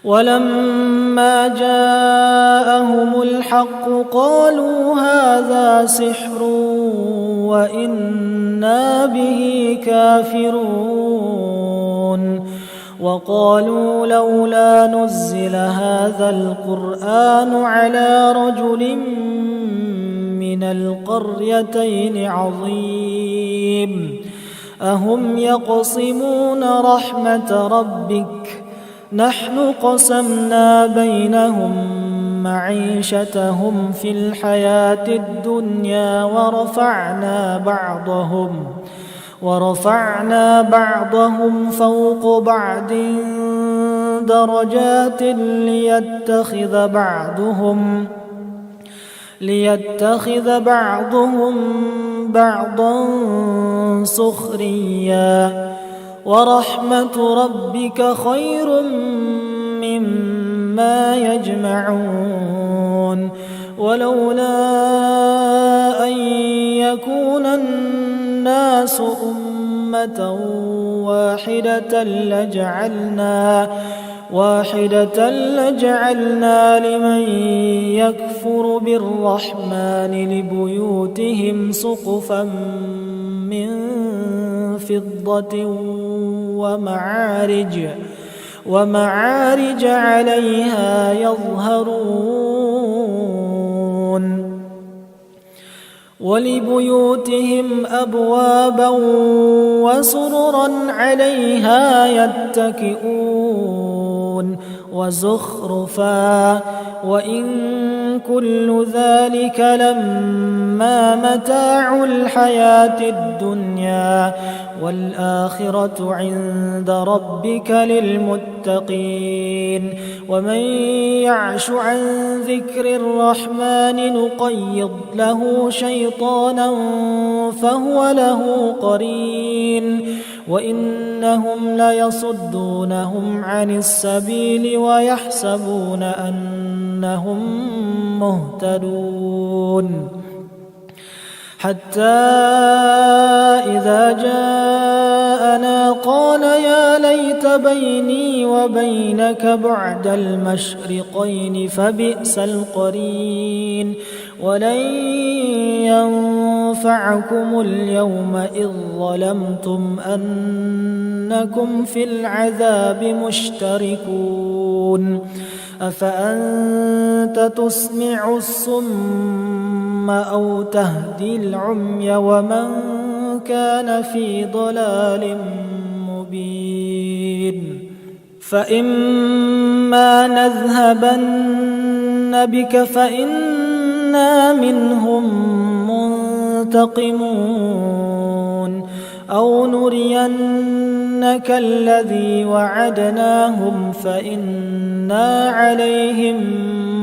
ولما جاءهم الحق قالوا هذا سحر وإنا به كافرون وقالوا لولا نزل هذا القرآن على رجل من القريتين عظيم أهم يقسمون رحمة ربك نحن قسمنا بينهم معيشتهم في الحياة الدنيا ورفعنا بعضهم فوق بعض درجات ليتخذ بعضهم بعضا سخريا ورحمة ربك خير مما يجمعون ولولا أن يكون الناس أمة واحدة لجعلنا لمن يكفر بالرحمن لبيوتهم سقفا من فضة ومعارج عليها يظهرون ولبيوتهم أبوابا وسررا عليها يتكئون وزخرفا وإن كل ذلك لما متاع الحياة الدنيا والآخرة عند ربك للمتقين ومن يعش عن ذكر الرحمن نقيض له شيطانا فهو له قرين وإنهم ليصدونهم عن السبيل ويحسبون أنهم مهتدون حتى إذا جاءنا قال يا ليت بيني وبينك بعد المشرقين فبئس القرين ولن ينفعكم اليوم إذ ظلمتم أنكم في العذاب مشتركون أفأنت تسمع الصم أو تهدي العمي ومن كان في ضلال مبين فإما نذهبن بك فإنا منهم منتقمون أو نرينك الذي وعدناهم فإنا عليهم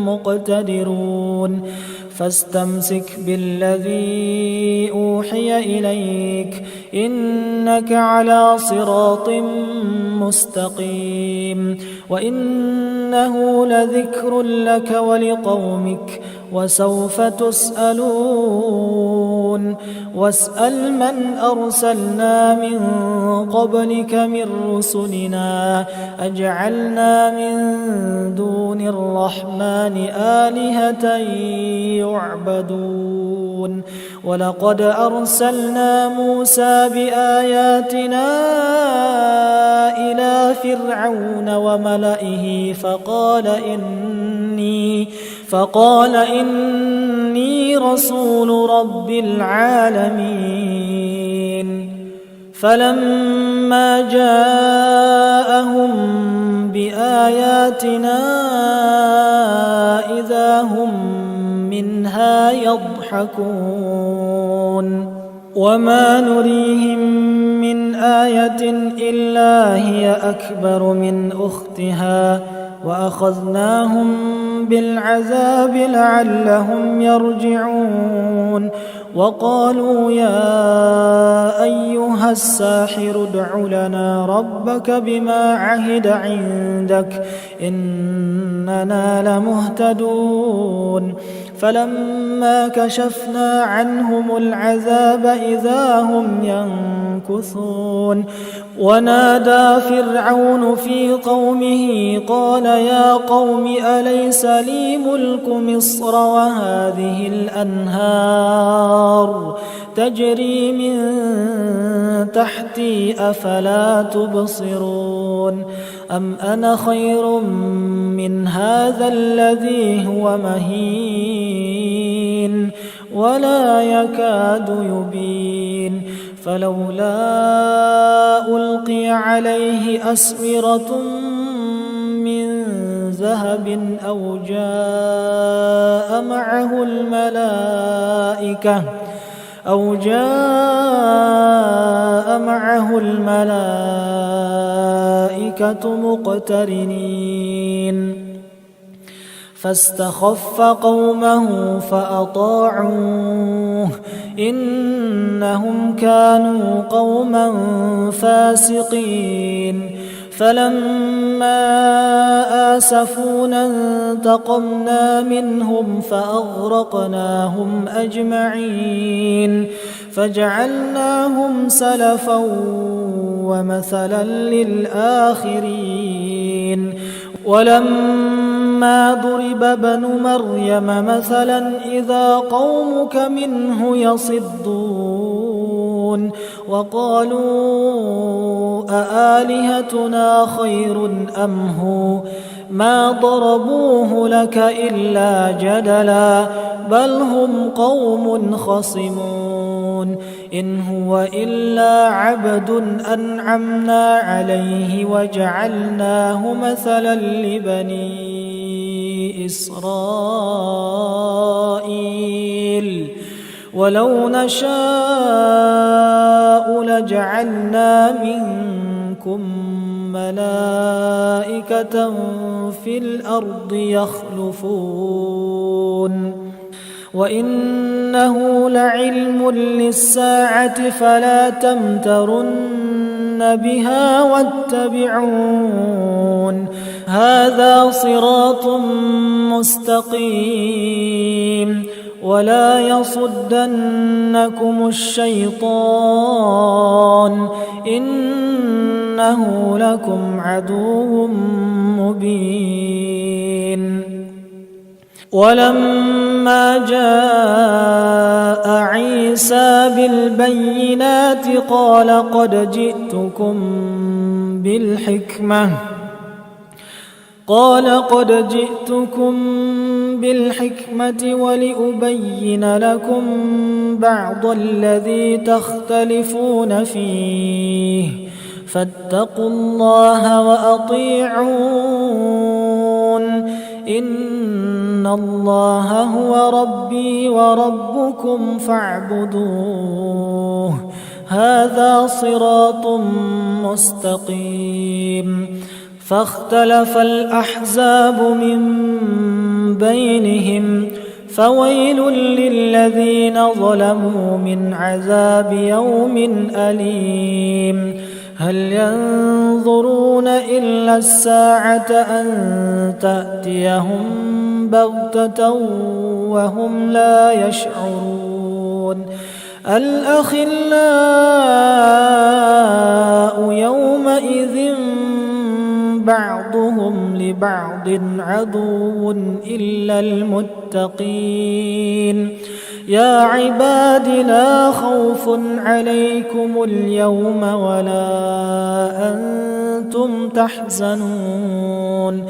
مقتدرون فاستمسك بالذي أوحي إليك إنك على صراط مستقيم وإنه لذكر لك ولقومك وسوف تسألون واسأل من أرسلنا من قبلك من رسلنا أجعلنا من دون الرحمن آلهة يعبدون ولقد أرسلنا موسى بآياتنا إلى فرعون وملئه فقال إني رسول رب العالمين فلما جاءهم بآياتنا إذا هم منها يضحكون وما نريهم من آية إلا هي أكبر من أختها وأخذناهم بالعذاب لعلهم يرجعون وقالوا يا أيها الساحر ادع لنا ربك بما عهد عندك إننا لمهتدون فلما كشفنا عنهم العذاب إذا هم ينكثون ونادى فرعون في قومه قال يا قوم أليس لي ملك مصر وهذه الأنهار تجري من تحتي أفلا تبصرون أم أنا خير من هذا الذي هو مهين ولا يكاد يبين فلولا ألقي عليه أسورة من ذهب أو جاء معه الملائكة مقترنين فاستخف قومه فأطاعوه إنهم كانوا قوما فاسقين فلما آسفونا انتقمنا منهم فأغرقناهم أجمعين فجعلناهم سلفا ومثلا للآخرين ولما ضرب ابن مريم مثلا إذا قومك منه يصدون وقالوا أآلهتنا خير أم هو ما ضربوه لك إلا جدلا بل هم قوم خصمون إن هو إلا عبد أنعمنا عليه وجعلناه مثلا لبني إسرائيل ولو نشاء لجعلنا منكم ملائكة في الأرض يخلفون وإنه لعلم للساعة فلا تمترن بها واتبعون هذا صراط مستقيم ولا يصدنكم الشيطان إنه لكم عدو مبين ولما جاء عيسى بالبينات قال قد جئتكم بالحكمة ولأبين لكم بعض الذي تختلفون فيه فاتقوا الله وأطيعون إن الله هو ربي وربكم فاعبدوه هذا صراط مستقيم فاختلف الأحزاب من بينهم فويل للذين ظلموا من عذاب يوم أليم هل ينظرون إلا الساعة أن تأتيهم بغتة وهم لا يشعرون الأخلاء يومئذ بعضهم لبعض عدو إلا المتقين يا عباد لا خوف عليكم اليوم ولا أنتم تحزنون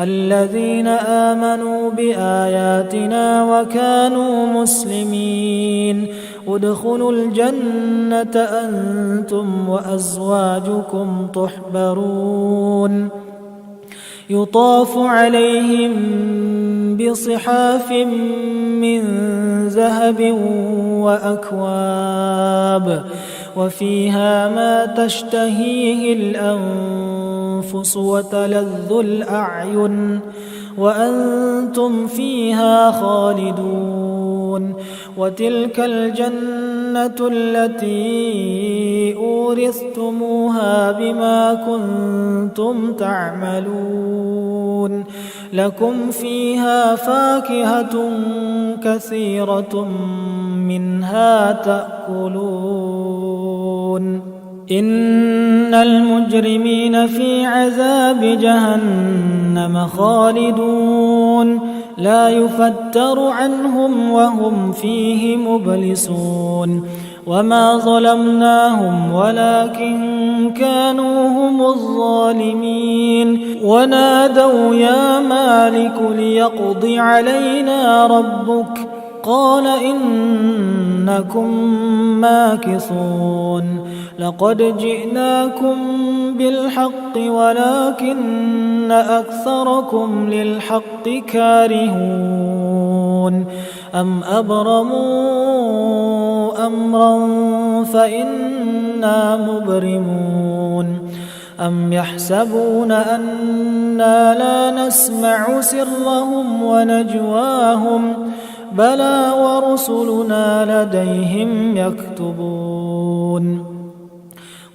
الذين آمنوا بآياتنا وكانوا مسلمين ادخلوا الجنة أنتم وأزواجكم تحبرون يطاف عليهم بصحاف من ذهب وأكواب وفيها ما تشتهيه الأنفس وتلذ الأعين وأنتم فيها خالدون وتلك الجنة التي أورثتموها بما كنتم تعملون لكم فيها فاكهة كثيرة منها تأكلون إن المجرمين في عذاب جهنم خالدون لا يفتر عنهم وهم فيه مبلسون وما ظلمناهم ولكن كانوا هم الظالمين ونادوا يا مالك ليقض علينا ربك قال إنكم ماكثون لقد جئناكم بالحق ولكن أكثركم للحق كارهون أم أبرموا أمرا فإنا مبرمون أم يحسبون أنا لا نسمع سرهم ونجواهم بلى ورسلنا لديهم يكتبون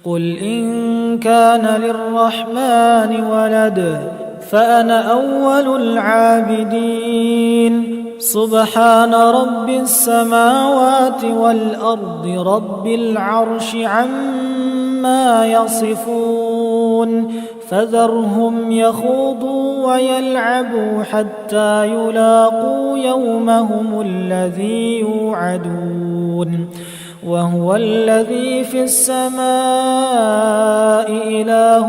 قل إن كان للرحمن ولد فأنا أول العابدين سبحان رب السماوات والأرض رب العرش عما يصفون فذرهم يخوضوا ويلعبوا حتى يلاقوا يومهم الذي يوعدون وهو الذي في السماء إله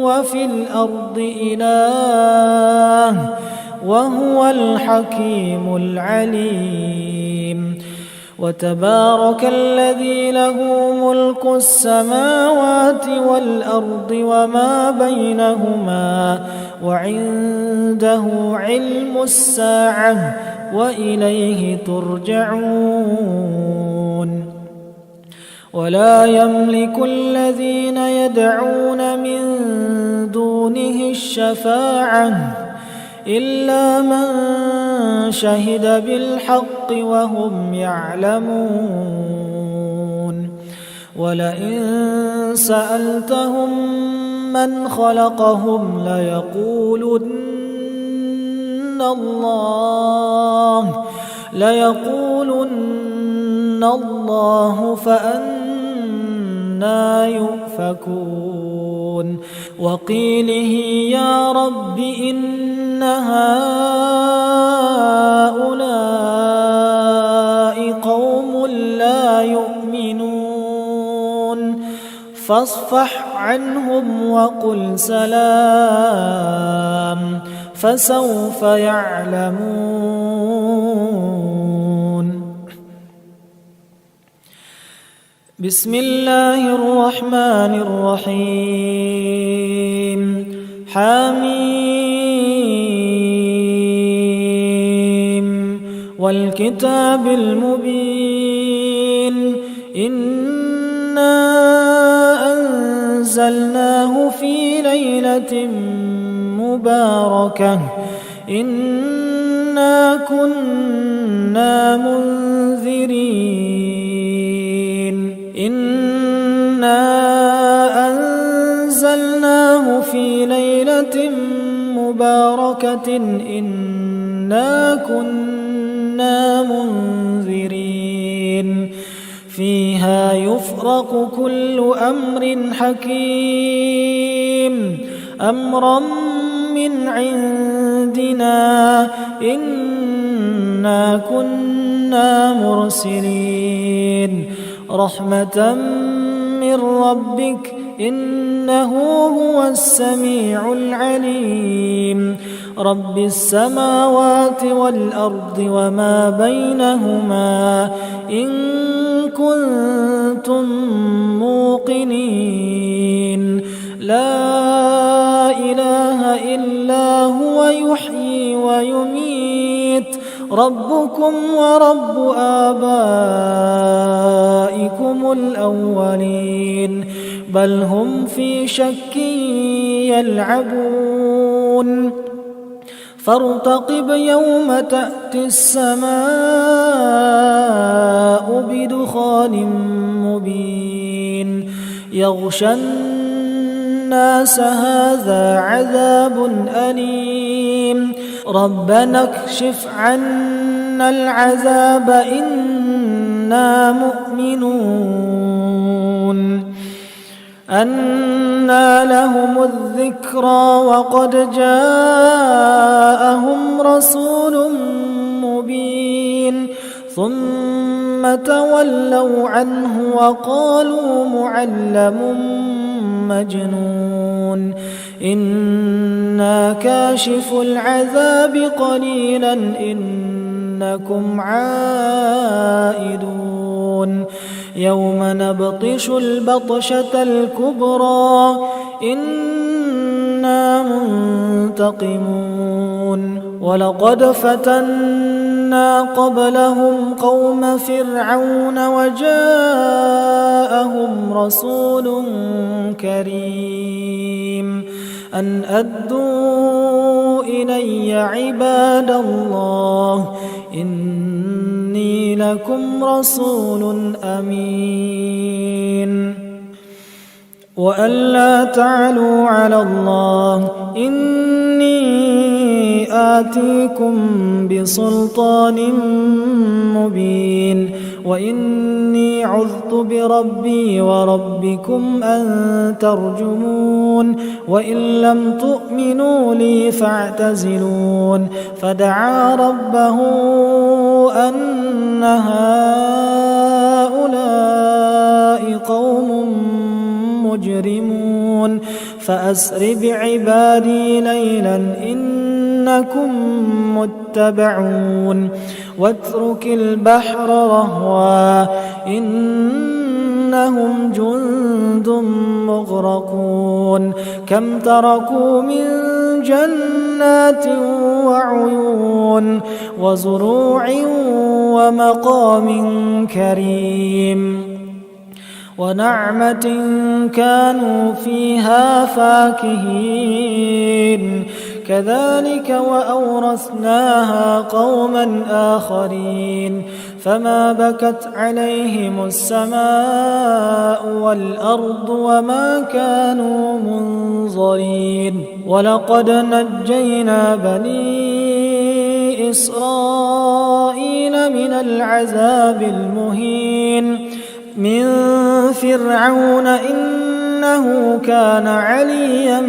وفي الأرض إله وهو الحكيم العليم وتبارك الذي له ملك السماوات والأرض وما بينهما وعنده علم الساعة وإليه ترجعون ولا يملك الذين يدعون من دونه الشفاعة إلا من شهد بالحق وهم يعلمون ولئن سألتهم من خلقهم ليقولن الله فأنى يؤفكون وقيله يا رب إن هؤلاء قوم لا يؤمنون فاصفح عنهم وقل سلام فسوف يعلمون بسم الله الرحمن الرحيم حميم والكتاب المبين إنا أنزلناه في ليلة مباركة إنا كنا منذرين إنا أنزلناه في ليلة مباركة إنا كنا منذرين فيها يفرق كل أمر حكيم أمرا من عندنا إنا كنا مرسلين رحمة من ربك إنه هو السميع العليم رب السماوات والأرض وما بينهما إن كنتم موقنين لا إله إلا هو يحيي ويميت ربكم ورب آبائكم الأولين بل هم في شك يلعبون فارتقب يوم تأتي السماء بدخان مبين يغشى الناس هذا عذاب أليم ربنا اكشف عنا العذاب إنا مؤمنون أنى لهم الذكرى وقد جاءهم رسول مبين ثم تولوا عنه وقالوا معلم مجنون إنا كاشف العذاب قليلا إنكم عائدون يوم نبطش البطشة الكبرى إنا منتقمون ولقد فتنا قبلهم قوم فرعون وجاءهم رسول كريم أن أدوا إلي عباد الله إني لكم رسول أمين وألا تعلوا على الله إني آتيكم بسلطان مبين وإني عذت بربي وربكم أن ترجمون وإن لم تؤمنوا لي فاعتزلون فدعا ربه أن هؤلاء قوم مجرمون فأسر بعبادي ليلا إنكم متبعون واترك البحر رهوا إنهم جند مغرقون كم تركوا من جنات وعيون وزروع ومقام كريم ونعمة كانوا فيها فاكهين كذلك وأورثناها قوما آخرين فما بكت عليهم السماء والأرض وما كانوا منظرين ولقد نجينا بني إسرائيل من العذاب المهين من فرعون إنه كان عليا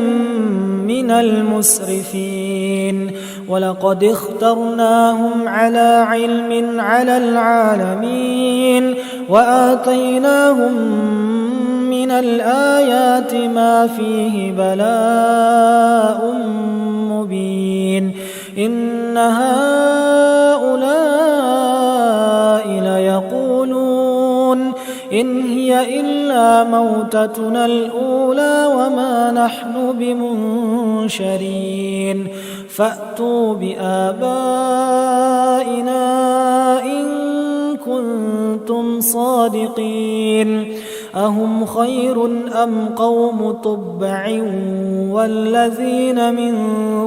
من المسرفين ولقد اخترناهم على علم على العالمين وآتيناهم من الآيات ما فيه بلاء مبين إن هؤلاء ليقولون إن هي إلا موتتنا الأولى وما نحن بمنشرين فأتوا بآبائنا إن كنتم صادقين أهم خير أم قوم تبع والذين من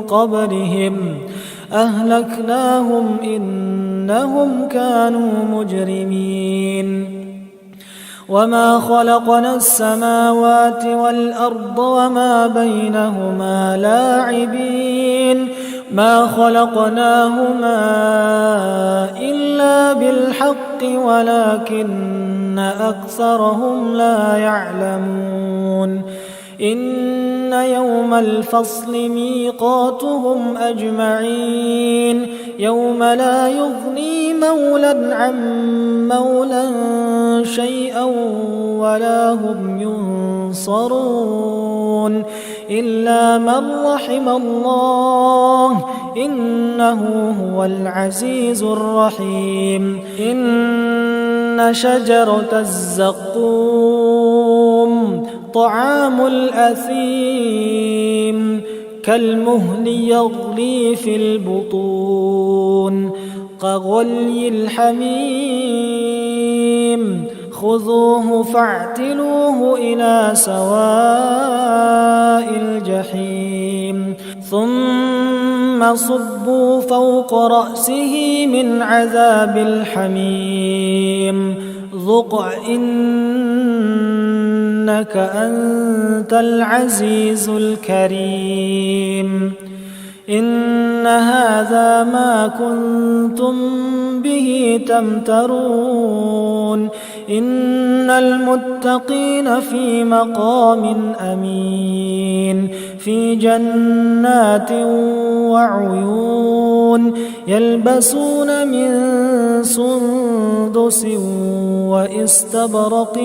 قبلهم أهلكناهم إنهم كانوا مجرمين وما خلقنا السماوات والأرض وما بينهما لاعبين ما خلقناهما إلا بالحق ولكن أكثرهم لا يعلمون إن يوم الفصل ميقاتهم أجمعين يوم لا يغني مولى عن مولى شيئا ولا هم ينصرون إلا من رحم الله إنه هو العزيز الرحيم إن شجرة الزقوم طعام الأثيم كالمهل يغلي في البطون كغلي الحميم خذوه فاعتلوه إلى سواء الجحيم ثم ثم صبوا فوق رأسه من عذاب الحميم ذق إنك أنت العزيز الكريم إن هذا ما كنتم به تمترون إن المتقين في مقام أمين في جنات وعيون يلبسون من سندس وإستبرق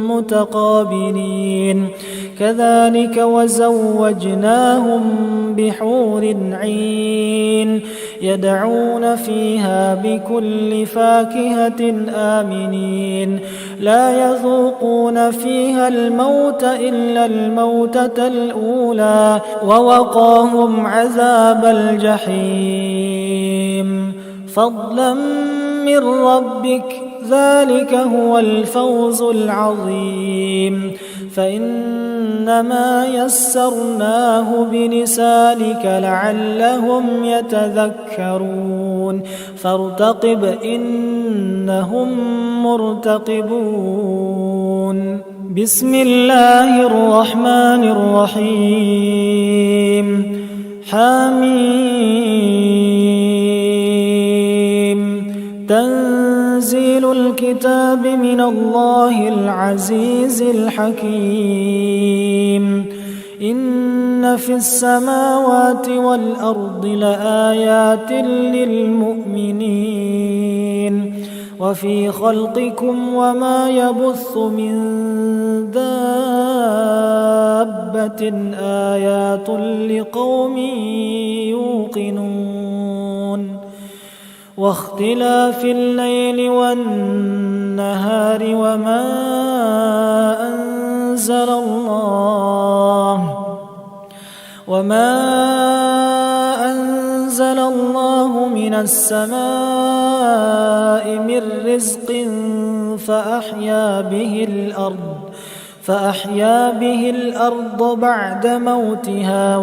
متقابلين كذلك وزوجناهم بحور عين يدعون فيها بكل فاكهة آمنين لا يذوقون فيها الموت إلا الموتة الأولى ووقاهم عذاب الجحيم فضلا من ربك ذلك هو الفوز العظيم فإنما يسرناه بلسانك لعلهم يتذكرون فارتقب إنهم مرتقبون بسم الله الرحمن الرحيم حميم تنزيل الكتاب من الله العزيز الحكيم إن في السماوات والأرض لآيات للمؤمنين وفي خلقكم وما يبث من دابة آيات لقوم يوقنون واختلاف الليل والنهار وما أنزل الله من السماء من رزق فأحيا به الأرض بعد موتها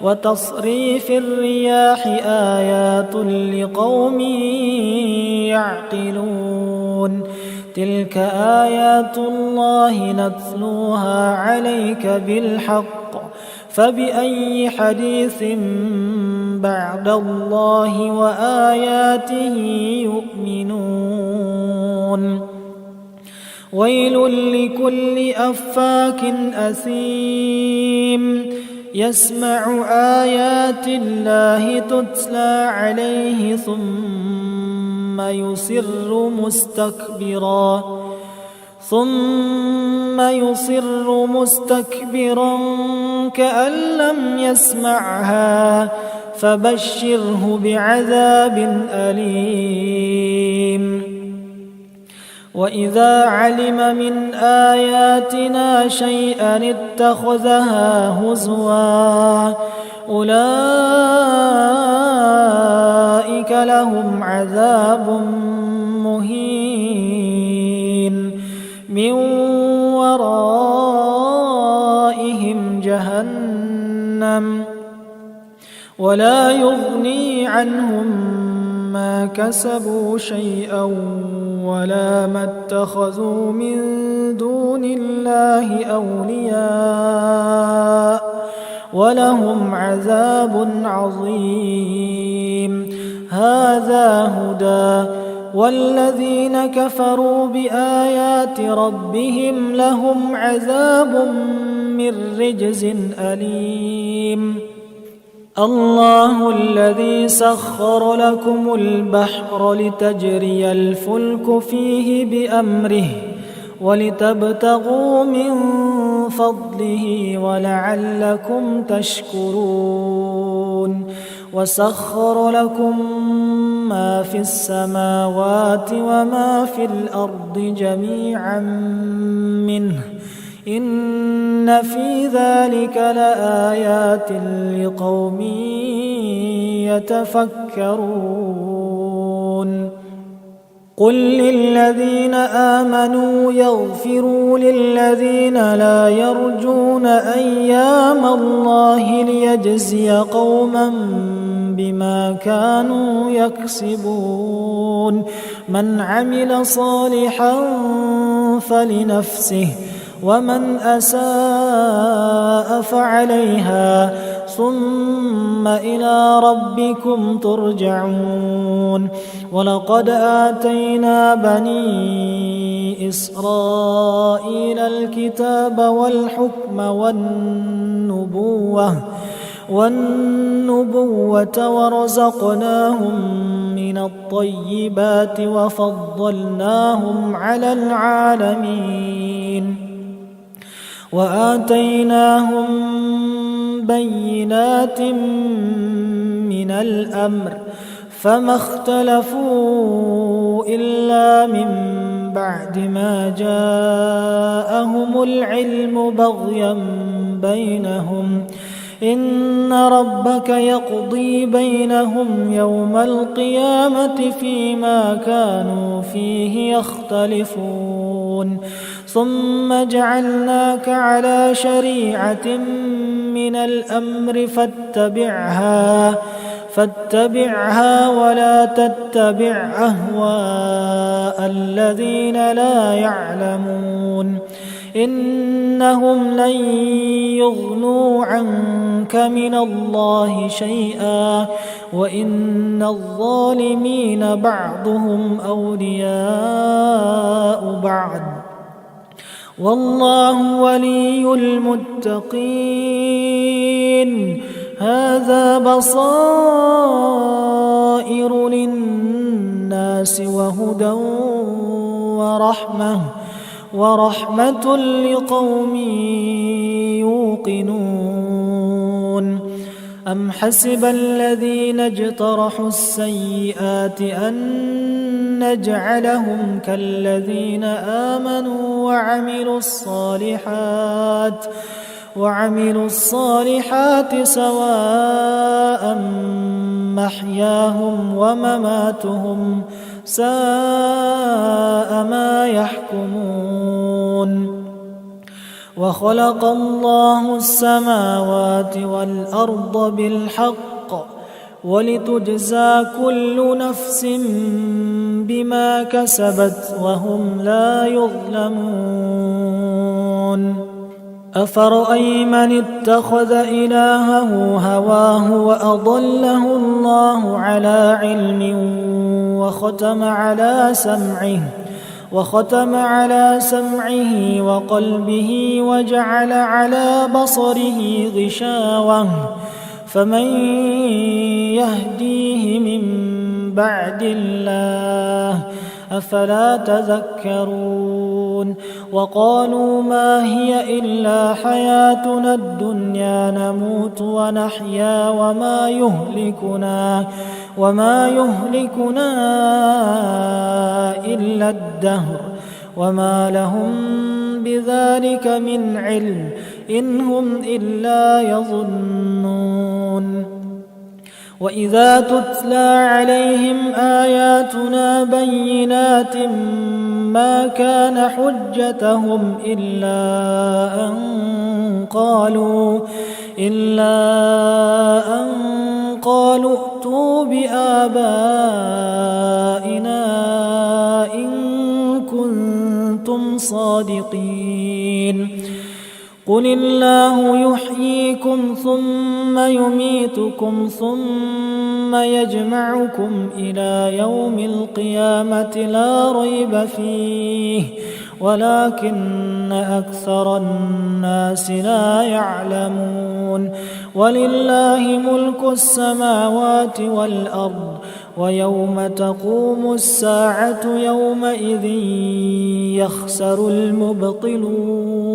وتصريف الرياح آيات لقوم يعقلون تلك آيات الله نتلوها عليك بالحق فبأي حديث بعد الله وآياته يؤمنون ويل لكل أفاك أثيم يسمع آيات الله تتلى عليه ثم يصر مستكبرا كأن لم يسمعها فبشره بعذاب أليم وإذا علم من آياتنا شيئا اتخذها هزوا أولئك لهم عذاب مهين من ورائهم جهنم ولا يغني عنهم ما كسبوا شيئا ولا ما اتخذوا من دون الله أولياء ولهم عذاب عظيم هذا هدى والذين كفروا بآيات ربهم لهم عذاب من رجز أليم الله الذي سخر لكم البحر لتجري الفلك فيه بأمره ولتبتغوا من فضله ولعلكم تشكرون وسخر لكم ما في السماوات وما في الأرض جميعا منه إن في ذلك لآيات لقوم يتفكرون قل للذين آمنوا يغفروا للذين لا يرجون أيام الله ليجزي قوما بما كانوا يكسبون من عمل صالحا فلنفسه ومن أساء فعليها ثم إلى ربكم ترجعون ولقد آتينا بني إسرائيل الكتاب والحكم والنبوة ورزقناهم من الطيبات وفضلناهم على العالمين وآتيناهم بينات من الأمر فما اختلفوا إلا من بعد ما جاءهم العلم بغيا بينهم إن ربك يقضي بينهم يوم القيامة فيما كانوا فيه يختلفون ثم جعلناك على شريعة من الأمر فاتبعها ولا تتبع أهواء الذين لا يعلمون إنهم لن يغنوا عنك من الله شيئا وإن الظالمين بعضهم أولياء بعض والله ولي المتقين هذا بصائر للناس وهدى ورحمة لقوم يوقنون أم حسب الذين اجترحوا السيئات أن نجعلهم كالذين آمنوا وعملوا الصالحات سواء محياهم ومماتهم ساء ما يحكمون وخلق الله السماوات والأرض بالحق ولتجزى كل نفس بما كسبت وهم لا يظلمون أفرأي من اتخذ إلهه هواه وأضله الله على علم وختم على سمعه وقلبه وجعل على بصره غشاوة فمن يهديه من بعد الله أفلا تذكرون وقالوا ما هي إلا حياتنا الدنيا نموت ونحيا وما يهلكنا إلا الدهر وما لهم بذلك من علم إن هم إلا يظنون وإذا تتلى عليهم آياتنا بينات ما كان حجتهم إلا أن قالوا ائتوا بآبائنا إن كنتم صادقين قل الله يحييكم ثم يميتكم ثم يجمعكم إلى يوم القيامة لا ريب فيه ولكن أكثر الناس لا يعلمون ولله ملك السماوات والأرض ويوم تقوم الساعة يومئذ يخسر المبطلون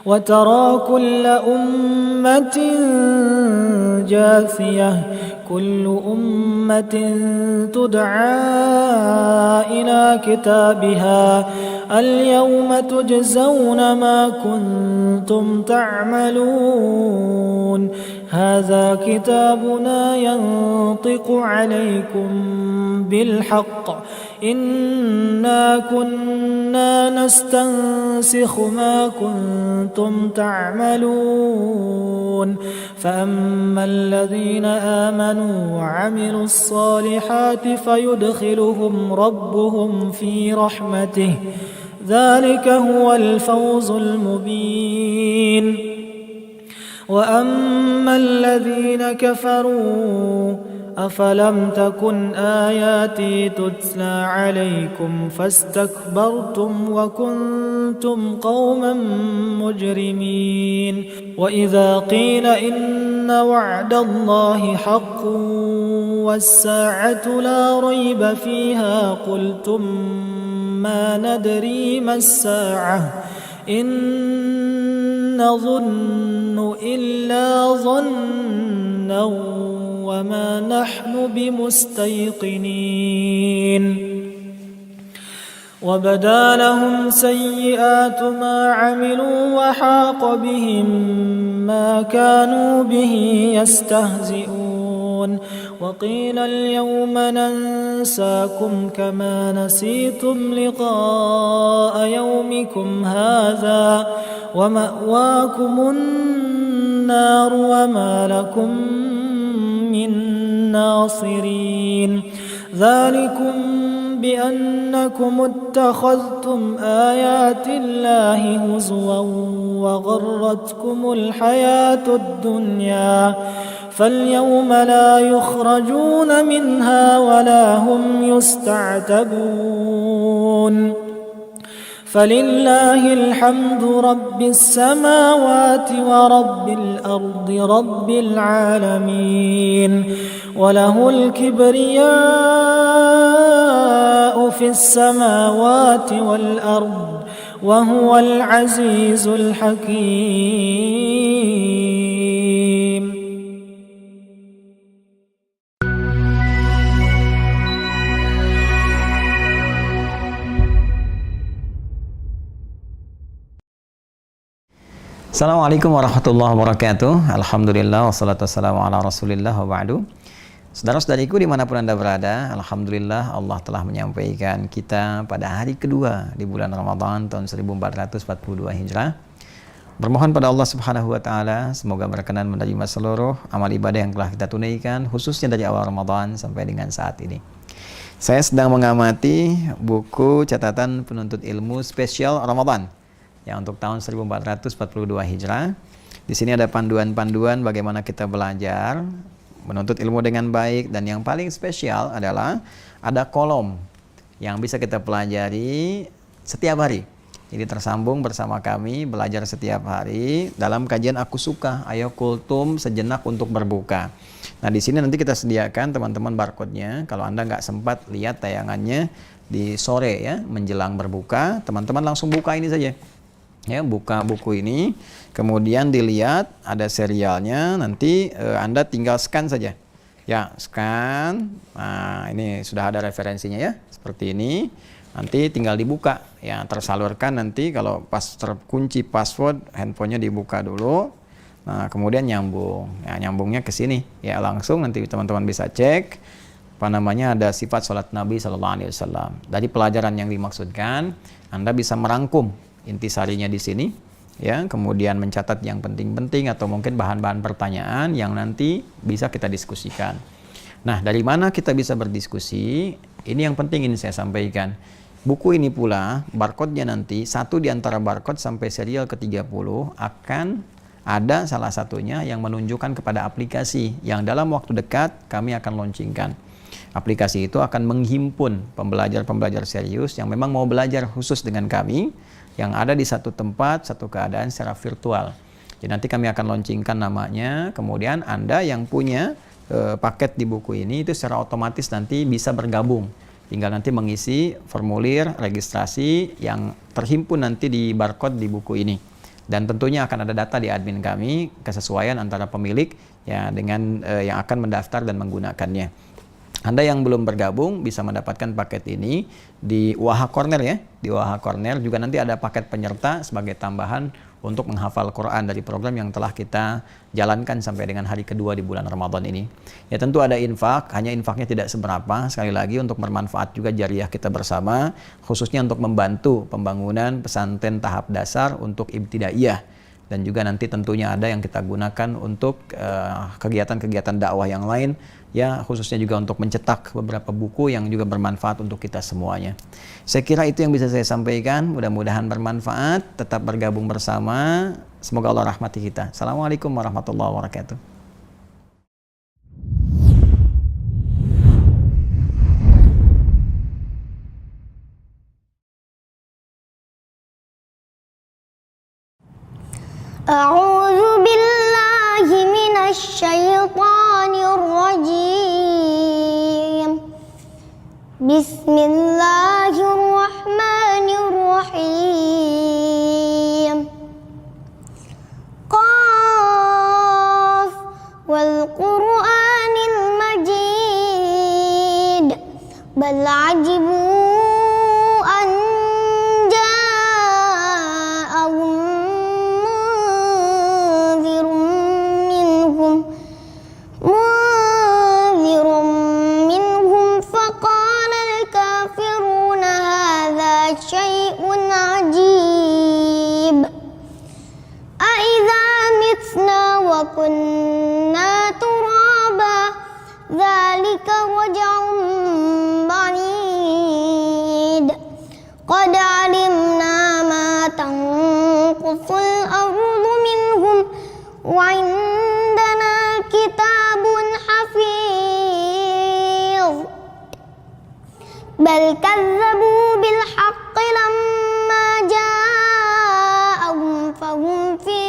وترى كل أمة جاثية كل أمة تدعى إلى كتابها اليوم تجزون ما كنتم تعملون هذا كتابنا ينطق عليكم بالحق إنا كنا نستنسخ ما كنتم تعملون فأما الذين آمنوا وعملوا الصالحات فيدخلهم ربهم في رحمته ذلك هو الفوز المبين وأما الذين كفروا أفلم تكن آياتي تتلى عليكم فاستكبرتم وكنتم قوما مجرمين وإذا قيل إن وعد الله حق والساعة لا ريب فيها قلتم ما ندري ما الساعة إن نظن إلا ظنا وما نحن بمستيقنين وبدا لهم سيئات ما عملوا وحاق بهم ما كانوا به يستهزئون وقيل اليوم ننساكم كما نسيتم لقاء يومكم هذا ومأواكم النار وما لكم من ناصرين ذلكم بأنكم اتخذتم آيات الله هزوا وغرتكم الحياة الدنيا فاليوم لا يخرجون منها ولا هم يستعتبون فلله الحمد رب السماوات ورب الأرض رب العالمين وله الكبرياء في السماوات والأرض وهو العزيز الحكيم. Assalamualaikum warahmatullahi wabarakatuh. Alhamdulillah wassalatu wassalamu ala rasulillah wa ba'du. Saudara-saudariku dimanapun Anda berada, Alhamdulillah Allah telah menyampaikan kita pada hari kedua di bulan Ramadan tahun 1442 Hijrah. Bermohon pada Allah Subhanahu wa taala semoga berkenan menerima seluruh amal ibadah yang telah kita tunaikan khususnya dari awal Ramadan sampai dengan saat ini. Saya sedang mengamati buku catatan penuntut ilmu spesial Ramadan yang untuk tahun 1442 Hijrah. Di sini ada panduan-panduan bagaimana kita belajar menuntut ilmu dengan baik, dan yang paling spesial adalah ada kolom yang bisa kita pelajari setiap hari. Jadi tersambung bersama kami belajar setiap hari dalam kajian Aku Suka, ayo kultum sejenak untuk berbuka. Nah, di sini nanti kita sediakan teman-teman barcode-nya. Kalau Anda nggak sempat lihat tayangannya di sore ya, menjelang berbuka, teman-teman langsung buka ini saja. Ya, buka buku ini, kemudian dilihat ada serialnya, nanti Anda tinggal scan saja. Ya, scan. Nah, ini sudah ada referensinya ya, seperti ini. Nanti tinggal dibuka, ya tersalurkan nanti kalau pas terkunci password, handphonenya dibuka dulu. Nah, kemudian nyambung. Ya, nyambungnya ke sini. Ya, langsung nanti teman-teman bisa cek ada sifat salat Nabi SAW. Dari pelajaran yang dimaksudkan, Anda bisa merangkum intisarinya di sini, ya, kemudian mencatat yang penting-penting atau mungkin bahan-bahan pertanyaan yang nanti bisa kita diskusikan. Nah, dari mana kita bisa berdiskusi? Ini yang penting ini saya sampaikan. Buku ini pula barcode-nya nanti satu di antara barcode sampai serial ke-30 akan ada salah satunya yang menunjukkan kepada aplikasi yang dalam waktu dekat kami akan launchingkan. Aplikasi itu akan menghimpun pembelajar-pembelajar serius yang memang mau belajar khusus dengan kami, yang ada di satu tempat, satu keadaan secara virtual. Jadi nanti kami akan launchingkan namanya, kemudian Anda yang punya paket di buku ini itu secara otomatis nanti bisa bergabung. Tinggal nanti mengisi formulir registrasi yang terhimpun nanti di barcode di buku ini. Dan tentunya akan ada data di admin kami, kesesuaian antara pemilik ya dengan yang akan mendaftar dan menggunakannya. Anda yang belum bergabung bisa mendapatkan paket ini di Waha Corner ya. Di Waha Corner juga nanti ada paket penyerta sebagai tambahan untuk menghafal Quran dari program yang telah kita jalankan sampai dengan hari kedua di bulan Ramadan ini. Ya tentu ada infak, hanya infaknya tidak seberapa, sekali lagi untuk bermanfaat juga jariah kita bersama, khususnya untuk membantu pembangunan pesantren tahap dasar untuk ibtidaiyah. Dan juga nanti tentunya ada yang kita gunakan untuk kegiatan-kegiatan dakwah yang lain, ya khususnya juga untuk mencetak beberapa buku yang juga bermanfaat untuk kita semuanya. Saya kira itu yang bisa saya sampaikan, mudah-mudahan bermanfaat, tetap bergabung bersama, semoga Allah rahmati kita. Assalamualaikum warahmatullahi wabarakatuh. أعوذ بالله من الشيطان الرجيم بسم الله الرحمن الرحيم قاف والقرآن المجيد بل عجبوا أن شيء عجيب أإذا متنا وكنا ترابا ذلك رجع بعيد قد علمنا ما تنقص الأرض منهم وعندنا كتاب حفيظ بل كذبوا بالحق لما جاءهم فهم في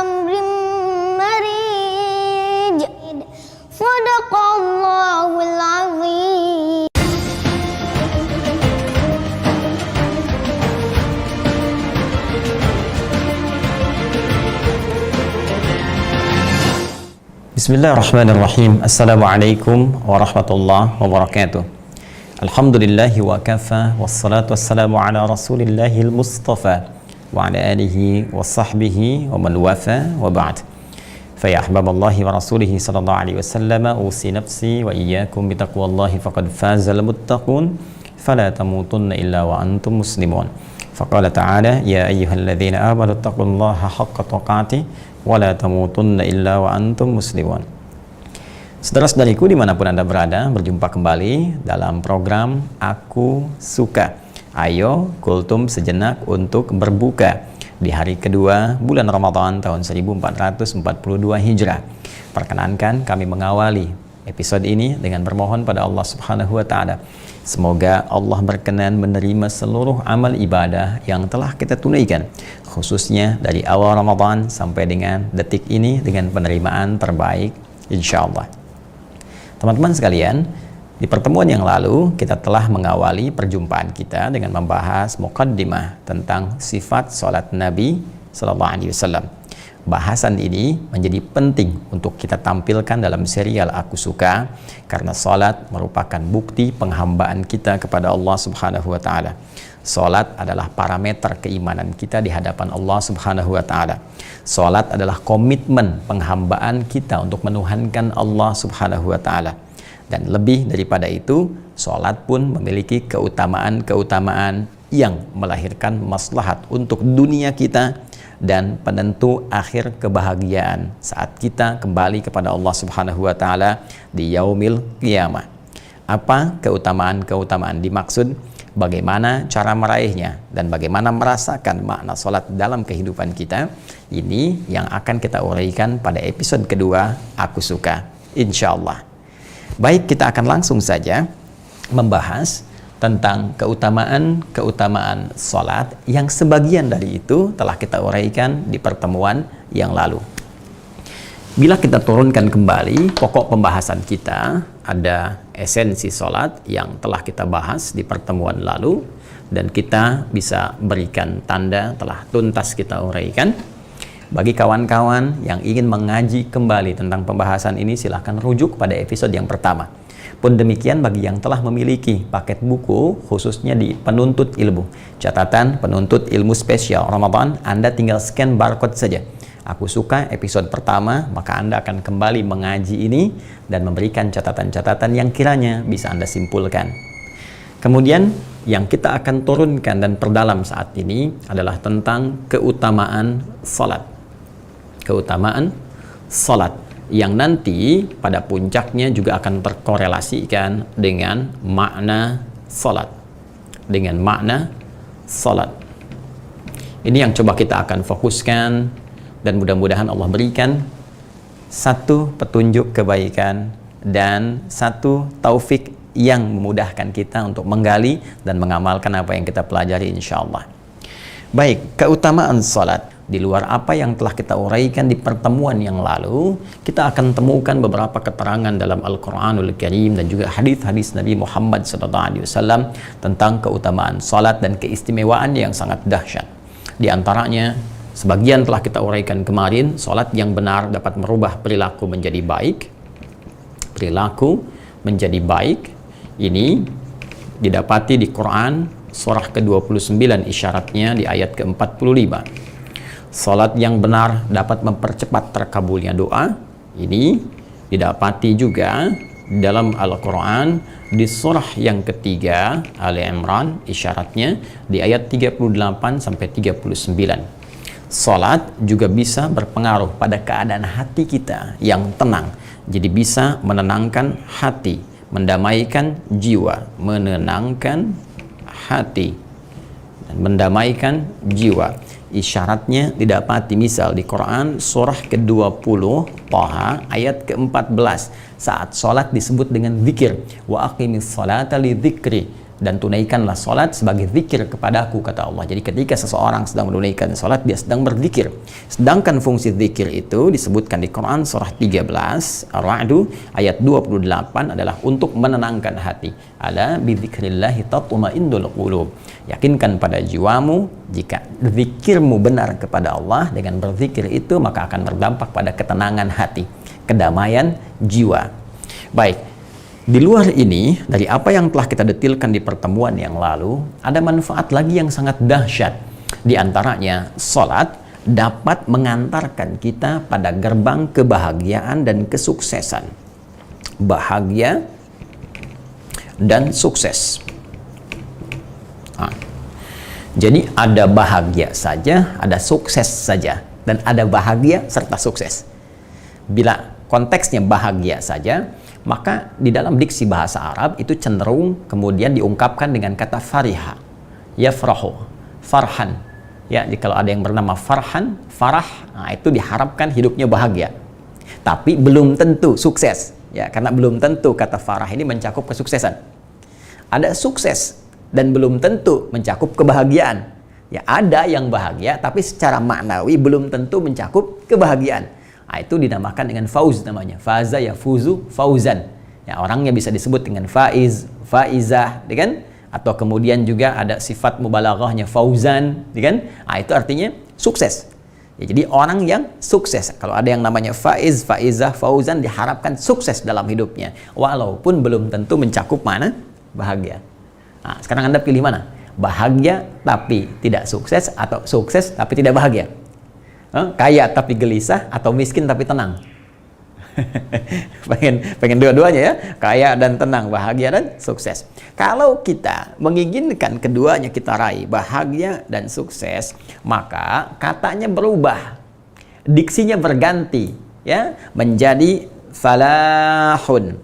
أمر مريج صدق الله العظيم. Bismillahirrahmanirrahim. Assalamualaikum warahmatullahi wabarakatuh. Alhamdulillahi wa kafa, wassalatu wassalamu ala rasulillahil mustafa wa ala alihi wa sahbihi wa man wafa wa ba'd. Fa ya ahbaballahi wa rasulihi sallallahu alaihi wasallam, usi nafsi wa iyyakum bitaqwallahi faqad fazal muttaqun fala tamutunna illa wa antum muslimun. Faqala ta'ala ya ayyuhalladzina amanu taqullaha haqqa tuqatih wa la tamutunna illa wa antum muslimun. Saudara-saudariku dimanapun Anda berada, berjumpa kembali dalam program Aku Suka. Ayo kultum sejenak untuk berbuka di hari kedua bulan Ramadan tahun 1442 Hijrah. Perkenankan kami mengawali episode ini dengan bermohon pada Allah Subhanahu wa Ta'ala. Semoga Allah berkenan menerima seluruh amal ibadah yang telah kita tunaikan, khususnya dari awal Ramadan sampai dengan detik ini dengan penerimaan terbaik insyaallah. Teman-teman sekalian, di pertemuan yang lalu kita telah mengawali perjumpaan kita dengan membahas muqaddimah tentang sifat salat Nabi sallallahu alaihi wasallam. Bahasan ini menjadi penting untuk kita tampilkan dalam serial Aku Suka karena salat merupakan bukti penghambaan kita kepada Allah Subhanahu wa taala. Salat adalah parameter keimanan kita di hadapan Allah Subhanahu wa taala. Salat adalah komitmen penghambaan kita untuk menuhankan Allah Subhanahu wa taala. Dan lebih daripada itu, salat pun memiliki keutamaan-keutamaan yang melahirkan maslahat untuk dunia kita dan penentu akhir kebahagiaan saat kita kembali kepada Allah Subhanahu wa taala di yaumil qiyamah. Apa keutamaan-keutamaan dimaksud? Bagaimana cara meraihnya dan bagaimana merasakan makna salat dalam kehidupan kita, ini yang akan kita uraikan pada episode kedua Aku Suka, insyaallah. Baik, kita akan langsung saja membahas tentang keutamaan salat yang sebagian dari itu telah kita uraikan di pertemuan yang lalu. Bila kita turunkan kembali pokok pembahasan kita, ada esensi salat yang telah kita bahas di pertemuan lalu dan kita bisa berikan tanda telah tuntas kita uraikan. Bagi kawan-kawan yang ingin mengaji kembali tentang pembahasan ini, silahkan rujuk pada episode yang pertama. Pun demikian bagi yang telah memiliki paket buku khususnya di penuntut ilmu, catatan penuntut ilmu spesial Ramadan, Anda tinggal scan barcode saja. Aku suka episode pertama, maka Anda akan kembali mengaji ini dan memberikan catatan-catatan yang kiranya bisa Anda simpulkan. Kemudian yang kita akan turunkan dan perdalam saat ini adalah tentang keutamaan salat. Keutamaan salat yang nanti pada puncaknya juga akan terkorelasikan dengan makna salat. Dengan makna salat. Ini yang coba kita akan fokuskan dan mudah-mudahan Allah berikan satu petunjuk kebaikan dan satu taufik yang memudahkan kita untuk menggali dan mengamalkan apa yang kita pelajari insyaallah. Baik, keutamaan salat. Di luar apa yang telah kita uraikan di pertemuan yang lalu, kita akan temukan beberapa keterangan dalam Al-Quranul Karim dan juga hadis-hadis Nabi Muhammad SAW tentang keutamaan salat dan keistimewaan yang sangat dahsyat. Di antaranya, sebagian telah kita uraikan kemarin, salat yang benar dapat merubah perilaku menjadi baik. Perilaku menjadi baik, ini didapati di Quran, surah ke-29 isyaratnya di ayat ke-45. Salat yang benar dapat mempercepat terkabulnya doa. Ini didapati juga dalam Al-Quran di surah yang ketiga Ali Imran isyaratnya di ayat 38-39. Salat juga bisa berpengaruh pada keadaan hati kita yang tenang. Jadi bisa menenangkan hati, mendamaikan jiwa, menenangkan hati dan mendamaikan jiwa. Isyaratnya didapati misal di Quran surah ke-20 Taha ayat ke-14 saat sholat disebut dengan zikir, wa aqimis sholata li dzikri, dan tunaikanlah sholat sebagai zikir kepadaku, kata Allah. Jadi ketika seseorang sedang menunaikan sholat, dia sedang berzikir. Sedangkan fungsi zikir itu disebutkan di Quran surah 13 Ar-Ra'd ayat 28 adalah untuk menenangkan hati. Ala bidzikrillahi tatma'innul qulub. Yakinkan pada jiwamu, jika zikirmu benar kepada Allah, dengan berzikir itu maka akan berdampak pada ketenangan hati, kedamaian jiwa. Baik. Di luar ini, dari apa yang telah kita detilkan di pertemuan yang lalu, ada manfaat lagi yang sangat dahsyat. Di antaranya, salat dapat mengantarkan kita pada gerbang kebahagiaan dan kesuksesan. Bahagia dan sukses. Jadi ada bahagia saja, ada sukses saja, dan ada bahagia serta sukses. Bila konteksnya bahagia saja, maka di dalam diksi bahasa Arab itu cenderung kemudian diungkapkan dengan kata fariha, yafrahu, farhan. Ya, jadi kalau ada yang bernama farhan, farah, nah itu diharapkan hidupnya bahagia. Tapi belum tentu sukses, ya, karena belum tentu kata farah ini mencakup kesuksesan. Ada sukses dan belum tentu mencakup kebahagiaan. Ya, ada yang bahagia tapi secara maknawi belum tentu mencakup kebahagiaan. Nah, itu dinamakan dengan fauz namanya. Faza yafuzu fauzan. Ya, orangnya bisa disebut dengan faiz, faizah, kan? Atau kemudian juga ada sifat mubalaghahnya fauzan, kan? Nah, itu artinya sukses. Ya, jadi orang yang sukses. Kalau ada yang namanya faiz, faizah, fauzan diharapkan sukses dalam hidupnya. Walaupun belum tentu mencakup mana? Bahagia. Nah, sekarang Anda pilih mana? Bahagia tapi tidak sukses atau sukses tapi tidak bahagia? Kaya tapi gelisah atau miskin tapi tenang? pengen dua-duanya ya, kaya dan tenang, bahagia dan sukses. Kalau kita menginginkan keduanya kita raih, bahagia dan sukses, maka katanya berubah, diksinya berganti, ya, menjadi falahun.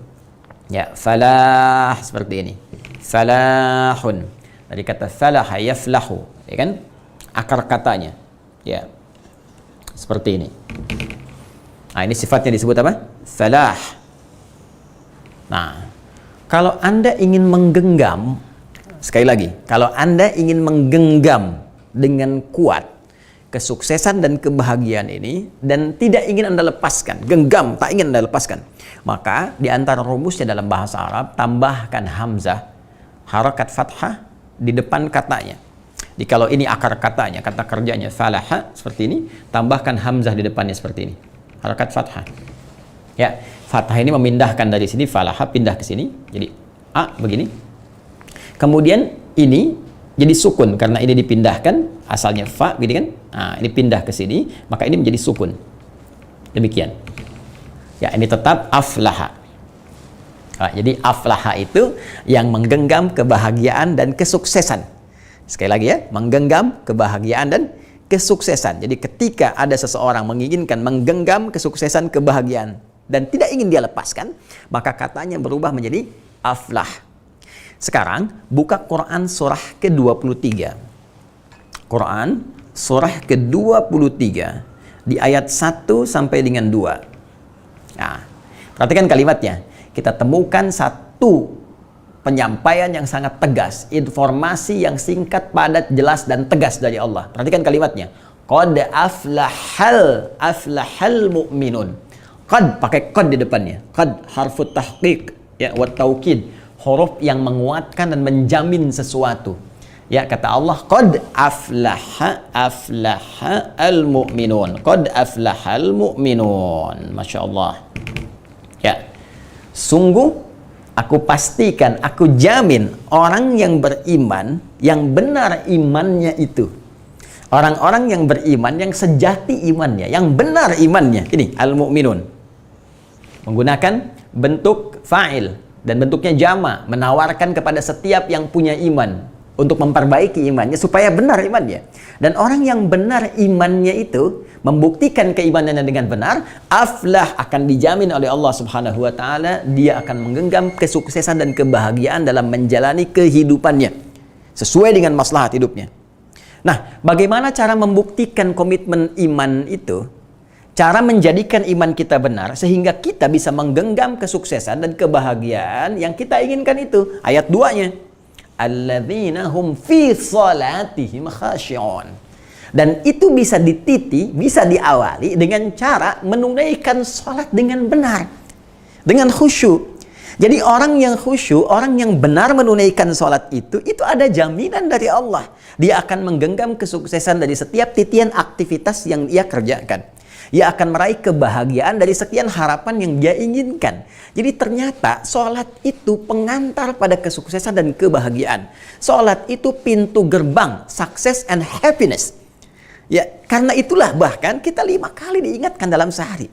Ya, falah seperti ini, falahun dari kata falaha yaflahu, ya kan, akar katanya, ya. Seperti ini. Nah, ini sifatnya disebut apa? Falah. Nah, kalau Anda ingin menggenggam, sekali lagi, kalau Anda ingin menggenggam dengan kuat kesuksesan dan kebahagiaan ini dan tidak ingin Anda lepaskan, genggam, tak ingin Anda lepaskan, maka di antara rumusnya dalam bahasa Arab, tambahkan hamzah, harakat fathah di depan katanya. Jadi kalau ini akar katanya, kata kerjanya falaha seperti ini, tambahkan hamzah di depannya seperti ini, harakat fathah. Ya, fathah ini memindahkan dari sini, falaha pindah ke sini. Jadi a begini. Kemudian ini jadi sukun karena ini dipindahkan, asalnya fa gitu kan. Nah, ini pindah ke sini, maka ini menjadi sukun. Demikian. Ya, ini tetap aflaha. Nah, jadi aflaha itu yang menggenggam kebahagiaan dan kesuksesan. Sekali lagi ya, menggenggam kebahagiaan dan kesuksesan. Jadi ketika ada seseorang menginginkan menggenggam kesuksesan, kebahagiaan dan tidak ingin dia lepaskan, maka katanya berubah menjadi aflah. Sekarang buka Quran surah ke-23. Quran surah ke-23 di ayat 1 sampai dengan 2. Nah, perhatikan kalimatnya. Kita temukan satu penyampaian yang sangat tegas, informasi yang singkat, padat, jelas dan tegas dari Allah. Perhatikan kalimatnya. Qad aflahal mu'minun. Qad pakai qad di depannya. Qad harfu tahqiq ya wa taukid, huruf yang menguatkan dan menjamin sesuatu. Ya, kata Allah qad aflaha al mu'minun. Qad aflahal mu'minun. Masya Allah. Ya. Sungguh aku pastikan, aku jamin orang yang beriman, yang benar imannya itu. Orang-orang yang beriman, yang sejati imannya, yang benar imannya. Ini al-mu'minun. Menggunakan bentuk fa'il dan bentuknya jama, menawarkan kepada setiap yang punya iman untuk memperbaiki imannya supaya benar imannya. Dan orang yang benar imannya itu membuktikan keimanannya dengan benar, aflah, akan dijamin oleh Allah Subhanahu wa taala, dia akan menggenggam kesuksesan dan kebahagiaan dalam menjalani kehidupannya sesuai dengan maslahat hidupnya. Nah, bagaimana cara membuktikan komitmen iman itu? Cara menjadikan iman kita benar sehingga kita bisa menggenggam kesuksesan dan kebahagiaan yang kita inginkan itu. Ayat 2-nya. Alladzina hum fi salatihim khashi'un. Dan itu bisa dititi, bisa diawali dengan cara menunaikan sholat dengan benar, dengan khusyuk. Jadi orang yang khusyuk, orang yang benar menunaikan sholat itu ada jaminan dari Allah. Dia akan menggenggam kesuksesan dari setiap titian aktivitas yang ia kerjakan. Ia akan meraih kebahagiaan dari sekian harapan yang dia inginkan. Jadi ternyata sholat itu pengantar pada kesuksesan dan kebahagiaan. Sholat itu pintu gerbang success and happiness. Ya, karena itulah bahkan kita 5 kali diingatkan dalam sehari.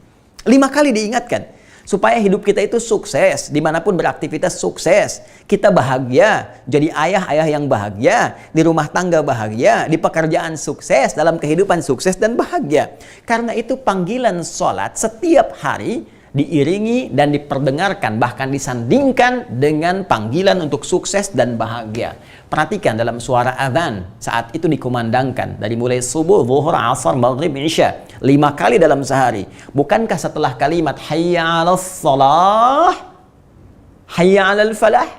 5 kali diingatkan. Supaya hidup kita itu sukses. Dimanapun beraktivitas sukses. Kita bahagia. Jadi ayah-ayah yang bahagia. Di rumah tangga bahagia. Di pekerjaan sukses. Dalam kehidupan sukses dan bahagia. Karena itu panggilan sholat setiap hari diiringi dan diperdengarkan, bahkan disandingkan dengan panggilan untuk sukses dan bahagia. Perhatikan dalam suara azan saat itu dikumandangkan dari mulai subuh, zuhur, asar, maghrib, isya 5 kali dalam sehari. Bukankah setelah kalimat hayya 'alas shalah, hayya 'alal falah?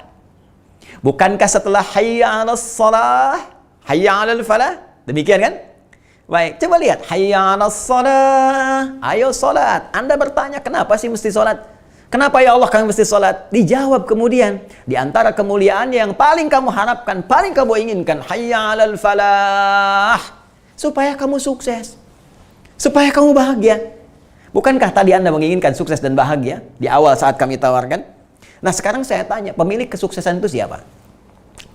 Bukankah setelah hayya 'alas shalah, hayya 'alal falah? Demikian kan? Baik, coba lihat. Hayya 'alas shalah. Ayo salat. Anda bertanya, kenapa sih mesti salat? Kenapa ya Allah kami mesti salat? Dijawab kemudian. Di antara kemuliaannya yang paling kamu harapkan, paling kamu inginkan, hayya 'alal falah. Supaya kamu sukses. Supaya kamu bahagia. Bukankah tadi Anda menginginkan sukses dan bahagia di awal saat kami tawarkan? Nah, sekarang saya tanya, pemilik kesuksesan itu siapa?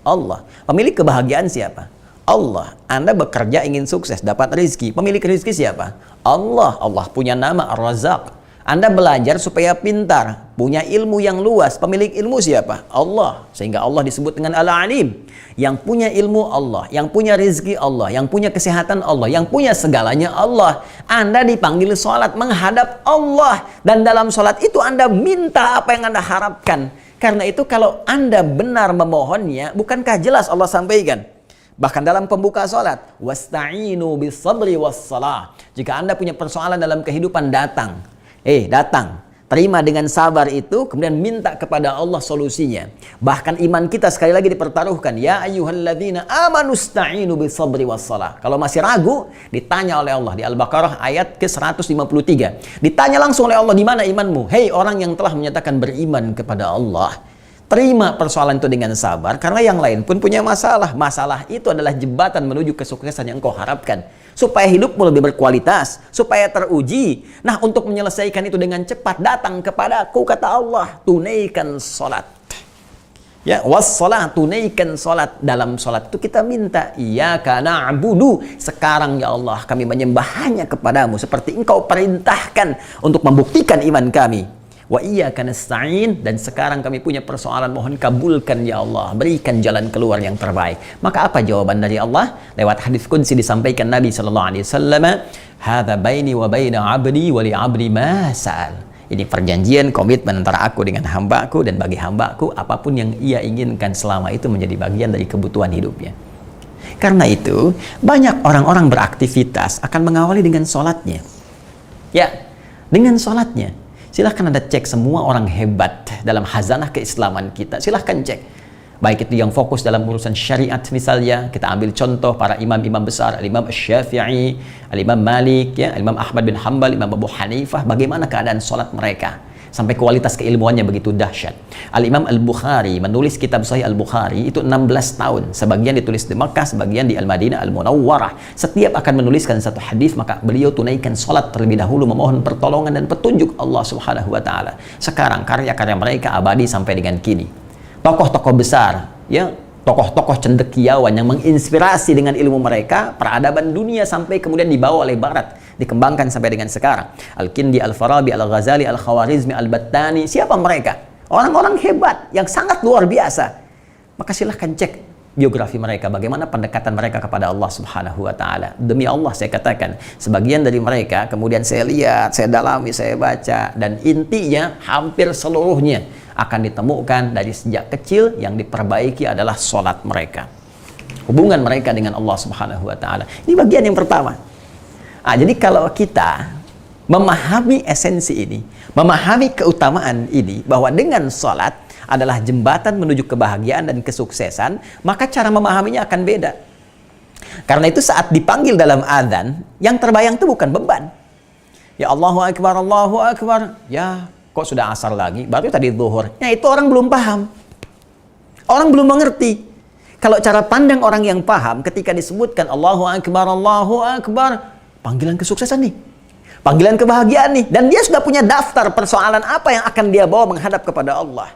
Allah. Pemilik kebahagiaan siapa? Allah. Anda bekerja ingin sukses, dapat rezeki. Pemilik rezeki siapa? Allah. Allah punya nama Ar-Razzaq. Anda belajar supaya pintar, punya ilmu yang luas. Pemilik ilmu siapa? Allah. Sehingga Allah disebut dengan Al-Alim. Yang punya ilmu Allah, yang punya rezeki Allah, yang punya kesehatan Allah, yang punya segalanya Allah. Anda dipanggil sholat menghadap Allah. Dan dalam sholat itu Anda minta apa yang Anda harapkan. Karena itu kalau Anda benar memohonnya, bukankah jelas Allah sampaikan? Bahkan dalam pembuka salat, wasta'inu bis sabri was salah. Jika Anda punya persoalan dalam kehidupan, datang. Datang. Terima dengan sabar itu, kemudian minta kepada Allah solusinya. Bahkan iman kita sekali lagi dipertaruhkan. Ya ayyuhalladzina amanu sta'inu bis sabri was salah. Kalau masih ragu, ditanya oleh Allah di Al-Baqarah ayat ke-153. Ditanya langsung oleh Allah, di mana imanmu? Hei orang yang telah menyatakan beriman kepada Allah. Terima persoalan itu dengan sabar, karena yang lain pun punya masalah. Masalah itu adalah jembatan menuju kesuksesan yang kau harapkan. supaya hidupmu lebih berkualitas, supaya teruji. Nah, untuk menyelesaikan itu dengan cepat, datang kepadaku, kata Allah, tunaikan salat. Ya, wassalah, tunaikan salat. Dalam salat itu kita minta, iyyaka na'budu. Sekarang ya Allah, kami menyembah hanya kepadamu seperti Engkau perintahkan untuk membuktikan iman kami. Wa iyyaka nasta'in, dan sekarang kami punya persoalan, mohon kabulkan ya Allah, berikan jalan keluar yang terbaik. Maka apa jawaban dari Allah? Lewat hadis qudsi disampaikan Nabi sallallahu alaihi wasallam, hadza baini wa baina 'abdi wa li 'abdi ma sa'al. Ini perjanjian, komitmen antara aku dengan hambaku, dan bagi hambaku apapun yang ia inginkan selama itu menjadi bagian dari kebutuhan hidupnya. Karena itu banyak orang-orang beraktivitas akan mengawali dengan sholatnya. Ya, dengan sholatnya. Silahkan Anda cek semua orang hebat dalam khazanah keislaman kita. Silahkan cek. Baik itu yang fokus dalam urusan syariat misalnya, kita ambil contoh para imam-imam besar, Al-Imam Asy-Syafi'i, Al-Imam Malik, ya, Al-Imam Ahmad bin Hanbal, Imam Abu Hanifah, bagaimana keadaan sholat mereka. Sampai kualitas keilmuannya begitu dahsyat. Al-Imam Al-Bukhari menulis kitab Sahih Al-Bukhari itu 16 tahun. Sebagian ditulis di Makkah, sebagian di Al-Madinah Al-Munawwarah. Setiap akan menuliskan satu hadis, maka beliau tunaikan sholat terlebih dahulu, memohon pertolongan dan petunjuk Allah Subhanahu wa Ta'ala. Sekarang karya-karya mereka abadi sampai dengan kini. Tokoh-tokoh besar, ya, tokoh-tokoh cendekiawan yang menginspirasi dengan ilmu mereka, peradaban dunia sampai kemudian dibawa oleh Barat, dikembangkan sampai dengan sekarang. Al-Kindi, Al-Farabi, Al-Ghazali, Al-Khawarizmi, Al-Battani, siapa mereka? Orang-orang hebat yang sangat luar biasa. Maka silahkan cek biografi mereka, bagaimana pendekatan mereka kepada Allah Subhanahu wa Ta'ala. Demi Allah saya katakan, sebagian dari mereka kemudian saya lihat, saya dalami, saya baca, dan intinya hampir seluruhnya akan ditemukan dari sejak kecil yang diperbaiki adalah sholat mereka, hubungan mereka dengan Allah Subhanahu wa Ta'ala. Ini bagian yang pertama. Jadi kalau kita memahami esensi ini, memahami keutamaan ini, bahwa dengan sholat adalah jembatan menuju kebahagiaan dan kesuksesan, maka cara memahaminya akan beda. Karena itu saat dipanggil dalam adzan, yang terbayang itu bukan beban. Ya Allahu Akbar, Allahu Akbar. Ya, kok sudah asar lagi? Baru tadi zuhur. Ya, itu orang belum paham. Orang belum mengerti. Kalau cara pandang orang yang paham, ketika disebutkan Allahu Akbar, panggilan kesuksesan nih. Panggilan kebahagiaan nih. Dan dia sudah punya daftar persoalan apa yang akan dia bawa menghadap kepada Allah.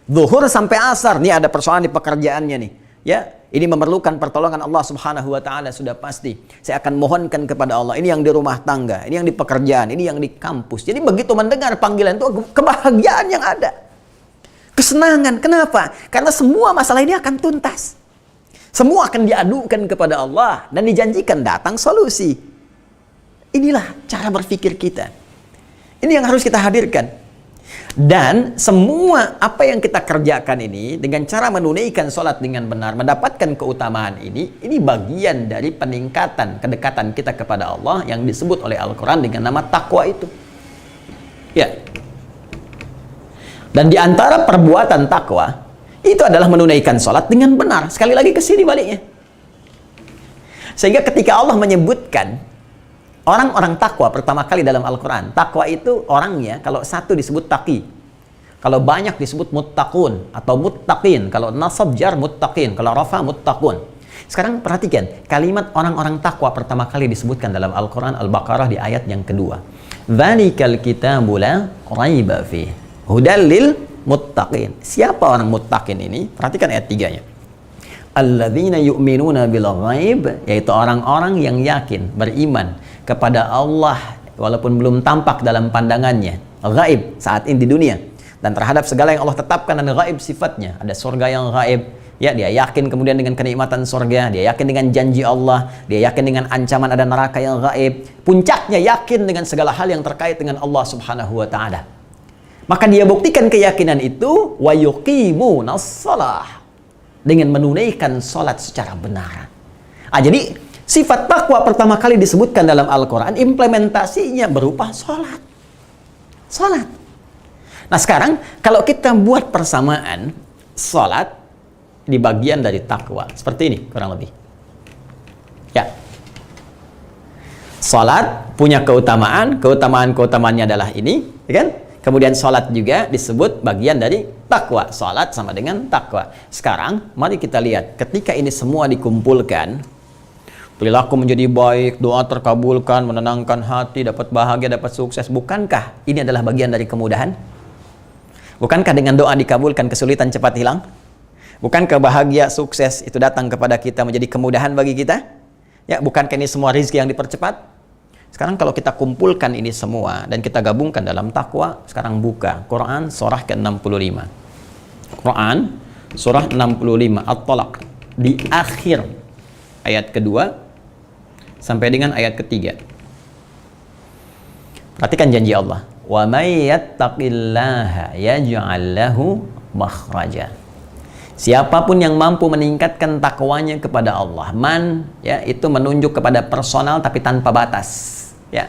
Zuhur sampai asar, nih ada persoalan di pekerjaannya nih. Ya, ini memerlukan pertolongan Allah Subhanahu wa Ta'ala sudah pasti. Saya akan mohonkan kepada Allah. Ini yang di rumah tangga, ini yang di pekerjaan, ini yang di kampus. Jadi begitu mendengar panggilan itu, kebahagiaan yang ada. Kesenangan. Kenapa? Karena semua masalah ini akan tuntas. Semua akan diadukan kepada Allah dan dijanjikan datang solusi. Inilah cara berpikir kita. Ini yang harus kita hadirkan. Dan semua apa yang kita kerjakan ini dengan cara menunaikan sholat dengan benar, mendapatkan keutamaan ini bagian dari peningkatan kedekatan kita kepada Allah yang disebut oleh Al-Quran dengan nama takwa itu. Ya. Dan di antara perbuatan takwa itu adalah menunaikan sholat dengan benar. Sekali lagi ke sini baliknya. Sehingga ketika Allah menyebutkan orang-orang takwa pertama kali dalam Al-Quran, takwa itu orangnya kalau satu disebut taqi, kalau banyak disebut muttaqun atau muttaqin, kalau nasab jar muttaqin, kalau rafa muttaqun. Sekarang perhatikan, kalimat orang-orang takwa pertama kali disebutkan dalam Al-Quran Al-Baqarah di ayat yang kedua. Dzalikal kitabu la raiba fihi hudal lil muttaqin. Siapa orang muttaqin ini? Perhatikan ayat 3-nya. Alladzina yu'minuna bil ghaib, yaitu orang-orang yang yakin, beriman kepada Allah walaupun belum tampak dalam pandangannya, gaib saat ini di dunia, dan terhadap segala yang Allah tetapkan dan gaib sifatnya. Ada surga yang gaib, ya, dia yakin kemudian dengan kenikmatan surga, dia yakin dengan janji Allah, dia yakin dengan ancaman ada neraka yang gaib, puncaknya yakin dengan segala hal yang terkait dengan Allah Subhanahu wa Ta'ala. Maka dia buktikan keyakinan itu wa yuqimunas shalah, dengan menunaikan salat secara benar. Jadi sifat takwa pertama kali disebutkan dalam Al-Quran, implementasinya berupa sholat. Sholat. Nah sekarang, kalau kita buat persamaan, sholat di bagian dari takwa. Seperti ini, kurang lebih. Ya. Sholat punya keutamaan-keutamaannya adalah ini. Ya kan? Kemudian sholat juga disebut bagian dari takwa. Sholat sama dengan takwa. Sekarang, mari kita lihat. Ketika ini semua dikumpulkan, perilaku menjadi baik, doa terkabulkan, menenangkan hati, dapat bahagia, dapat sukses. Bukankah ini adalah bagian dari kemudahan? Bukankah dengan doa dikabulkan, kesulitan cepat hilang? Bukankah bahagia, sukses itu datang kepada kita menjadi kemudahan bagi kita? Ya, bukankah ini semua rezeki yang dipercepat? Sekarang kalau kita kumpulkan ini semua dan kita gabungkan dalam takwa, sekarang buka Quran surah ke-65. Quran surah 65 At-Talaq, di akhir ayat kedua sampai dengan ayat ketiga. Perhatikan janji Allah. Wa may yattaqillaha yaj'al lahu makhraja. Siapapun yang mampu meningkatkan takwanya kepada Allah, ya, itu menunjuk kepada personal tapi tanpa batas, ya.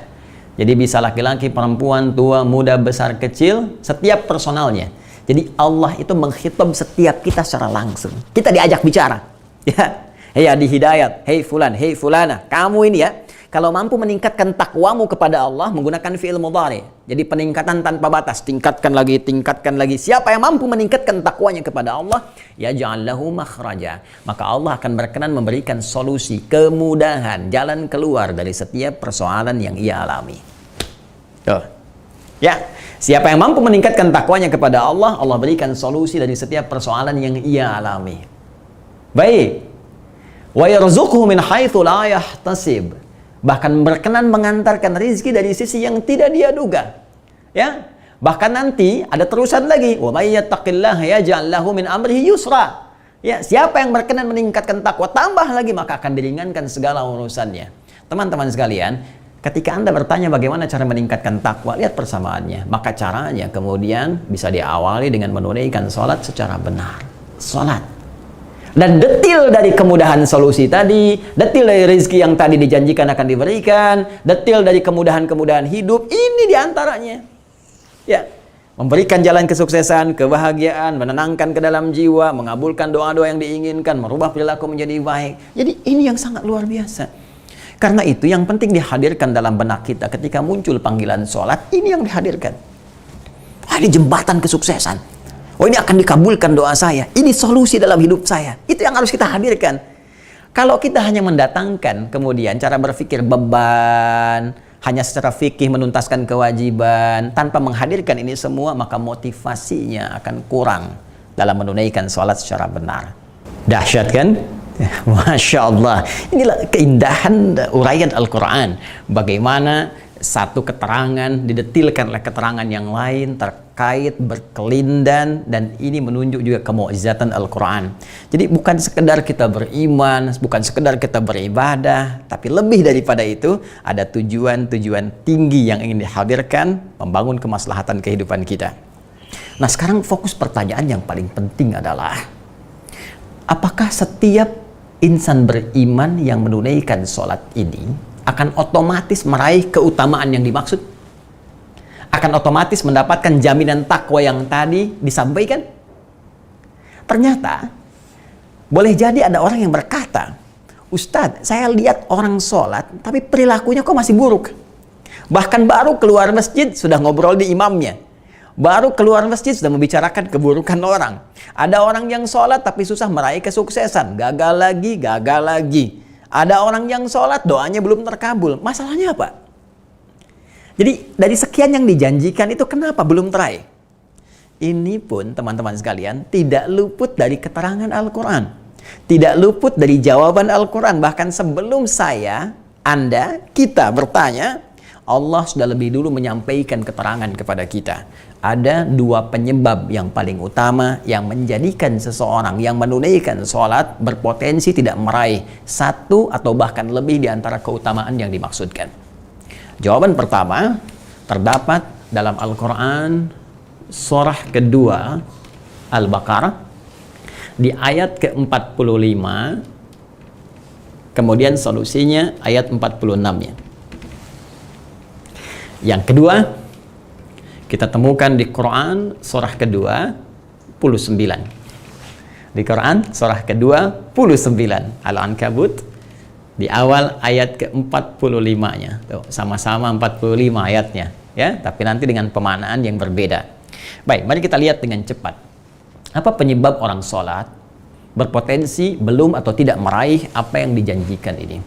Jadi bisa laki-laki, perempuan, tua, muda, besar, kecil, setiap personalnya. Jadi Allah itu menghitab setiap kita secara langsung. Kita diajak bicara, ya. Hei Adi Hidayat, hei Fulan, hei Fulana, kamu ini ya, kalau mampu meningkatkan takwamu kepada Allah menggunakan fi'il mudhari. Jadi peningkatan tanpa batas, tingkatkan lagi, tingkatkan lagi. Siapa yang mampu meningkatkan takwanya kepada Allah, yaj'al lahu makhraja, maka Allah akan berkenan memberikan solusi, kemudahan, jalan keluar dari setiap persoalan yang ia alami. Tuh. Ya, siapa yang mampu meningkatkan takwanya kepada Allah, Allah berikan solusi dari setiap persoalan yang ia alami. Baik. Wa yarzuquhu min haitsu la yahtasib. Bahkan berkenan mengantarkan rezeki dari sisi yang tidak dia duga. Ya. Bahkan nanti ada terusan lagi, wa may yattaqillaha yaj'al lahu min amrihi yusra. Ya, siapa yang berkenan meningkatkan takwa, tambah lagi maka akan diringankan segala urusannya. Teman-teman sekalian, ketika Anda bertanya bagaimana cara meningkatkan takwa, lihat persamaannya. Maka caranya kemudian bisa diawali dengan menunaikan sholat secara benar. Sholat. Dan detil dari kemudahan solusi tadi, detil dari rezeki yang tadi dijanjikan akan diberikan, detil dari kemudahan-kemudahan hidup, ini diantaranya. Ya, memberikan jalan kesuksesan, kebahagiaan, menenangkan ke dalam jiwa, mengabulkan doa-doa yang diinginkan, merubah perilaku menjadi baik. Jadi ini yang sangat luar biasa. Karena itu yang penting dihadirkan dalam benak kita ketika muncul panggilan sholat, ini yang dihadirkan. Ini jembatan kesuksesan. Oh, ini akan dikabulkan doa saya. Ini solusi dalam hidup saya. Itu yang harus kita hadirkan. Kalau kita hanya mendatangkan kemudian cara berpikir beban, hanya secara fikih menuntaskan kewajiban, tanpa menghadirkan ini semua, maka motivasinya akan kurang dalam menunaikan sholat secara benar. Dahsyat kan? Masya Allah. Inilah keindahan uraian Al-Quran. Bagaimana satu keterangan didetilkan oleh keterangan yang lain terkait berkelindan, dan ini menunjuk juga kemu'jizatan Al-Quran. Jadi bukan sekedar kita beriman, bukan sekedar kita beribadah, tapi lebih daripada itu ada tujuan-tujuan tinggi yang ingin dihadirkan, membangun kemaslahatan kehidupan kita. Nah, sekarang fokus pertanyaan yang paling penting adalah, apakah setiap insan beriman yang menunaikan sholat ini akan otomatis meraih keutamaan yang dimaksud? Akan otomatis mendapatkan jaminan takwa yang tadi disampaikan? Ternyata, boleh jadi ada orang yang berkata, Ustadz, saya lihat orang sholat, tapi perilakunya kok masih buruk. Bahkan baru keluar masjid, sudah ngobrol di imamnya. Baru keluar masjid, sudah membicarakan keburukan orang. Ada orang yang sholat, tapi susah meraih kesuksesan. Gagal lagi, gagal lagi. Ada orang yang sholat, doanya belum terkabul. Masalahnya apa? Jadi dari sekian yang dijanjikan itu kenapa belum teraih? Ini pun teman-teman sekalian tidak luput dari keterangan Al-Quran. Tidak luput dari jawaban Al-Quran. Bahkan sebelum saya, Anda, kita bertanya, Allah sudah lebih dulu menyampaikan keterangan kepada kita. Ada dua penyebab yang paling utama yang menjadikan seseorang yang menunaikan sholat berpotensi tidak meraih satu atau bahkan lebih di antara keutamaan yang dimaksudkan. Jawaban pertama terdapat dalam Al-Quran surah kedua Al-Baqarah di ayat ke-45, kemudian solusinya ayat 46-nya. Yang kedua kita temukan di Quran surah kedua 29. Di Quran surah kedua 29 Al-Ankabut di awal ayat ke-45-nya. Tuh, sama-sama 45 ayatnya, ya, tapi nanti dengan pemaknaan yang berbeda. Baik, mari kita lihat dengan cepat. Apa penyebab orang sholat berpotensi belum atau tidak meraih apa yang dijanjikan ini?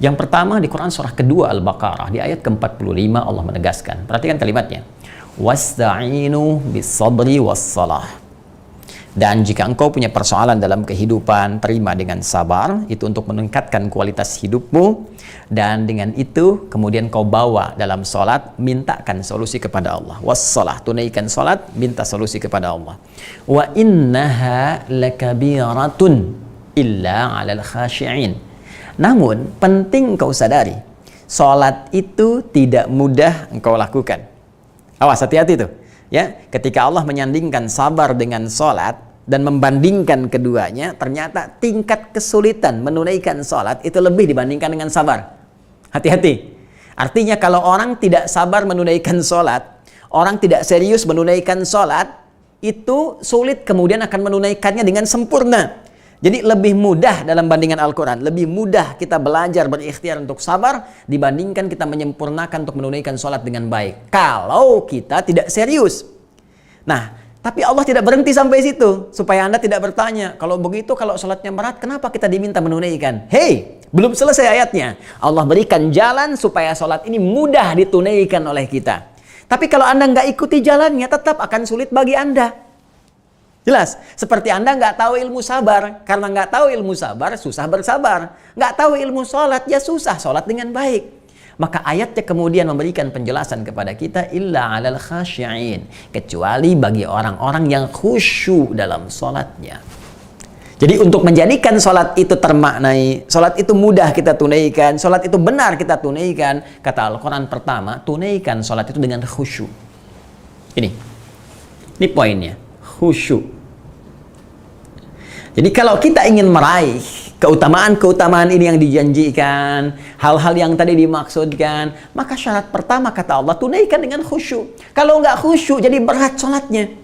Yang pertama di Quran surah kedua Al-Baqarah di ayat ke-45 Allah menegaskan. Perhatikan kalimatnya. Wasta'inu bis-sabri was-salah. Dan jika engkau punya persoalan dalam kehidupan, terima dengan sabar, itu untuk meningkatkan kualitas hidupmu, dan dengan itu kemudian kau bawa dalam sholat, mintakan solusi kepada Allah. Wassalah, tunaikan sholat, minta solusi kepada Allah. Wa innaha lakabiratun illa 'alal khashi'in. Namun penting kau sadari, sholat itu tidak mudah engkau lakukan. Awas, hati-hati tuh. Ya, ketika Allah menyandingkan sabar dengan sholat dan membandingkan keduanya, ternyata tingkat kesulitan menunaikan sholat itu lebih dibandingkan dengan sabar. Hati-hati. Artinya kalau orang tidak sabar menunaikan sholat, orang tidak serius menunaikan sholat, itu sulit kemudian akan menunaikannya dengan sempurna. Jadi lebih mudah dalam bandingan Al-Quran, lebih mudah kita belajar berikhtiar untuk sabar dibandingkan kita menyempurnakan untuk menunaikan sholat dengan baik. Kalau kita tidak serius. Nah, tapi Allah tidak berhenti sampai situ. Supaya Anda tidak bertanya, kalau begitu kalau sholatnya berat, kenapa kita diminta menunaikan? Hei, belum selesai ayatnya. Allah berikan jalan supaya sholat ini mudah ditunaikan oleh kita. Tapi kalau Anda nggak ikuti jalannya, tetap akan sulit bagi Anda. Jelas, seperti Anda nggak tahu ilmu sabar. Karena nggak tahu ilmu sabar, susah bersabar. Nggak tahu ilmu sholat, ya susah sholat dengan baik. Maka ayatnya kemudian memberikan penjelasan kepada kita, illa 'alal khashi'in, kecuali bagi orang-orang yang khusyuk dalam sholatnya. Jadi untuk menjadikan sholat itu termaknai, sholat itu mudah kita tunaikan, sholat itu benar kita tunaikan, kata Al-Quran pertama, tunaikan sholat itu dengan khusyuk. Ini poinnya. Khusyuk. Jadi kalau kita ingin meraih keutamaan-keutamaan ini yang dijanjikan, hal-hal yang tadi dimaksudkan, maka syarat pertama kata Allah, tunaikan dengan khusyuk. Kalau nggak khusyuk jadi berat sholatnya.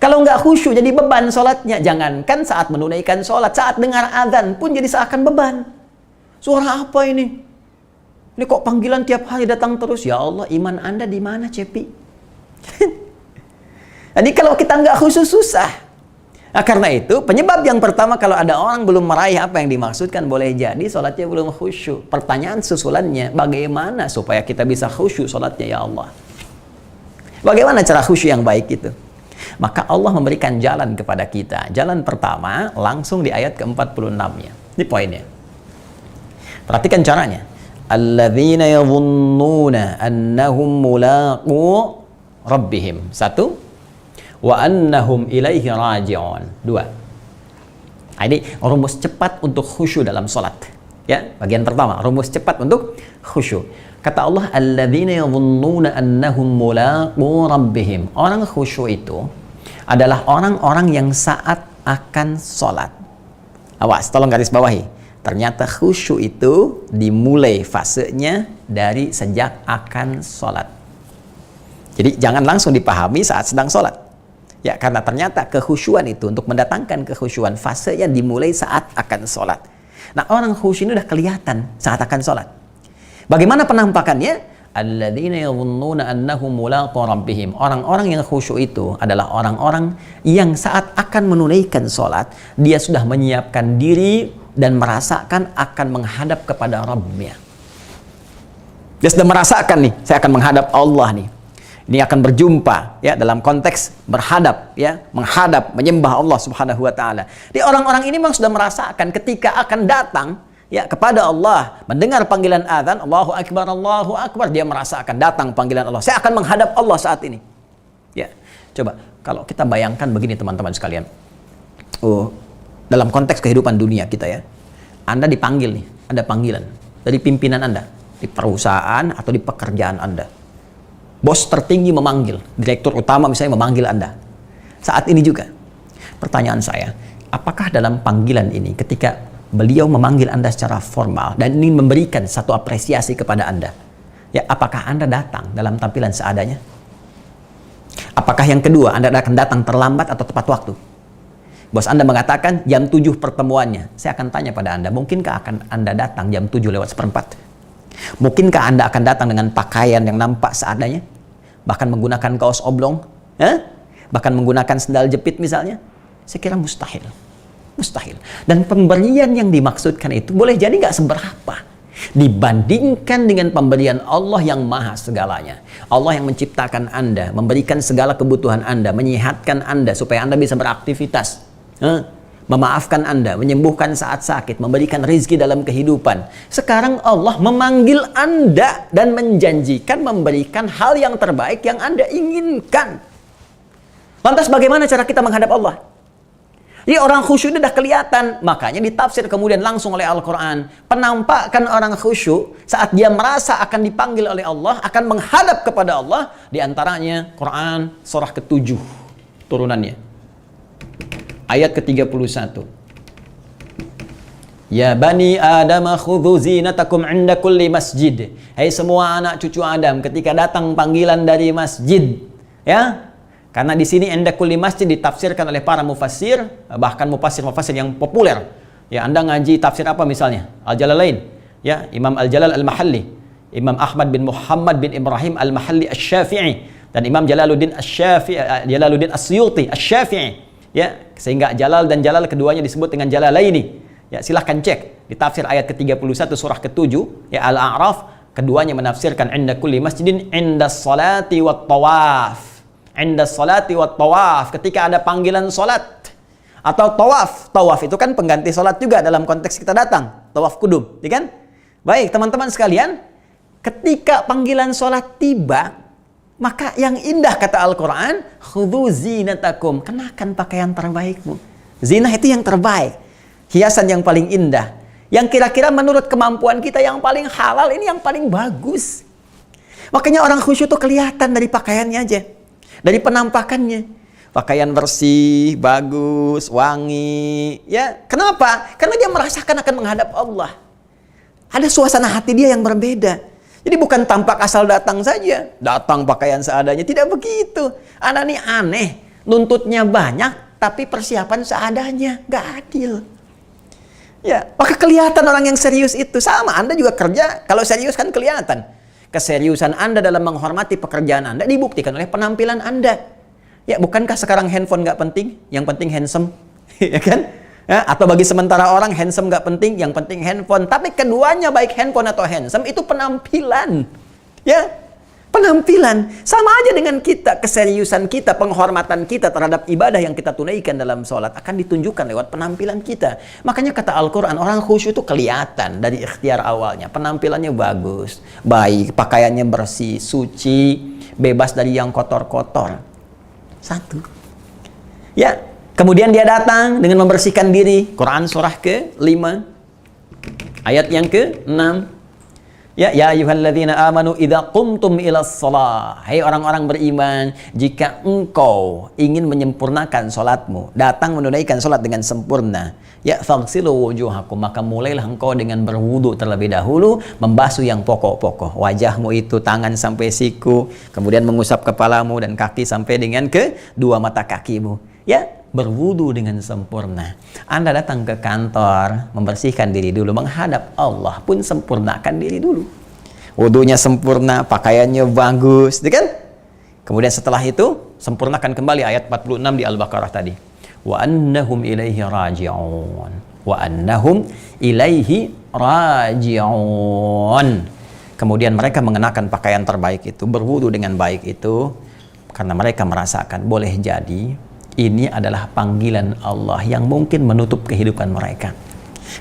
Kalau nggak khusyuk jadi beban sholatnya. Jangankan saat menunaikan sholat, saat dengar azan pun jadi seakan beban. Suara apa ini? Ini kok panggilan tiap hari datang terus? Ya Allah, iman Anda di mana, Cepi? Jadi kalau kita nggak khusyuk susah. Nah, karena itu penyebab yang pertama kalau ada orang belum meraih apa yang dimaksudkan, boleh jadi sholatnya belum khusyuk. Pertanyaan susulannya, bagaimana supaya kita bisa khusyuk sholatnya ya Allah? Bagaimana cara khusyuk yang baik itu? Maka Allah memberikan jalan kepada kita. Jalan pertama langsung di ayat ke-46-nya. Ini poinnya. Perhatikan caranya. Alladzina yadhunnuna annahum mulaqu rabbihim. 1. Wa annahum ilaihi raji'un. 2. Ini rumus cepat untuk khusyuk dalam sholat. Ya, bagian pertama, rumus cepat untuk khusyuk. Kata Allah, alladzina yadhunnuna annahum mulaqu rabbihim. Orang khusyuk itu adalah orang-orang yang saat akan sholat. Awas, tolong garis bawahi. Ternyata khusyuk itu dimulai fasenya dari sejak akan sholat. Jadi jangan langsung dipahami saat sedang sholat. Ya, karena ternyata kekhusyuan itu, untuk mendatangkan kekhusyuan, fasenya dimulai saat akan sholat. Nah, orang khusyuk ini udah kelihatan saat akan sholat. Bagaimana penampakannya? Alladzina yadhunnuna annahum mulaqu rabbihim. Orang-orang yang khusyuk itu adalah orang-orang yang saat akan menunaikan sholat, dia sudah menyiapkan diri dan merasakan akan menghadap kepada Rabb-Nya. Dia sudah merasakan nih, saya akan menghadap Allah nih. Ini akan berjumpa ya dalam konteks berhadap ya, menghadap, menyembah Allah Subhanahu wa taala. Di orang-orang ini memang sudah merasakan ketika akan datang ya kepada Allah, mendengar panggilan azan, Allahu Akbar, dia merasakan datang panggilan Allah. Saya akan menghadap Allah saat ini. Ya. Coba kalau kita bayangkan begini teman-teman sekalian. Dalam konteks kehidupan dunia kita ya. Anda dipanggil nih, ada panggilan dari pimpinan Anda di perusahaan atau di pekerjaan Anda. Bos tertinggi memanggil, direktur utama misalnya memanggil Anda. Saat ini juga, pertanyaan saya, apakah dalam panggilan ini ketika beliau memanggil Anda secara formal dan ingin memberikan satu apresiasi kepada Anda, ya apakah Anda datang dalam tampilan seadanya? Apakah yang kedua, Anda akan datang terlambat atau tepat waktu? Bos Anda mengatakan jam 7 pertemuannya. Saya akan tanya pada Anda, mungkinkah akan Anda datang jam 7:04? Mungkinkah Anda akan datang dengan pakaian yang nampak seadanya? Bahkan menggunakan kaos oblong? Bahkan menggunakan sendal jepit misalnya? Saya kira mustahil. Mustahil. Dan pemberian yang dimaksudkan itu boleh jadi nggak seberapa. dibandingkan dengan pemberian Allah yang maha segalanya. Allah yang menciptakan Anda, memberikan segala kebutuhan Anda, menyehatkan Anda supaya Anda bisa beraktivitas, memaafkan Anda, menyembuhkan saat sakit, memberikan rezeki dalam kehidupan. Sekarang Allah memanggil Anda dan menjanjikan memberikan hal yang terbaik yang Anda inginkan. Lantas bagaimana cara kita menghadap Allah? Jadi orang khusyuk itu sudah kelihatan, makanya ditafsir kemudian langsung oleh Al-Quran. Penampakan orang khusyuk saat dia merasa akan dipanggil oleh Allah, akan menghadap kepada Allah, diantaranya Quran surah ke-7 turunannya. Ayat ke-31. Ya bani Adam khudhu zinatakum inda kulli masjid. Hai semua anak cucu Adam, ketika datang panggilan dari masjid, ya. Karena di sini inda kulli masjid ditafsirkan oleh para mufassir, bahkan mufassir yang populer. Ya, Anda ngaji tafsir apa misalnya? Al-Jalalain, ya, Imam Al-Jalal Al-Mahalli, Imam Ahmad bin Muhammad bin Ibrahim Al-Mahalli Asy-Syafi'i, dan Imam Jalaluddin As-Suyuti Asy-Syafi'i. Ya, sehingga Jalal dan Jalal keduanya disebut dengan Jalalaini. Ya, silahkan cek di tafsir ayat ke-31 surah ke-7, ya, Al-A'raf, keduanya menafsirkan inda kulli masjidin inda salati wat tawaf. Inda salati wat tawaf, ketika ada panggilan salat atau tawaf. Tawaf itu kan pengganti salat juga dalam konteks kita datang, tawaf kudum, ya kan? Baik, teman-teman sekalian, ketika panggilan salat tiba, maka yang indah kata Al-Quran, khudhu zinatakum, kenakan pakaian terbaikmu. Zinah itu yang terbaik, hiasan yang paling indah, yang kira-kira menurut kemampuan kita yang paling halal, ini yang paling bagus. Makanya orang khusyuk itu kelihatan dari pakaiannya aja, dari penampakannya. Pakaian bersih, bagus, wangi, ya. Kenapa? Karena dia merasakan akan menghadap Allah. Ada suasana hati dia yang berbeda. Jadi bukan tampak asal datang saja, datang pakaian seadanya, tidak begitu. Anda ini aneh, nuntutnya banyak, tapi persiapan seadanya, gak adil. Ya, maka kelihatan orang yang serius itu. Sama, Anda juga kerja, kalau serius kan kelihatan. Keseriusan Anda dalam menghormati pekerjaan Anda dibuktikan oleh penampilan Anda. Ya, bukankah sekarang handphone gak penting, yang penting handsome, ya kan? Ya, atau bagi sementara orang handsome gak penting, yang penting handphone. Tapi keduanya baik handphone atau handsome itu penampilan. Ya, penampilan. Sama aja dengan kita, keseriusan kita, penghormatan kita terhadap ibadah yang kita tunaikan dalam sholat akan ditunjukkan lewat penampilan kita. Makanya kata Al-Quran, orang khusyuk itu kelihatan dari ikhtiar awalnya. Penampilannya bagus, baik, pakaiannya bersih, suci, bebas dari yang kotor-kotor. Satu. Ya. Kemudian dia datang dengan membersihkan diri. Quran surah ke-5 ayat yang ke-6. Ya ayyuhalladzina amanu idza qumtum ilas shalah. Hai orang-orang beriman, jika engkau ingin menyempurnakan salatmu, datang menunaikan salat dengan sempurna, ya faghsilu wujuhakum, maka mulailah engkau dengan berwudu terlebih dahulu, membasuh yang pokok-pokok. Wajahmu itu tangan sampai siku, kemudian mengusap kepalamu dan kaki sampai dengan kedua mata kakimu. Ya, berwudu dengan sempurna. Anda datang ke kantor, membersihkan diri dulu, menghadap Allah pun sempurnakan diri dulu. Wudunya sempurna, pakaiannya bagus, kan? Kemudian setelah itu, sempurnakan kembali ayat 46 di Al-Baqarah tadi. Wa annahum ilaihi raji'un. Wa annahum ilaihi raji'un. Kemudian mereka mengenakan pakaian terbaik itu, berwudu dengan baik itu, karena mereka merasakan boleh jadi ini adalah panggilan Allah yang mungkin menutup kehidupan mereka.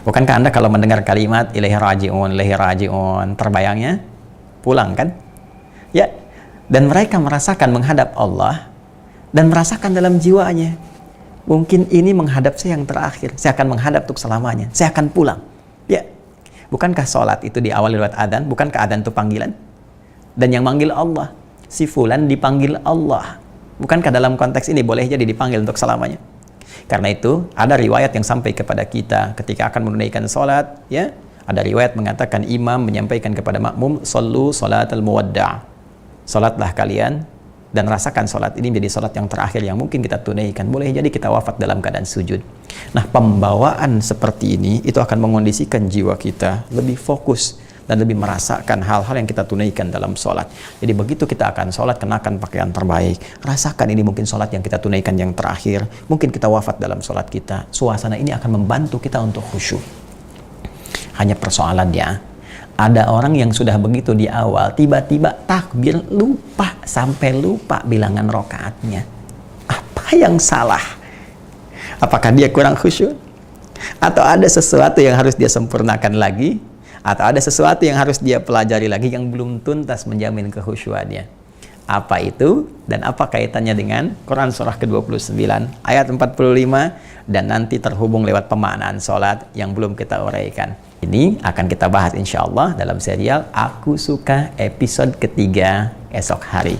Bukankah Anda kalau mendengar kalimat ilaihi raji'un, terbayangnya pulang kan? Ya. Dan mereka merasakan menghadap Allah dan merasakan dalam jiwanya, mungkin ini menghadap saya yang terakhir. Saya akan menghadap untuk selamanya. Saya akan pulang. Ya. Bukankah sholat itu diawali lewat adzan? Bukankah adzan itu panggilan? Dan yang manggil Allah, si fulan dipanggil Allah. Bukankah dalam konteks ini boleh jadi dipanggil untuk selamanya? Karena itu, ada riwayat yang sampai kepada kita ketika akan menunaikan sholat, ya, ada riwayat mengatakan imam menyampaikan kepada makmum, sallu salatal muwadda'. Sholatlah kalian dan rasakan sholat ini menjadi sholat yang terakhir yang mungkin kita tunaikan. Boleh jadi kita wafat dalam keadaan sujud. Nah, pembawaan seperti ini itu akan mengondisikan jiwa kita lebih fokus dan lebih merasakan hal-hal yang kita tunaikan dalam sholat. Jadi begitu kita akan sholat, kenakan pakaian terbaik. Rasakan ini mungkin sholat yang kita tunaikan yang terakhir. Mungkin kita wafat dalam sholat kita. Suasana ini akan membantu kita untuk khusyuk. Hanya persoalannya, Ada orang yang sudah begitu di awal, tiba-tiba takbir lupa, sampai lupa bilangan rokaatnya. Apa yang salah? Apakah dia kurang khusyuk? Atau ada sesuatu yang harus dia sempurnakan lagi? Atau ada sesuatu yang harus dia pelajari lagi yang belum tuntas menjamin kekhusyuannya? Apa itu dan apa kaitannya dengan Quran surah ke-29 ayat 45 dan nanti terhubung lewat pemaknaan sholat yang belum kita uraikan? Ini akan kita bahas insya Allah dalam serial Aku Suka episode ketiga esok hari.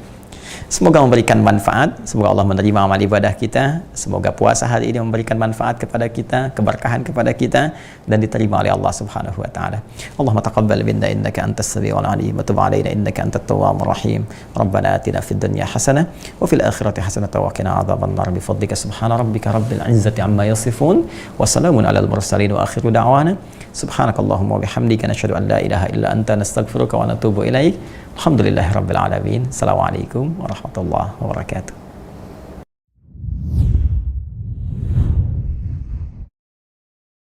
Semoga memberikan manfaat, semoga Allah menerima amal ibadah kita, semoga puasa hari ini memberikan manfaat kepada kita, keberkahan kepada kita, dan diterima oleh Allah Subhanahu wa taala. Allahumma taqabbal minna innaka antas samiul alim wa tub alaina innaka antat tawwabur rahim. Rabbana atina fid dunya hasanah wa fil akhirati hasanah wa qina adzabannar bi fadlika subhana rabbika rabbil izzati amma yasifun wa salamun alal mursalin wa akhiru da'wana subhanakallahumma wa bihamdika nashhadu an la ilaha illa anta nastaghfiruka wa natubu ilaik. Alhamdulillahirabbil alamin. Assalamualaikum warahmatullahi wabarakatuh.